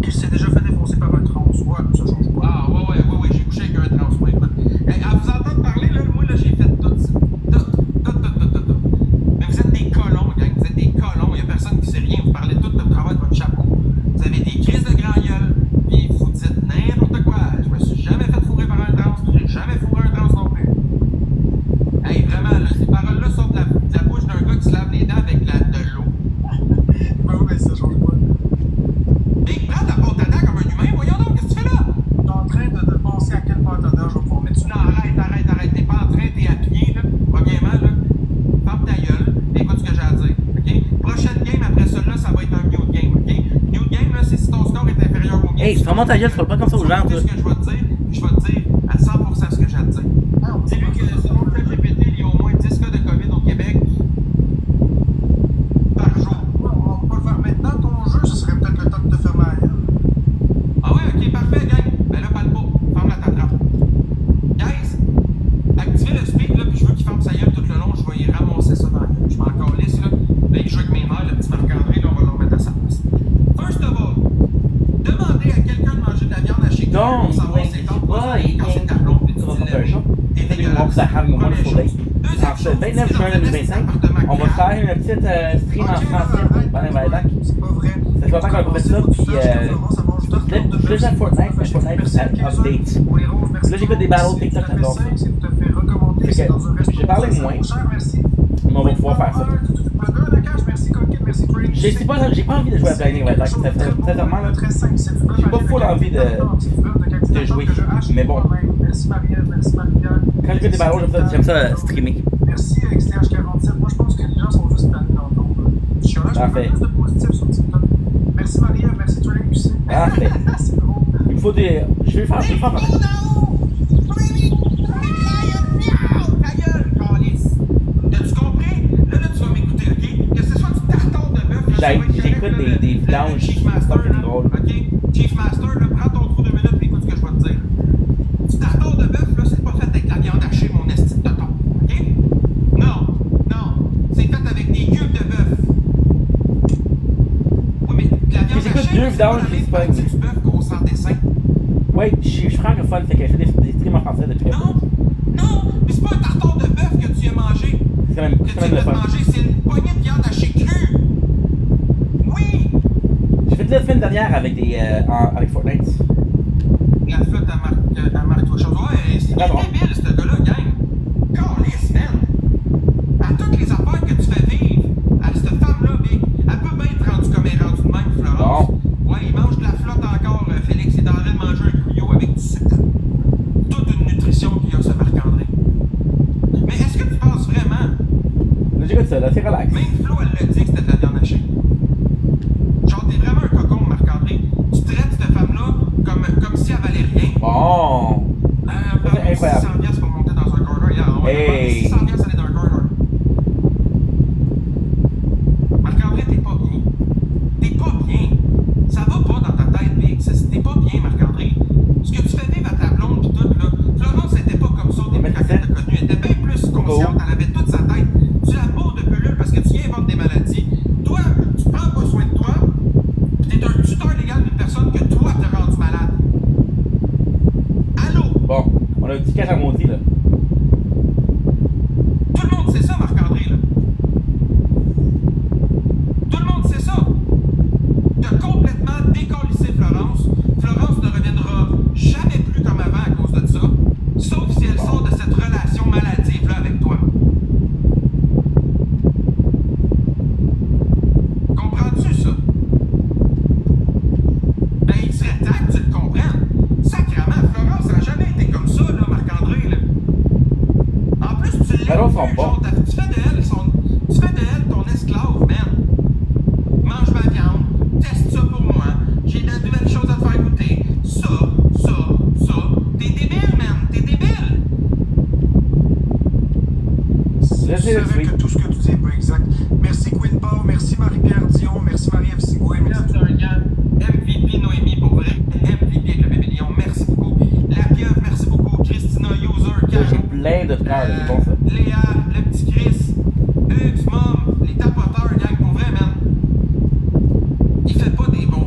Il s'est déjà fait défoncer par un trans. Ouais, ça change pas. Ah, ouais, j'ai couché avec un trans, moi, écoute. À vous entendre parler, là, moi, là, j'ai fait tout ça. Tout. Mais vous êtes des colons, gang, vous êtes des colons. Il y a personne qui sait rien. Vous parlez tout de travail de votre chapeau. Vous avez des crises de grand gueule, puis vous dites n'importe quoi. Je me suis jamais fait fourrer par un trans, j'ai jamais fourré un trans non plus. Hey, vraiment, là, ces paroles-là sortent de la bouche d'un gars qui se lave les dents avec de l'eau. Ben oui, mais ça change pas. Big, prends ta pâte à dents comme un humain, voyons donc, qu'est-ce que tu fais là? Je suis en train de penser à quelle pâte à dents je vais pouvoir mettre sur. Non, arrête, t'es pas en train, t'es appuyé, là. Premièrement, là, ferme ta gueule, et écoute ce que j'ai à dire, ok? Prochaine game, après ça, là, ça va être un mute game, ok? Mute game, là, c'est si ton score est inférieur au mien. Hey, ferme ta gueule, tu parles pas comme ça aux gens, Tu sais toi. ce que je vais te dire, je vais te dire à 100% ce que j'ai à te dire. Dis-lui que selon le ChatGPT, il y a au moins 10 cas de COVID au Québec par jour. On va pas le faire maintenant, ton jeu, ce serait peut-être le temps de te faire mal. Ah ouais, ok, parfait, gang. Ben là, parle pas. Ferme la tatrape. Guys, activez le speak, là, puis je veux qu'il ferme sa gueule tout le long. Je vais y ramasser ça dans la gueule. Je m'en calisse, là. Ben, il joue avec mes mains, le petit Marc-André, là, on va le remettre à sa place. First of all, demandez à quelqu'un de manger de la viande à chez Non, pour savoir il c'est dit quand pas, il quand c'est vient- ta blonde, puis tu Ça va dis faire un show. t'es Salut, dégueulasse. Walks are having a wonderful day. Deuxième En ce chose, 29 c'est juin dans le 2025, appartement on va grave. faire une petite stream en français pendant les vacances. C'est pas vrai. Ça fait longtemps qu'on a pas fait ça, puis je laisse à Fortnite, mais Fortnite update. Là, j'écoute des battles TikTok, j'adore ça. C'est tout à fait recommandé. Fait C'est que dans un restaurant. j'ai parlé Ça moins. vaut cher, merci. Mais on va pouvoir faire ça. Le gars de cash, merci Coquette, merci Trading. J'ai pas envie de jouer à Blinding Red Light, sincèrement, là. Très simple. C'est du bœuf J'ai pas à full envie de jouer, mais bon. Merci Marie-Ève, merci Marie-Pierre. Quand j'écoute des battles, j'aime ça streamer. Merci XTH47. Moi, je pense que les gens sont juste tannés d'entendre. Je suis là, je Parfait. peux plus de positifs sur TikTok. Merci Marie-Ève, merci Trading aussi. Parfait. C'est drôle. Il me faut des. Je vais faire. Ta gueule, calice. T'as-tu compris? Là, tu vas m'écouter, ok? Que ce soit du tartare de bœuf, là, J'aille- ça va être j'écoute correct, là, des le vidanges, Chief c'est Master, fucking là, drôle. ok? Chief Master, là, prends ton trou 2 minutes et écoute ce que je vais te dire. Du tartare de bœuf, là, c'est pas fait avec la viande hachée, mon esti de tonton, ok? Non. C'est fait avec des cubes de bœuf. Oui, mais la viande J'écoute hachée, deux là, c'est pas vidanges, la même c'est pas partie une- du bœuf qu'on sent dessin. Ouais, je suis francophone, fait que je fais des streams en français depuis. Non, mais c'est pas un tartare de bœuf que tu as mangé. C'est quand même Que tu le as fun. mangé, c'est une poignée de viande hachée crue. Oui! J'ai fait la semaine dernière avec avec Fortnite. La flotte à Marc toi chose. Ouais, c'est Ah bon? débile, ce gars-là, gang. Calisse, man. À toutes les affaires que tu fais vivre, à cette femme-là, Big, elle peut bien être rendue comme elle est rendue de même, Florence. Ouais, il mange de la flotte encore, Félix. Il est en train de manger un couillot avec du sucre. Toute une nutrition qu'il y a, ce Marc-André. Mais est-ce que tu penses vraiment? Là, j'écoute ça, là, c'est relax. Même Flo, elle l'a dit que c'était de la viande hachée. Genre, t'es vraiment un cocon, Marc-André. Tu traites cette femme-là comme si elle valait rien. Bon. Ça, c'est incroyable. 600 piastres pour monter dans un corner. Yeah, on va Hey. 600 piastres aller dans un corner. Marc-André, t'es pas bien. T'es pas bien. Ça va pas dans ta tête, Big. T'es pas bien, Marc-André. Ce que tu fais vivre à ta blonde pis tout, là. Florence, elle était pas comme ça au début quand elle t'a connu. Elle était bien plus consciente. Elle avait toute sa tête. Tu la bourres de pelule parce que tu y inventes des maladies. Toi, tu prends pas soin de toi. Pis t'es un tuteur légal d'une personne que toi t'as rendu malade. Allô? Bon, on a un petit cache à monter, là. Tout le monde sait ça, Marc-André, là. Tout le monde sait ça. T'as complètement décalissé Florence. Florence ne reviendra jamais plus comme avant à cause de ça. Sauf si elle sort de cette relation maladive-là avec toi. Comprends-tu ça? Ben, il serait temps que tu le comprennes. Sacrément, Florence n'a jamais été comme ça, là, Marc-André, là. En plus, tu l'aimes Alors, plus, ils sont bons. genre, tu fais de elle ton esclave, man. Mange ma viande, teste ça pour moi. J'ai de nouvelles choses à te faire goûter. Ça. T'es débile, man, t'es débile. Là, Je c'est le savais sweet. que tout ce que tu dis est pas exact. Merci Queen Pau, merci Marie-Pierre Dion, merci Marie-Ève Sigouin, merci. Merci, un gars. MVP Noémie, pour vrai. MVP avec le bébé lion, merci beaucoup. La pieuvre, merci beaucoup. Christina, user, Là, j'ai Caro. plein de frères, c'est bon ça. Léa, le petit Chris, Hugues, Mom, les tapoteurs, gang, pour vrai, man. Il fait pas des bons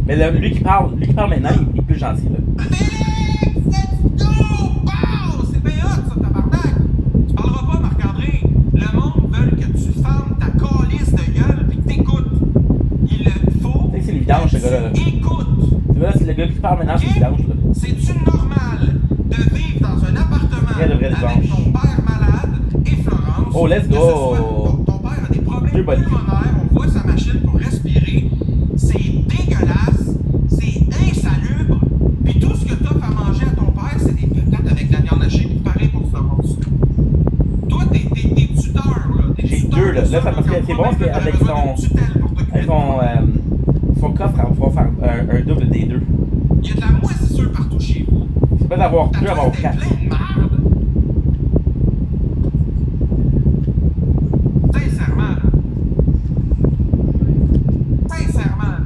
Mais lui qui parle maintenant, il est plus gentil, là. Félix, let's go! Wow! C'est bien hot, ça, tabarnak! Tu parleras pas, Marc-André. Le monde veut que tu fermes ta calice de gueule pis que t'écoutes. Il faut. Tu sais que c'est le vidange, ce gars-là. Écoute! Tu vois, là, c'est le gars qui parle maintenant, c'est le vidange, là. C'est-tu normal de vivre dans un appartement Vrai de vrai avec dimanche. ton père malade et Florence? Oh, let's que ce go. soit ton père a des problèmes Deux body. pulmonaires, on voit sa machine pour respirer. C'est dégueulasse, c'est insalubre. Puis tout ce que t'offres à manger à ton père, c'est des patates avec la viande hachée, puis pareil pour Florence. Toi, t'es tuteurs, là. T'es J'ai tuteurs deux, là. de ça, Là, ça donc c'est on bon, voit parce même que qu'avec t'aurais besoin d'une tutelle pour t'occuper avec de toi. son coffre, on va pouvoir faire un double des deux. Il y a de la moisissure partout chez vous. C'est pas d'avoir Ta deux, avoir toilette est quatre. pleine de merde. Sincèrement, là. Sincèrement.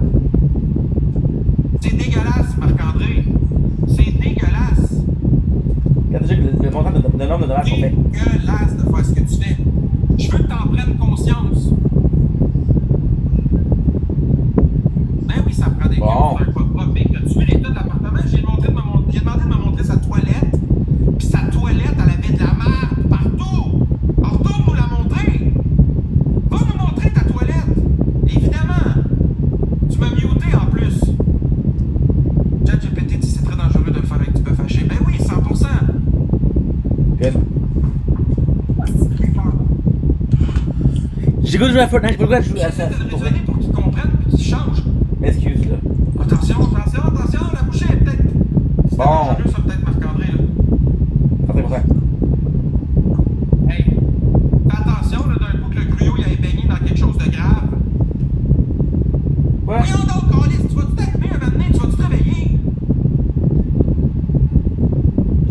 C'est dégueulasse, Marc-André. C'est dégueulasse. Regarde déjà que le montant de nombre de dommages qu'on fait. Dégueulasse de faire ce que tu fais. Je veux que t'en prennes conscience. Ben oui, ça prend des Bon. gars pour faire pas propre. Mais as-tu vu l'état de l'appartement? J'ai demandé de me montrer sa toilette. Puis sa toilette, elle avait de la merde partout. Alors retourne nous la montrer. Va nous montrer ta toilette. Évidemment. Tu m'as muté en plus. ChatGPT dit c'est très dangereux de le faire avec du bœuf haché. Ben oui, 100%. Good. J'ai goût de jouer à Fortnite, j'ai pas le droit de jouer à ça. J'essaie de le raisonner pour qu'il comprenne puis qu'il change. Excuse, là. Attention, la bouchée est peut-être. C'est Bon. dangereux, ça, peut-être, Marc-André, là. 30%. Hey, fais attention, là, d'un coup que le gruyot, il aille baigné dans quelque chose de grave. Quoi? Voyons donc, Carlis, tu vas-tu t'allumer un moment donné? Tu vas-tu te réveiller?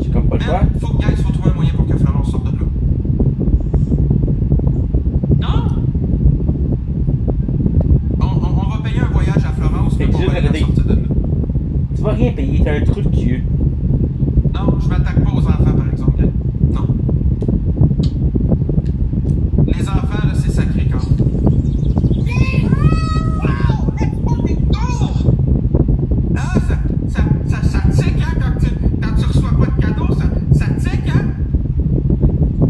J'ai comme pas le choix. Man, faut trouver un moyen pour que Florence sorte de là. Non? On va payer un voyage à Florence, Fait là, que pour juste aller la arrêter. sortir de là. Tu vas rien payer, t'as un trou de cul. Non, je m'attaque pas aux enfants, par exemple. Gars. Non. Les enfants, là, c'est sacré quand même. Wow! Let's fucking go! Ah, ça tique, hein, quand tu reçois pas de cadeau, ça tique, hein?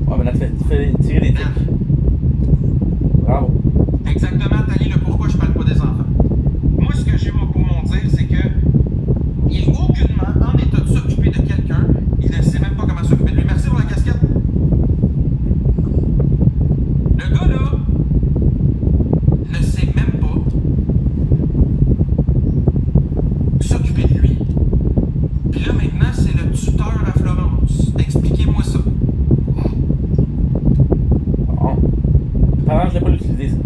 Ouais, maintenant tu fais tirer des tics. Bravo. Exactement, Tali, le pourquoi je parle pas des enfants. Moi, ce que j'ai pour m'en dire, c'est que il est aucunement en état de s'occuper de quelqu'un. Il ne sait même pas comment s'occuper de lui. Merci pour la casquette. Le gars, là, ne sait même pas s'occuper de lui. Puis là, maintenant, c'est le tuteur à Florence. Expliquez-moi ça. Bon. Apparemment, je l'ai pas l'utiliser, ça.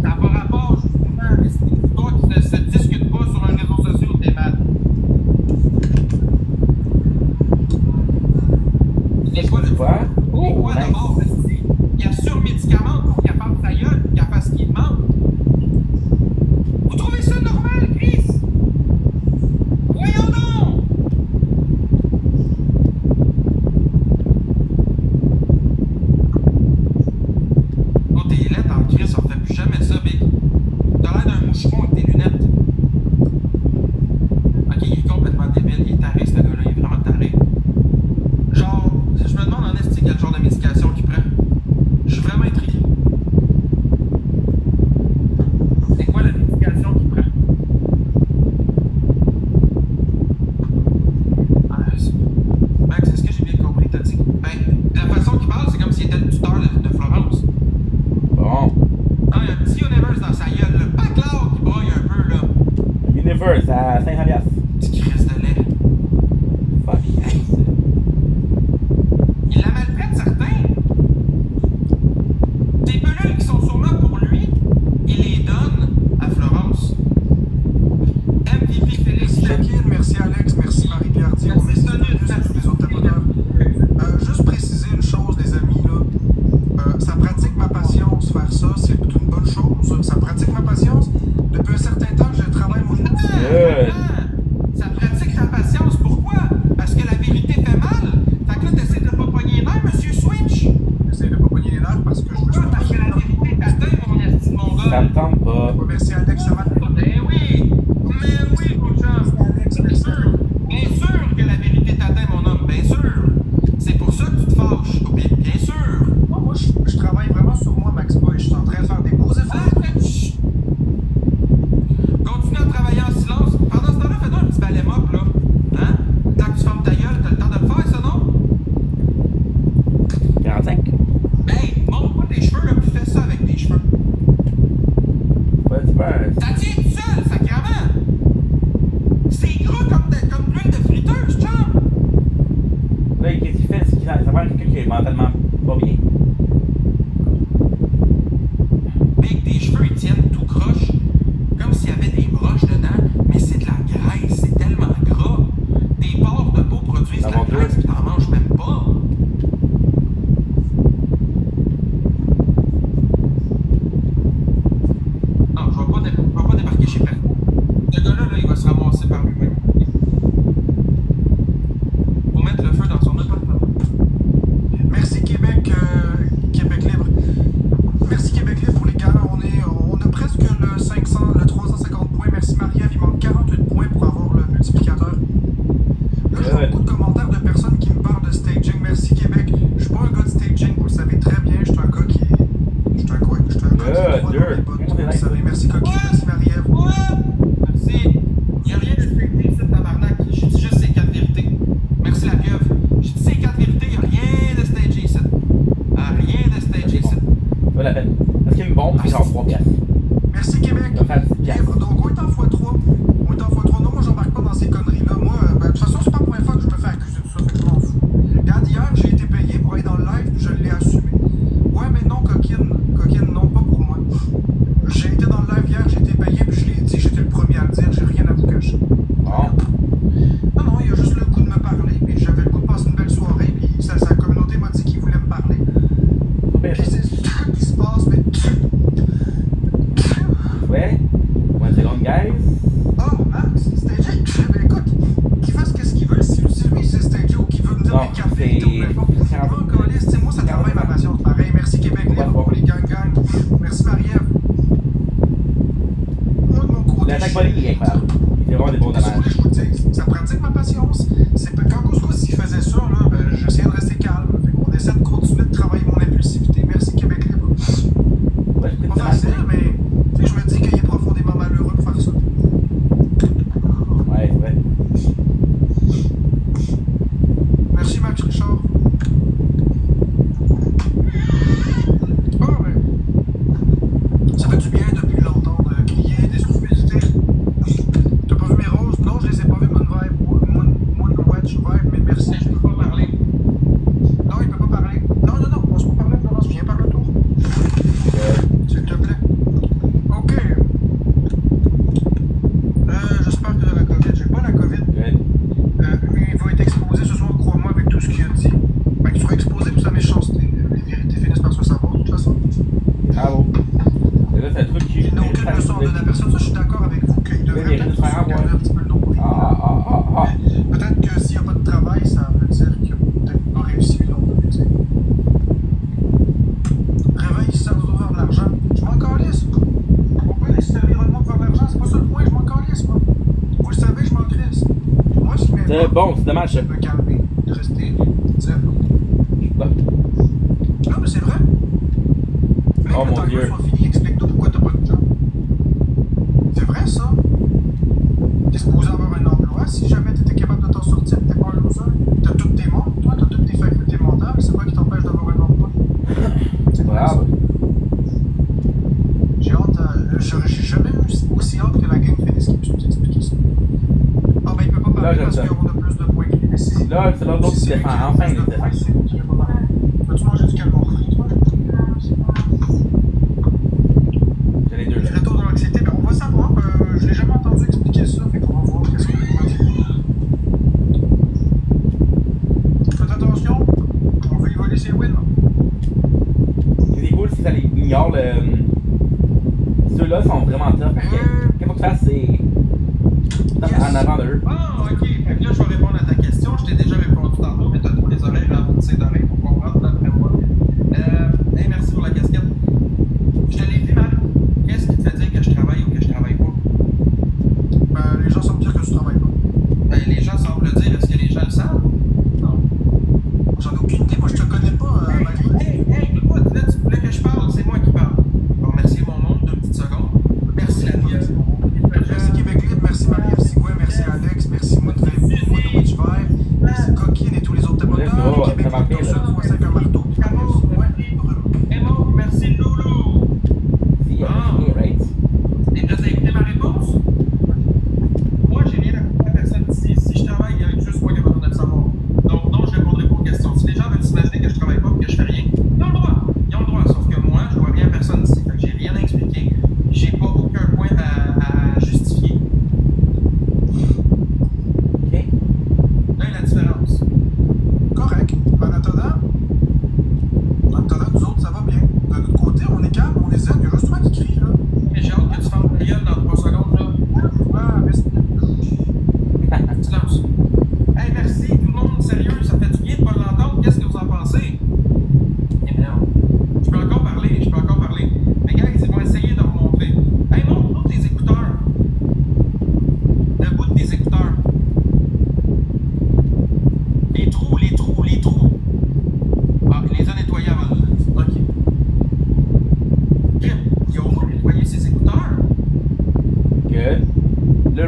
Ça n'a pas rapport, justement, mais c'est une histoire qui ne se discute pas sur un réseau social où t'es mal. C'est quoi le Quoi? C'est Oh, quoi nice. d'abord? Il y a surmédicament pour qu'il fasse sa gueule et qu'il fasse ce qu'il demande. Vous trouvez ça normal, Chris? Voyons donc! Oh, tes lettres en Chris, on fait plus jamais ça, Big. T'as l'air d'un moucheron avec tes lunettes. Ok, il est complètement débile, il est taré, ce gars-là, il est vraiment taré. Genre, je me demande en est quel genre de médication qu'il prend. Je suis vraiment intrigué. C'est quoi la médication qu'il prend? Ah, Max, est-ce que j'ai bien compris? T'as dit. Ben, la façon qu'il parle, c'est comme s'il était le tuteur de Florence. Bon. Ah, il y a un petit universe dans sa gueule, le backlog qui broille un peu, là. Universe à 500$. Petit Chris de lait. Fuck. Il la maltraite, certains. Des pelules qui sont sûrement pour lui, il les donne à Florence. MVP Félix. Tranquille, merci Alex, merci Marie-Pierre Dion, Merci, merci Sonia. à tous les autres abonneurs. Juste préciser une chose, les amis, là. Ça pratique ma patience, faire ça, c'est une bonne chose. Ça pratique ma patience. Depuis un certain temps, je travaille mon Good. Ça me tente pas. Bon, merci Alex, ça va? Ben oui! Mais oui, mon chum! Bien sûr que la vérité t'atteint, mon homme, bien sûr! C'est pour ça que tu te fâches, bien sûr! Moi, je travaille vraiment sur moi, Max Boy. Je suis en train de faire des beaux efforts. Chut. Continue à travailler en silence. Pendant ce temps-là, fais-toi un petit balai mop, là. Hein? Tant que tu fermes ta gueule, t'as le temps de le faire, ça, non? 45? Hey, montre-moi tes cheveux, là, puis fais ça avec tes cheveux. Ouais, tu peux. Ça tient tout seul, sacrément! C'est gros comme de l'huile de friteuse, chum! Là, qu'est-ce qu'il fait? C'est qu'il ça prend quelqu'un qui est mentalement pas bien. Big, tes cheveux, ils tiennent tout croche. Comme s'il y avait des broches dedans, mais c'est de la graisse, c'est tellement gras. Tes pores de peau produisent de la Avant deux. graisse, puis t'en manges même pas. Non, je vais pas débarquer chez personne. Ce gars-là, là, il va se ramasser par lui-même. Faut mettre le feu dans son appartement. Merci Québec, Québec Libre. Merci Québec Libre pour les gars. On a presque le 350 points. Merci Marie-Ève. Il manque 48 points pour avoir le multiplicateur. Là, je vois beaucoup de commentaires de personnes qui me parlent de staging. Merci Québec. Je suis pas un gars de staging, vous le savez très bien. Je suis un gars qui croit dans les bottes. Vous le savez. Merci Coquille. Merci Marie-Ève. Merci. Il n'y a rien de specté ici, tabarnak. J'ai dit juste ces 4 vérités. Merci la pieuvre. J'ai dit ces 4 vérités, il n'y a rien de stagé ici. Rien de stagé ici. Ça vaut la peine. Parce qu'il y a une bombe, c'est genre 3 piastres. Merci Québec. Ça va faire 10 piastres. Libre. Donc on est en x3. On est en x3. Non, moi j'embarque pas dans ces conneries-là. Moi, de toute façon, c'est pas la première fois que je me fais accuser de ça, fait que je m'en fous. Regarde, hier, j'ai été payé pour aller dans le live, puis je l'ai assumé. Ouais, mais non, coquine. Coquine, non, pas pour moi. J'ai été dans le live hier, j'ai été payé, puis je l'ai dit, j'étais le premier à le dire, j'ai rien à vous cacher. Bon. Non, il y a juste le goût de me parler, puis j'avais le goût de passer une belle soirée, puis sa communauté m'a dit qu'il voulait me parler. Puis c'est ce qui se passe, mais... Ouais. 1 seconde, guys. Oh, Max, stagé. Ben écoute, qu'il fasse qu'est-ce qu'il veut. Si lui c'est stagé ou qu'il veut me dire Non, des cafés ou peu importe. c'est- Moi, encore, moi, ça travaille ma patience. Pareil, merci Québec Libre pour les gang. Merci Marie-Ève. Moi, de mon côté, L'attaque volley, il est incroyable. Il fait vraiment des bons qu'est-ce que dommages. je vous dis? Ça pratique ma patience. C'est quand Couscous il faisait ça, là, ben, j'essayais de rester calme. On essaie de continuer de travailler mon impulsivité. Merci Québec Libre. Ouais, je Pas peux te facile, dire. mais tu sais, je me dis qu'il est profondément malheureux pour faire ça. Ouais, c'est vrai. Merci Max Richard. Ah ouais. Ça fait du bien depuis longtemps de crier des stupidités. T'as pas vu mes roses? Non, je les ai pas vues, Moon Wedge Vibe, mais merci. Je peux pas parler. Non, il peut pas parler. Non, on se peut parler, Florence, viens par le tour. S'il te plaît. Ok. J'espère que de la COVID, j'ai pas la COVID. Good. Il va être exposé ce soir, crois-moi, avec tout ce qu'il a dit. Ben, qu'il sera exposé pour sa méchanceté. Les vérités finissent par se savoir, de toute façon. Bravo. Et là, c'est un truc qui Il n'a aucune leçon à donner à personne. Ça, je suis d'accord avec vous qu'il devrait Oui, peut-être mais se regarder un petit peu le nombril. Ah. Mais peut-être que s'il n'y a pas de travail, ça veut dire qu'il n'a peut-être pas réussi non plus. Tu sais. Réveil, ça doit faire de l'argent. Je m'en calisse. On peut laisser l'environnement faire de l'argent, c'est pas ça le point, je m'en calisse, moi. Vous le savez, je m'en crisse. Moi, ce qui C'est m'importe, bon, c'est dommage. c'est de me calmer, de rester zen. Bah, Non, mais c'est vrai. Même Oh, que mon ta Dieu. gueule soit finie, explique-nous pourquoi t'as pas de job. C'est vrai, ça. T'es supposé avoir un emploi. Si jamais t'étais capable de t'en sortir, t'es pas un loser. T'as toutes tes membres, toi, t'as toutes tes facultés mentales. C'est quoi qui t'empêche d'avoir un emploi? C'est vrai, ça. bravo. J'ai hâte à... J'ai jamais eu aussi hâte que la game finisse qu'il puisse nous expliquer ça. Ah ben il peut pas parler j'aime parce ça. qu'on a plus de points que lui. Mais si... Là, c'est l'autre qui si c'est lui défend. qui a Enfin, plus il de points, défend. c'est lui qui peut pas parler. Peux-tu manger du calmar frit, toi? J'ai les deux là. Retour de l'anxiété, ben on va savoir. Je l'ai jamais entendu expliquer ça, fait qu'on va voir qu'est-ce qu'il va dire. Faites attention, on veut y voler ses wins. Ce qui est cool, c'est que ça les ignore le. Ceux-là sont vraiment tough. Parce que, qu'est-ce qu'il faut que tu fasses, c'est. En avant d'eux. Ah, ok. Fait que là, je vais répondre à ta question. Je t'ai déjà répondu tantôt, mais t'as trop les oreilles remplies d'oreilles pour comprendre d'après moi. Hey, merci pour la casquette. Je te l'ai dit, Marc. Qu'est-ce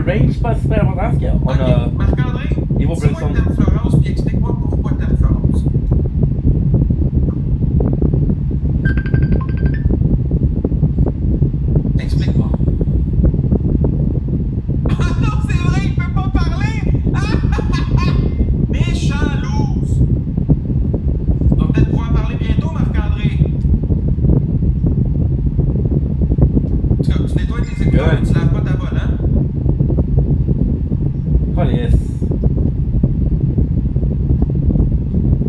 range pas super important parce qu'on a. Ok, Marc-André, Niveau dis-moi brainstorm. que t'aimes Florence, puis explique-moi pourquoi t'aimes Florence. Explique-moi. Ah non, c'est vrai, il peut pas parler! Méchant loose! Tu vas peut-être pouvoir parler bientôt, Marc-André. En tout cas, tu nettoies tes écouteurs Ouais. et tu laves pas ta bolle, hein? Oh yes.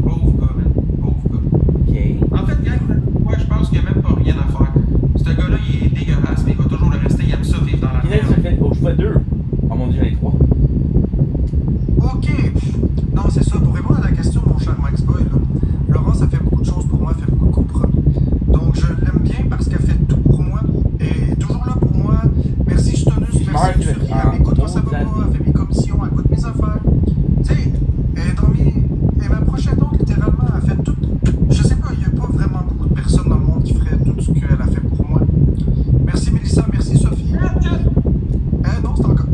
Pauvre gars, man. Pauvre gars. Ok. En fait, gang, moi, je pense qu'il n'y a même pas rien à faire. Ce gars-là, il est dégueulasse, mais il va toujours le rester. Il aime ça vivre dans la Qui est-ce que je merde. fais? Oh, je fais 2. Oh mon dieu, j'en ai 3. Ok. Non, c'est ça. Pour répondre à la question, mon cher Max Boy, là, Laurence a fait beaucoup de choses pour moi, fait beaucoup de compromis. Donc, je l'aime bien parce qu'elle fait tout pour moi et est toujours là pour moi. Merci, Stonus. Smart, Merci, Suri. Elle m'écoute quand ça va pas. Elle fait mes commissions, elle écoute mes affaires. Tu sais, elle est dans mes. Elle est ma prochaine oncle, littéralement. Elle fait tout. Je sais pas, il n'y a pas vraiment beaucoup de personnes dans le monde qui feraient tout ce qu'elle a fait pour moi. Merci, Mélissa. Merci, Sophie. Non, c'est encore.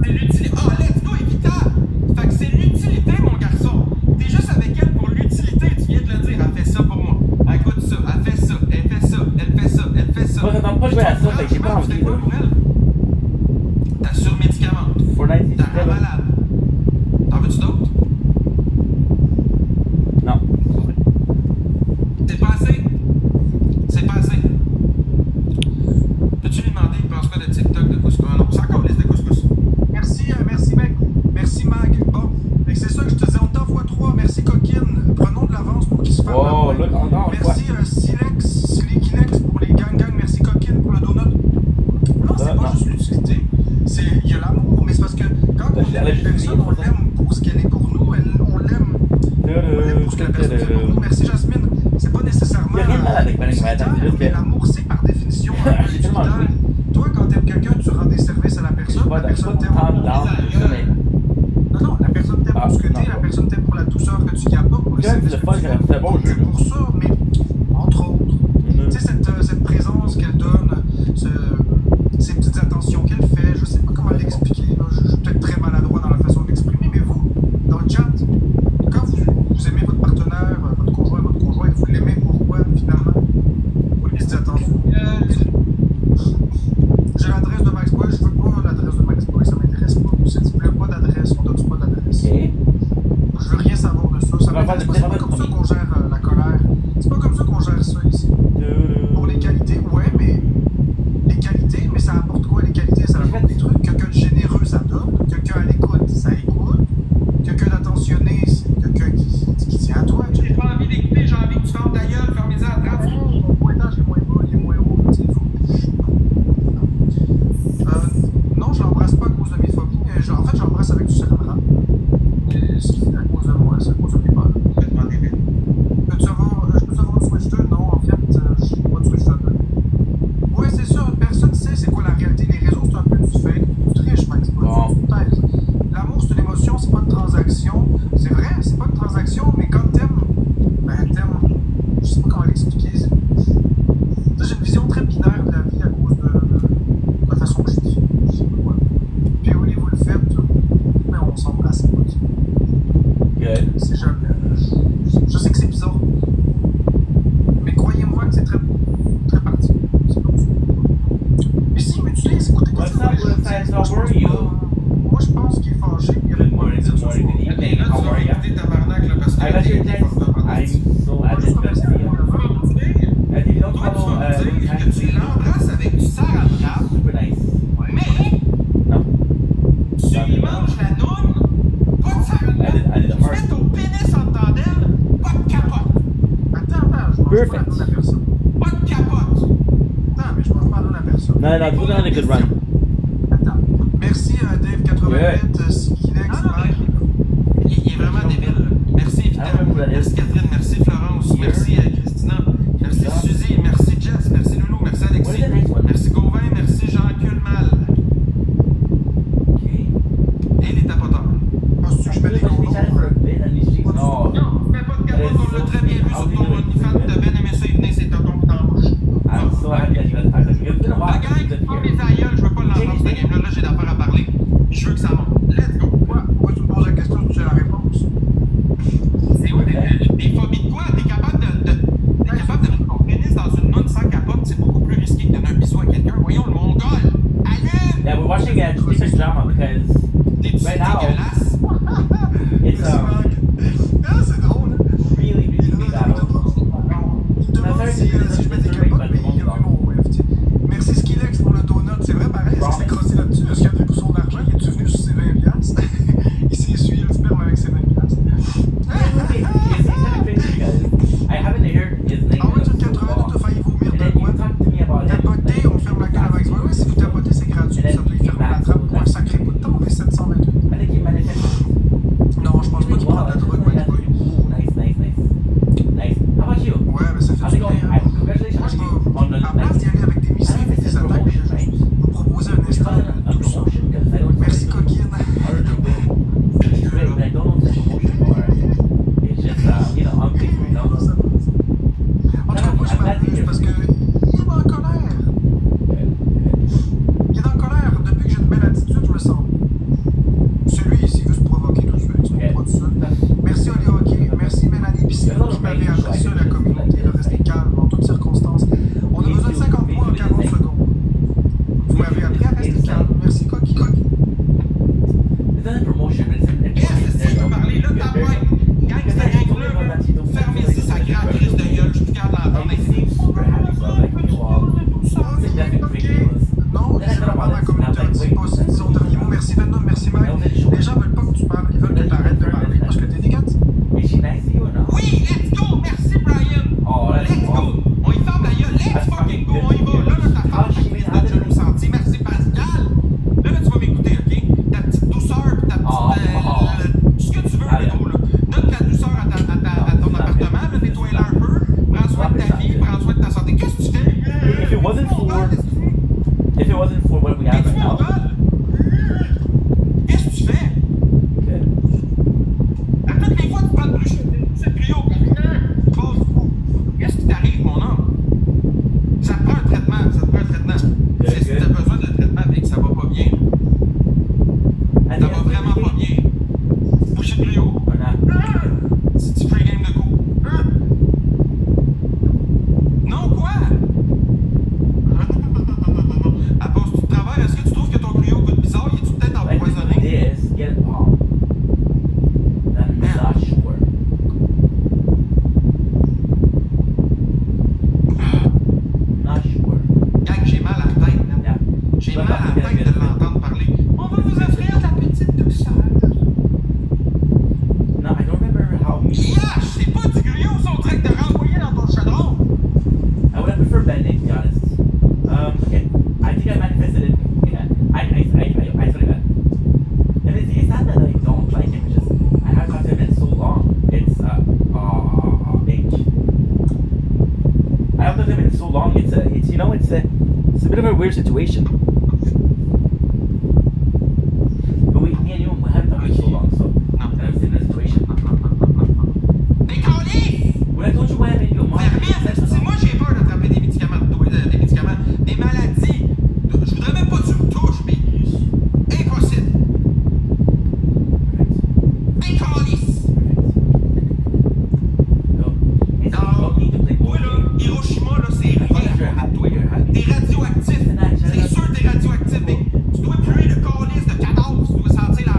C'est l'utilité. Oh, let's go, Evita! Fait que c'est l'utilité, mon garçon. T'es juste avec elle pour l'utilité. Tu viens de le dire. Elle fait ça pour moi. Elle goûte ça. Elle fait ça. Elle fait ça. Elle fait ça. Elle fait ça. Moi, j'attends pas jouer à ça, fait que j'ai pas envie, Tu fais quoi là. pour elle? T'as surmédicament. Fortnite, c'est T'as super un là. malade. T'en veux-tu d'autres? Non. C'est pas assez. C'est pas assez. Peux-tu lui demander, il pense quoi de TikTok de couscous? Non, c'est encore liste de couscous. Merci, mec. Merci, Mag. Bon, et c'est ça que je te disais, on t'envoie 3. Merci, Coquine. Prenons de l'avance pour qu'il se fasse. Oh, là, encore une fois. Merci, Silex, Slikilex pour les gang. Merci, Coquine, pour le donut. Non, c'est Non. pas juste l'utilité. Il y a l'amour, mais c'est parce que quand on j'allais aime juste une personne, dire on ça. l'aime pour ce qu'elle est pour nous. On l'aime. On l'aime pour ce que la personne fait pour nous. Merci, Jasmine. C'est pas nécessairement. Il y a rien de mal avec Panic Matter, c'est juste mais que- l'amour, c'est par définition. un peu J'ai tellement utilitaire. joué. Toi, quand t'aimes quelqu'un, tu rends des services à la Je personne. suis pas La personne t'aime. dans tout ça, mais. Non, la personne t'aime pour ce que non. t'es, la personne t'aime pour la douceur que tu gardes pas, pour le Quand service c'est le que fun, tu c'est fais. un bon jeu, C'est là. pour ça, mais entre autres. Tu sais, cette présence qu'elle donne, ces petites attentions qu'elle fait, je sais pas comment l'expliquer, là, je suis peut-être très maladroit dans la façon de l'exprimer, mais vous, dans le chat, quand vous aimez votre partenaire, votre conjoint, vous l'aimez pourquoi, finalement? Pour les petites attentions. J'ai l'adresse de Max Boy, je veux pas l'adresse de Max Boy, ça m'intéresse pas. Si tu veux pas d'adresse, on donne pas d'adresse. Ok. Je veux rien savoir de ça. Ça On va m'intéresse faire pas. C'est pas comme ça qu'on gère la colère. C'est pas comme ça qu'on gère ça ici. Pour les qualités, ouais, mais les qualités, mais ça apporte quoi les qualités? Ça apporte des trucs. Quelqu'un de généreux, ça donne. Quelqu'un à l'écoute, ça écoute. Quelqu'un d'attentionné, c'est quelqu'un qui tient à toi. J'ai pas envie d'écouter, j'ai envie que tu fermes ta gueule, fermez-en à 30. Mon pointage est moins bas, il est moins haut. Tu sais, non, je l'embrasse pas à cause de mes phobies, mais en fait, j'embrasse avec du cérébrale. C'est à cause de moi, c'est à cause de mes peurs. Complètement débile. Je peux savoir le Switch 2? Non, en fait, je sais pas de Switch 2. Ouais, c'est ça, personne sait c'est quoi la réalité. Les réseaux, c'est un peu du fake, du triche, Max. Bon. Du thèse. L'amour, c'est une émotion, c'est pas une transaction. C'est vrai, c'est pas une transaction, mais quand t'aimes, t'aimes. Je sais pas comment l'expliquer. J'ai une vision très binaire de la vie à cause de la façon que je vis. Je sais pas quoi. Puis oui, vous le faites, mais on s'embrasse pas. Ok. C'est jamais. Je sais que c'est bizarre. Mais croyez-moi que c'est très, très particulier. C'est comme ça. Mais si, mais tu sais, écoutez, What's up, Website? How are you? moi, je pense qu'il est fâché. Il y avait Good morning, good morning, good evening. Là, tu How vas are you? écouter tabarnak, là, parce que I got your t'es text. forte pendant I'm so Moi, je happy remercie to see you. Tu vas me dire, If you don't toi, tu follow, vas me dire que tu l'embrasses avec du sarradrap, super nice. mais Non. tu lui manges la noune, pas de sarradrap. Allez, Tu mets ton pénis en dedans d'elle, pas de capote. Attends, je mange pas Perfect. la noune à personne. Pas de capote. Attends, mais je mange pas la noune à personne. Non, put on a good run. Attends. Merci, Dave88, Sikilex, Ah, non, Mike. Il est vraiment débile. Merci, Vita. Ah, ouais, voilà. Merci, Catherine. Merci, Florence. Here. Merci, Christina. Merci, Yeah. Suzy. Merci, Jess. Merci, Loulou. Merci, What Alexis. is the next one? Merci, Gauvin. Merci, Jean Culmal. Okay. Et les tapoteurs. Penses-tu que je mets des Just condoms? chat for a bit and you see. Oh. Non, fais pas de capote. On l'a très bien vu sur ton OnlyFans. T'as bien aimé ça. Il venait, c'est tonton qui t'embauche. I'm so happy that you guys. It's been a La while gang, since you've prends been mes here. aïeuls. Je veux pas l'entendre. d'affaires à parler. Puis je veux que ça monte. Let's go. Pourquoi tu me poses la question si tu as la réponse? C'est où des phobies de quoi? T'es capable de mettre ton pénis dans une noune sans capote, c'est beaucoup plus risqué que de donner un bisou à quelqu'un. Voyons le mongol! Allez! Yeah, we're watching a different drama because T'es-tu right now dégueulasse? it's Ah, c'est drôle, hein? really Il big me battle. demande si je mets des capotes, mais il a vu mon FT. Merci Skilex pour le donut. C'est vrai, pareil, est-ce qu'il s'est crossé là-dessus? Est-ce qu'il a venu pour son argent? Il est-tu venu sur ses 20$? Il s'est essuyé le sperme avec ses 20$. I haven't heard his name. Ah ouais, tu in as so 80 long. minutes, t'as failli vomir And de then quoi? you talk to me about him. Tapoter, on ferme la gueule avec ça. Ouais, si vous tapotez, c'est gratuit. Ça peut faire la trappe pour un sacré bout de temps. On est 728. I think he manifested. Non, je pense pas qu'il prend de la drogue, ouais, du coup. Ooh, nice. How about you? Ouais, mais ça fait How's du it going? bien. Moi, Congratulations je on you on the vais, à place d'y aller avec des missiles et des attaques, je vais vous proposer un instant de douceur. Merci, coquine. It's great, but I don't know if it's a promotion or it's just, on paper, you know? En tout cas, moi, je m'amuse parce que il est en colère. Il est en colère. Depuis que j'ai une belle attitude, je me sens. Celui ici veut se provoquer tout seul. Ils sont pas tout seuls. Merci Oli Hockey. Merci Mélanie Piscine qui m'avait appris ça, la communauté, de rester calme en toutes circonstances. On a besoin de 50 points en 40 secondes. Vous m'avez appris à rester calme. Merci Coquille. It's not a promotion, but it's an Yes, si je peux parler, là, ta boîte. Gangsta gang, là, fermez ici sa grande crise de gueule, je suis plus capable d'entendre. He seems super happy, so I'm like, okay, well, it's definitely big news. Non, je veux pas la communauté antipose. Disons dernier mot. Merci Venom, merci Mike. Les gens veulent pas que tu parles. Ils veulent que tu arrêtes de parler parce que t'es dégueulasse. Is she nice to you or not? Oui, let's go! Merci, Brian! Oh, that's Let's go! awesome. On y ferme la gueule, let's fucking go! On y va! Là, ta femme, ta crise de genou senti. Merci, Pascal! Là, tu vas m'écouter, OK? Ta petite douceur pis ta petite... ce que tu veux, le gros, là. Donne ta douceur à ton appartement, là, nettoie-la un peu. Prends soin de ta vie, prends soin de ta santé. Qu'est-ce que tu fais? If it wasn't for what we have right now, Qu'est-ce que tu fais? okay. À toutes les fois, tu prends le cryo. Qu'est-ce qui t'arrive, mon homme? Ça te prend un traitement, Si t'as besoin de traitement, Vic, ça va pas bien. I Ça think va vraiment pas bien. Boucher de cryo. or not. Si tu fais game de coup. Non, quoi? À cause du travail, est-ce que tu trouves que ton cryo goûte bizarre? Il est-tu peut-être Like with empoisonné? this, get it off. I'm not sure. Not sure. Gang, j'ai mal à la tête, là. Yeah. J'ai mal à la tête de l'entendre parler. On va vous offrir la petite douceur. No, I don't remember how me. Yeah, c'est pas du grillot, ça, on dirait que t'as renvoyé dans ton chaudron. I would have preferred bending, to be honest. Okay. I think I manifested it. Yeah. I sort of got. And it's not that I don't like him, it's just I haven't talked to him in so long. It's age. I haven't talked to him in so long. It's a bit of a weird situation. But me and you haven't talked in so long, so kind of similar situation. Mais Carlis! When I told you why I made you a mom, Si moi j'ai peur d'attraper des médicaments, des médicaments, des maladies, je voudrais même pas que tu me touches, mais impossible. Hey Carlis! Toi là, Hiroshima là, c'est rien à toi. T'es radioactif. C'est sûr que t'es radioactif, mais tu dois puer le calice de cadavre, tu dois sentir la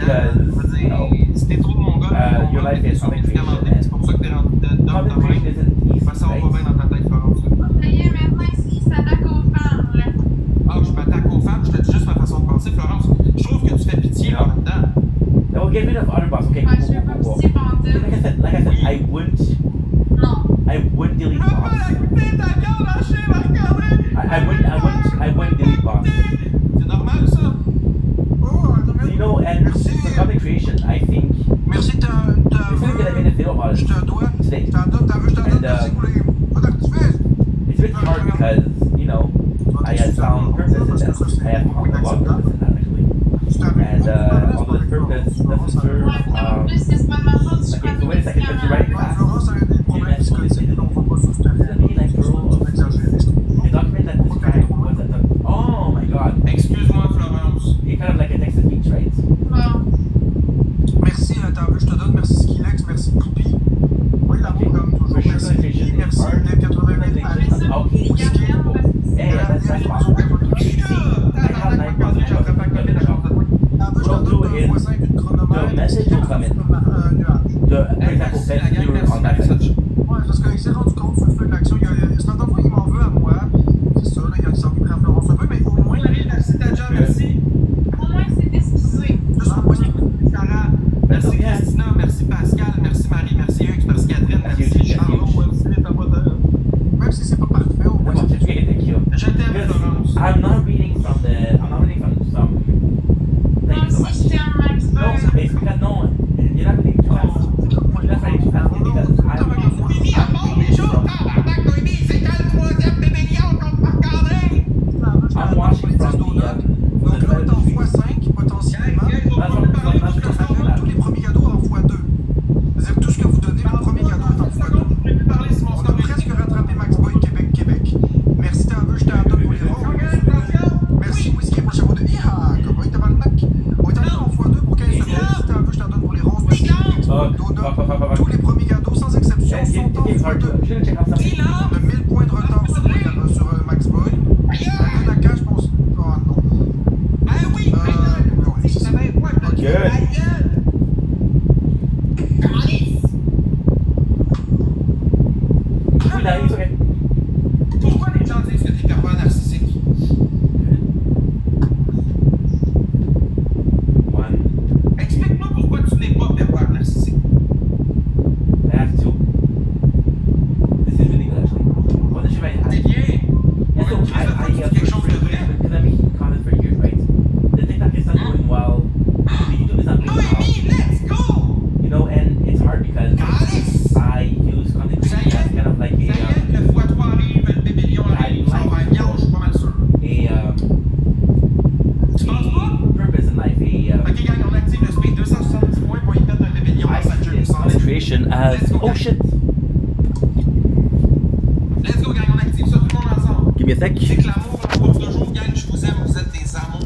because, you know, Si t'es trop de mon gars, your life is content creation, c'est pour ça que t'es rendu dedans ta content creation main. isn't easy, Ça va right? pas bien dans ta tête, Florence. Ça y est, maintenant, ici, il s'attaque aux femmes, là. Ah, je m'attaque aux femmes, je te dis juste ma façon de penser, Florence. Je trouve que tu fais pitié Non. là-dedans. Now, get rid of other bots, okay? Ouais, je vais pas pitié pantoute. Like I said, I wouldn't Non. delete Je veux pas bots. la goûter ta gueule lâchée, Marc-André! I wouldn't delete bots. C'est normal, ça? Oh, So, you know, and for content creation, I think Merci, there's something that I made a video about je it te dois. today. Je t'en donne, t'as vu, je t'en donne. And, Merci pour les. Pas d'activisme. It's a bit hard because, you know, I had found purpose in that. I have found a lot of purpose in that, actually. And although this purpose doesn't serve, Ouais, puis en plus, c'est pas de ma faute, je okay, so wait a second, if you're writing fast, Florence a des problèmes psychotiques, donc on va pas sous it's gonna be like a rule of a document that describes what's at the, oh my god, Excuse-moi, Florence. it's kind of like a text to speech, right? Bon. Merci, t'as vu, je te donne. Merci Skilex, merci Poupie. Oui, l'amour comme toujours. For sure, Merci. connotation is Merci, hard. Dave 88. Connotation is okay. Il y a rien, parce que c'est- Hey, that's possible. See, I have 9.9 T'as vu, je te donne 2 x 5 une chronomètre. the message will come in. Un nuage. For example, says La gang, you're merci, on that merci. page. Ouais, parce qu'il s'est rendu compte sur le feu de l'action. C'est un enfant, il m'en veut à moi. C'est ça, là, il a sorti prendre Florence un peu, mais au moins, Marie, merci, ta job, merci. Au moins, c'est excusé. juste au moins, Sarah, merci Christina, merci Pascal, merci Marie, merci Hugues, merci Catherine, merci Charlot, merci ta moteur. même si c'est pas parfait, au moins, Come on, just get it, thank you. Je t'aime, Because Florence. I'm not reading from some Moi things so aussi, much. je t'aime, Max No, Boy. it's because no, you're not reading too fast. You're not writing too fast because Mimi, à mort déjà, tabarnak, Noémie, c'est quand le troisième rébellion contre Marc-André? I'm watching from the Donc là, t'es en x5 potentiellement. Tous les premiers cadeaux en x2. C'est-à-dire que tout ce que vous donnez, le premier cadeau est en x2. On a presque rattrapé Max Boy Québec. Merci, t'as vu, je t'en donne pour les ronds. Merci, Whisky pour le chapeau de Iha. Comment il tabarnak? On est allé en x2 pour 15 secondes. Si t'as vu, je t'en donne pour les ronds. Merci, tous les premiers cadeaux, sans exception, sont en it's hard to. x2. Should check out something. On a 1000 points de retard sur Max Boy. La Naka, je pense. Oh non. Ah oui, Ouais, c'est ça. Good. Oui, là, it's okay. Pourquoi les gens disent que t'es pervers narcissique? One. Explique-moi pourquoi tu n'es pas pervers narcissique. I have two. This is really good actually. What should I T'es bien. Yeah, so Quelque chose de vrai. because I'm making content for years, right? The TikTok is not going well. The YouTube is not going well. Noémie, let's go! You know, and it's hard because Calice! I use content Ça y creation as est, kind of like ça y est, a le x3 arrive, le bébé lion arrive, ça va être bien, je suis pas mal sûr. Tu penses pas? purpose in life. Ok, gang, on active le speed 270 points pour y mettre un bébé lion I dans sa see queue. this content creation as Let's go, oh guys. shit. Let's go, gang, on active ça tout le monde ensemble. Give me a sec. C'est que l'amour en cours de jour, gang, je vous aime, vous êtes des amours.